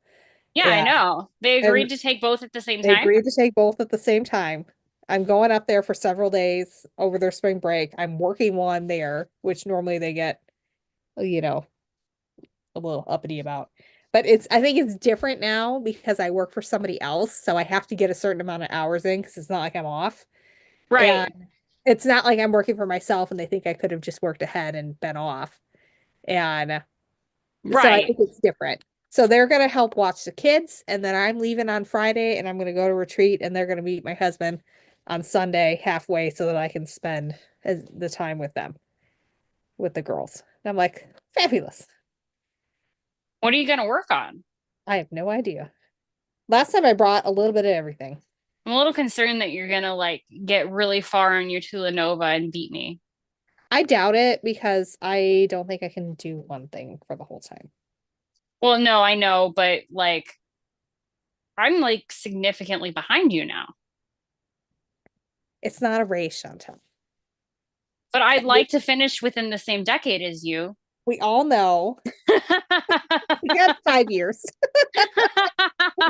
[SPEAKER 1] Yeah, I
[SPEAKER 2] Yeah.
[SPEAKER 1] know. They
[SPEAKER 2] And
[SPEAKER 1] agreed to take both at the same
[SPEAKER 2] they
[SPEAKER 1] time.
[SPEAKER 2] agreed to take both at the same time. I'm going up there for several days over their spring break. I'm working one there, which normally they get, you know, a little uppity about. But I think it's different now because I work for somebody else, so I have to get a certain amount of hours in because it's not like I'm off. And
[SPEAKER 1] Right.
[SPEAKER 2] it's not like I'm working for myself and they think I could have just worked ahead and been off. And so I
[SPEAKER 1] Right.
[SPEAKER 2] think it's different. So they're going to help watch the kids, and then I'm leaving on Friday and I'm going to go to retreat, and they're going to meet my husband on Sunday halfway so that I can spend the time with them, with the girls. And I'm like, fabulous.
[SPEAKER 1] What are you going to work on?
[SPEAKER 2] I have no idea. Last time I brought a little bit of everything.
[SPEAKER 1] I'm a little concerned that you're going to like get really far on your Tulanova and beat me.
[SPEAKER 2] I doubt it because I don't think I can do one thing for the whole time.
[SPEAKER 1] Well, no, I know, but like I'm like significantly behind you now.
[SPEAKER 2] It's not a race, Chantel.
[SPEAKER 1] But I'd like to finish within the same decade as you.
[SPEAKER 2] We all know we got 5 years.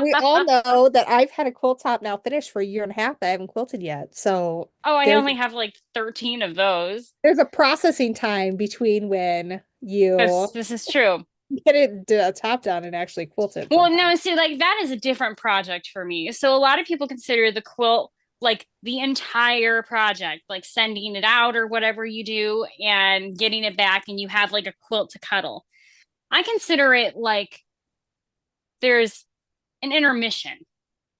[SPEAKER 2] We all know that I've had a quilt top now finished for a year and a half. I haven't quilted yet. So
[SPEAKER 1] Oh, I
[SPEAKER 2] there's
[SPEAKER 1] only have like 13 of those.
[SPEAKER 2] there's a processing time between when you
[SPEAKER 1] This is true.
[SPEAKER 2] get a top done and actually quilt it
[SPEAKER 1] Well,
[SPEAKER 2] sometimes.
[SPEAKER 1] no, see, like that is a different project for me. So a lot of people consider the quilt like the entire project, like sending it out or whatever you do and getting it back, and you have like a quilt to cuddle. I consider it like there's an intermission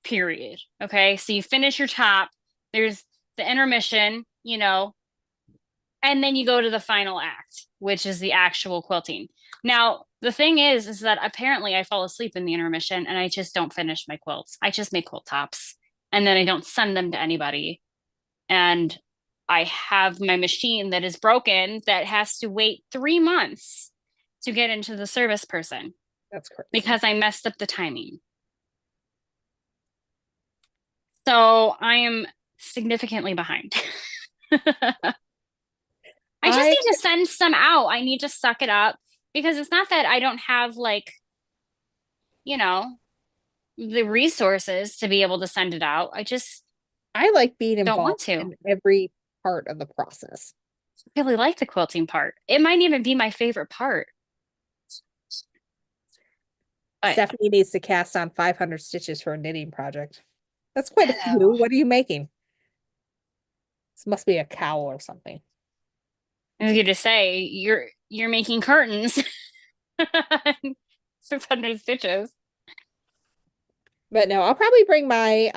[SPEAKER 1] period. Okay. So you finish your top, there's the intermission, and then you go to the final act, which is the actual quilting. Now, the thing is that apparently I fall asleep in the intermission and I just don't finish my quilts. I just make quilt tops and then I don't send them to anybody. And I have my machine that is broken that has to wait 3 months to get into the service person
[SPEAKER 2] That's crazy.
[SPEAKER 1] because I messed up the timing. So I am significantly behind. I just
[SPEAKER 2] I
[SPEAKER 1] need to send some out. I need to suck it up because it's not that I don't have like, you know, the resources to be able to send it out. I just
[SPEAKER 2] I like being
[SPEAKER 1] don't want
[SPEAKER 2] involved
[SPEAKER 1] to.
[SPEAKER 2] in every part of the process.
[SPEAKER 1] I really like the quilting part. It might even be my favorite part. But
[SPEAKER 2] Stephanie needs to cast on 500 stitches for a knitting project. That's quite a few.
[SPEAKER 1] hello.
[SPEAKER 2] What are you making? This must be a cowl or something.
[SPEAKER 1] I was going to say you're making curtains. 600 stitches.
[SPEAKER 2] But no, I'll probably bring my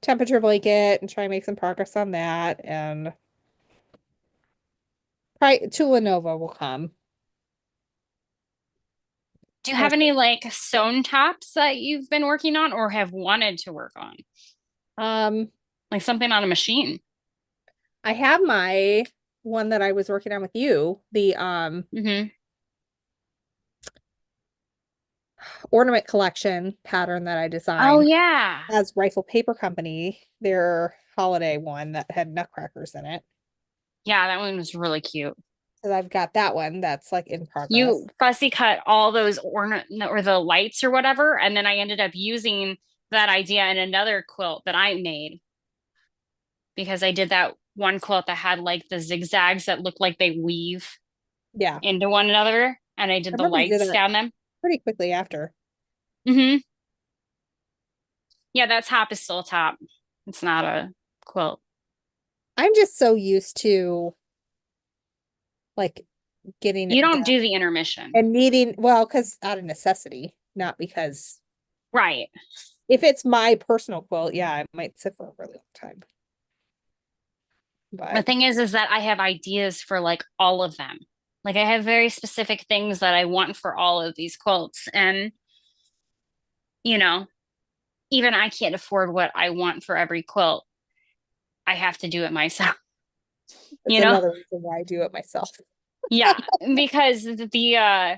[SPEAKER 2] temperature blanket and try and make some progress on that. And probably Tulanova will come.
[SPEAKER 1] Do you have
[SPEAKER 2] That's
[SPEAKER 1] any like sewn tops that you've been working on or have wanted to work on?
[SPEAKER 2] um
[SPEAKER 1] Like something on a machine?
[SPEAKER 2] I have my one that I was working on with you, the
[SPEAKER 1] Mm-hmm.
[SPEAKER 2] ornament collection pattern that I
[SPEAKER 1] Oh
[SPEAKER 2] designed
[SPEAKER 1] yeah.
[SPEAKER 2] as Rifle Paper Company, their holiday one that had nutcrackers in it.
[SPEAKER 1] Yeah, that one was really cute.
[SPEAKER 2] So I've got that one that's like in progress.
[SPEAKER 1] You fussy cut all those ornament or the lights or whatever, and then I ended up using that idea in another quilt that I made because I did that one quilt that had like the zigzags that look like they weave
[SPEAKER 2] Yeah.
[SPEAKER 1] into one another, and I
[SPEAKER 2] I
[SPEAKER 1] did the
[SPEAKER 2] remember you did
[SPEAKER 1] lights
[SPEAKER 2] that
[SPEAKER 1] down them.
[SPEAKER 2] pretty quickly after.
[SPEAKER 1] Hmm. Yeah, that top is still a top. It's not a quilt.
[SPEAKER 2] I'm just so used to like getting
[SPEAKER 1] You
[SPEAKER 2] it
[SPEAKER 1] don't
[SPEAKER 2] done
[SPEAKER 1] do the intermission.
[SPEAKER 2] and needing, well, because out of necessity, not because
[SPEAKER 1] Right.
[SPEAKER 2] If it's my personal quilt, yeah, it might sit for a really long time.
[SPEAKER 1] The
[SPEAKER 2] But
[SPEAKER 1] thing is that I have ideas for like all of them. Like I have very specific things that I want for all of these quilts. And, you know, even I can't afford what I want for every quilt. I have to do it myself,
[SPEAKER 2] that's
[SPEAKER 1] you know?
[SPEAKER 2] another reason why I do it myself.
[SPEAKER 1] Yeah, because the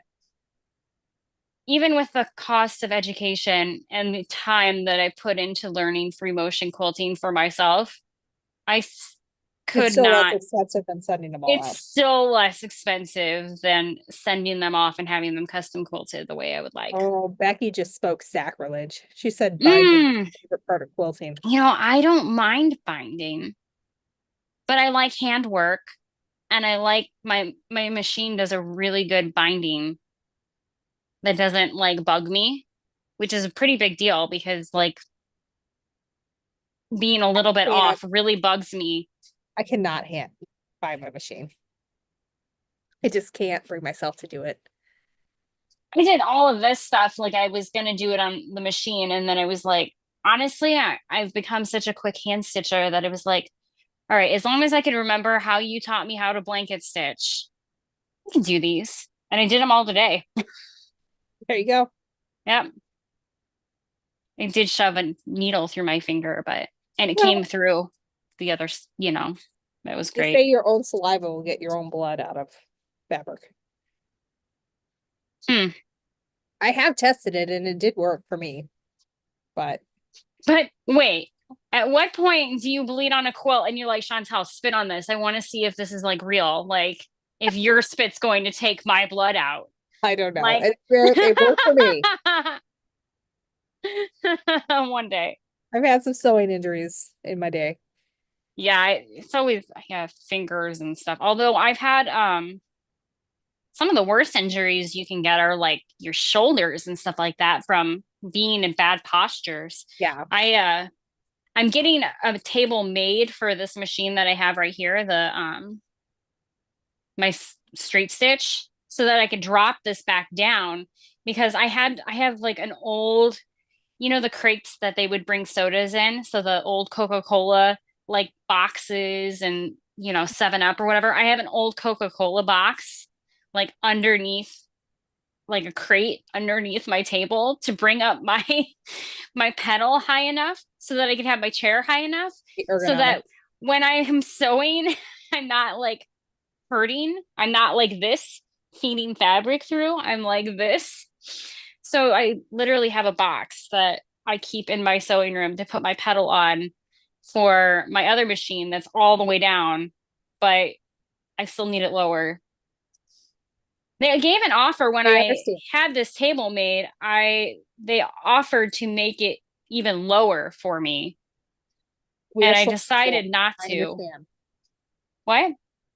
[SPEAKER 1] even with the cost of education and the time that I put into learning free motion quilting for myself, I
[SPEAKER 2] It's
[SPEAKER 1] could
[SPEAKER 2] still less
[SPEAKER 1] not.
[SPEAKER 2] expensive than sending them all
[SPEAKER 1] It's
[SPEAKER 2] out.
[SPEAKER 1] still less expensive than sending them off and having them custom quilted the way I would like.
[SPEAKER 2] Oh, Becky just spoke sacrilege. She said binding is
[SPEAKER 1] Mm,
[SPEAKER 2] her favorite part of quilting.
[SPEAKER 1] I don't mind binding, but I like handwork and I like my machine does a really good binding that doesn't like bug me, which is a pretty big deal because like being a little bit
[SPEAKER 2] And
[SPEAKER 1] off really bugs me.
[SPEAKER 2] I cannot hand bind my machine. I just can't bring myself to do it.
[SPEAKER 1] I did all of this stuff like I was gonna do it on the machine, and then I was like, honestly, I've become such a quick hand stitcher that it was like, all right, as long as I can remember how you taught me how to blanket stitch, I can do these. And I did them all today.
[SPEAKER 2] There you go.
[SPEAKER 1] Yep. I did shove a needle through my finger, but and it came
[SPEAKER 2] Well,
[SPEAKER 1] through the other, that was
[SPEAKER 2] they
[SPEAKER 1] great.
[SPEAKER 2] say your own saliva will get your own blood out of fabric.
[SPEAKER 1] Hmm.
[SPEAKER 2] I have tested it and it did work for me, but
[SPEAKER 1] But wait, at what point do you bleed on a quilt and you're like, Chantel, spit on this? I want to see if this is like real. Like if your spit's going to take my blood out.
[SPEAKER 2] I don't know.
[SPEAKER 1] Like
[SPEAKER 2] It worked for me.
[SPEAKER 1] one day.
[SPEAKER 2] I've had some sewing injuries in my day.
[SPEAKER 1] Yeah, it's always yeah, fingers and stuff. Although I've had some of the worst injuries you can get are like your shoulders and stuff like that from being in bad postures.
[SPEAKER 2] Yeah.
[SPEAKER 1] I I'm getting a table made for this machine that I have right here, the my straight stitch, so that I could drop this back down because I have like an old, the crates that they would bring sodas in, so the old Coca-Cola like boxes and 7 Up or whatever. I have an old Coca-Cola box like underneath like a crate underneath my table to bring up my my pedal high enough so that I can have my chair high enough so
[SPEAKER 2] Ergonomic.
[SPEAKER 1] that when I am sewing, I'm not like hurting. I'm not like this feeding fabric through. I'm like this. So I literally have a box that I keep in my sewing room to put my pedal on for my other machine that's all the way down, but I still need it lower. They gave an offer when
[SPEAKER 2] I
[SPEAKER 1] I
[SPEAKER 2] understand.
[SPEAKER 1] had this table made. They offered to make it even lower for me,
[SPEAKER 2] We are
[SPEAKER 1] and I
[SPEAKER 2] short people.
[SPEAKER 1] decided not
[SPEAKER 2] I
[SPEAKER 1] to.
[SPEAKER 2] understand.
[SPEAKER 1] What?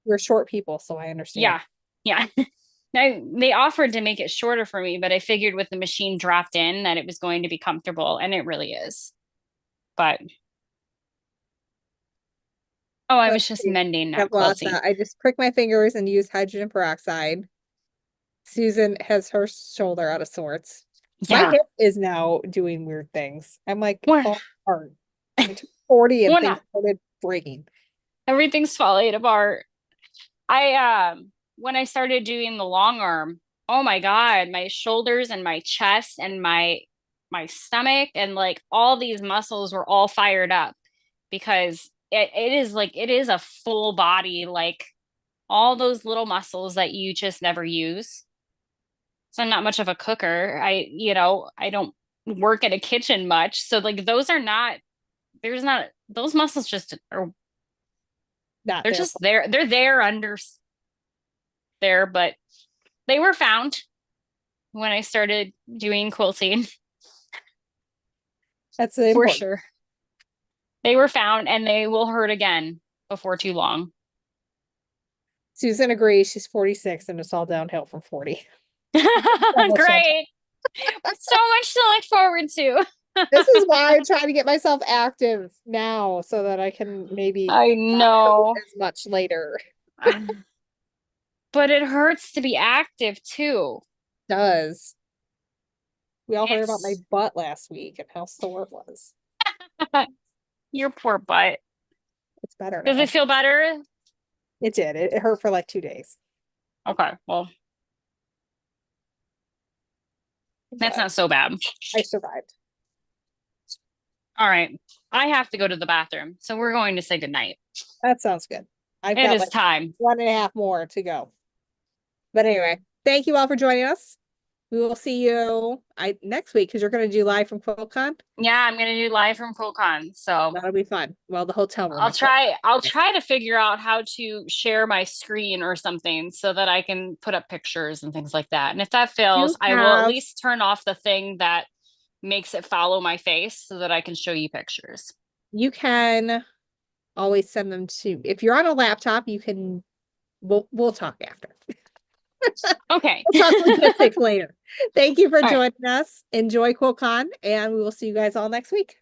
[SPEAKER 2] We're short people, so I understand.
[SPEAKER 1] Yeah. Yeah. Now, they offered to make it shorter for me, but I figured with the machine dropped in that it was going to be comfortable, and it really is. But oh, I
[SPEAKER 2] Let's
[SPEAKER 1] was just
[SPEAKER 2] see.
[SPEAKER 1] mending,
[SPEAKER 2] I have
[SPEAKER 1] not
[SPEAKER 2] lots
[SPEAKER 1] quilting.
[SPEAKER 2] of, I just prick my fingers and use hydrogen peroxide. Susan has her shoulder out of sorts. My
[SPEAKER 1] Yeah.
[SPEAKER 2] hip is now doing weird things. I'm like
[SPEAKER 1] What?
[SPEAKER 2] falling apart. I turned 40 and
[SPEAKER 1] Well,
[SPEAKER 2] things
[SPEAKER 1] not
[SPEAKER 2] started breaking.
[SPEAKER 1] everything's falling apart. I when I started doing the long arm, oh my God, my shoulders and my chest and my stomach and like all these muscles were all fired up because it is a full body, like all those little muscles that you just never use. So I'm not much of a cooker. I don't work in a kitchen much. So like those are not there's not those muscles just are
[SPEAKER 2] Not
[SPEAKER 1] they're
[SPEAKER 2] there.
[SPEAKER 1] just there. They're there under there, but they were found when I started doing quilting
[SPEAKER 2] That's
[SPEAKER 1] for
[SPEAKER 2] important.
[SPEAKER 1] sure. They were found and they will hurt again before too long.
[SPEAKER 2] Susan agrees. She's 46 and it's all downhill from 40. Double check.
[SPEAKER 1] Great. So much to look forward to.
[SPEAKER 2] This is why I'm trying to get myself active now so that I can maybe
[SPEAKER 1] I
[SPEAKER 2] not hurt
[SPEAKER 1] know.
[SPEAKER 2] as much later.
[SPEAKER 1] But it hurts to be active too.
[SPEAKER 2] Does. We all heard about my
[SPEAKER 1] It's
[SPEAKER 2] butt last week and how sore it was.
[SPEAKER 1] your poor butt.
[SPEAKER 2] It's better
[SPEAKER 1] Does it
[SPEAKER 2] now.
[SPEAKER 1] feel better?
[SPEAKER 2] It did. It hurt for like 2 days,
[SPEAKER 1] Okay, well, that's
[SPEAKER 2] but
[SPEAKER 1] not so bad.
[SPEAKER 2] I survived.
[SPEAKER 1] All right. I have to go to the bathroom, so we're going to say goodnight.
[SPEAKER 2] That sounds good. I've
[SPEAKER 1] It
[SPEAKER 2] got
[SPEAKER 1] is
[SPEAKER 2] like
[SPEAKER 1] time.
[SPEAKER 2] 1.5 more to go. But anyway, thank you all for joining us. We will see you next week because you're going to do live from QuiltCon.
[SPEAKER 1] Yeah, I'm gonna do live from QuiltCon, so
[SPEAKER 2] That'll be fun. Well, the hotel room is full.
[SPEAKER 1] I'll try to figure out how to share my screen or something so that I can put up pictures and things like that. And if that fails,
[SPEAKER 2] You
[SPEAKER 1] I will at
[SPEAKER 2] have,
[SPEAKER 1] least turn off the thing that makes it follow my face so that I can show you pictures.
[SPEAKER 2] you can always send them to, if you're on a laptop, you can, we'll talk after.
[SPEAKER 1] Okay.
[SPEAKER 2] We'll talk logistics later. Thank you for
[SPEAKER 1] All right.
[SPEAKER 2] joining us. Enjoy QuiltCon, and we will see you guys all next week.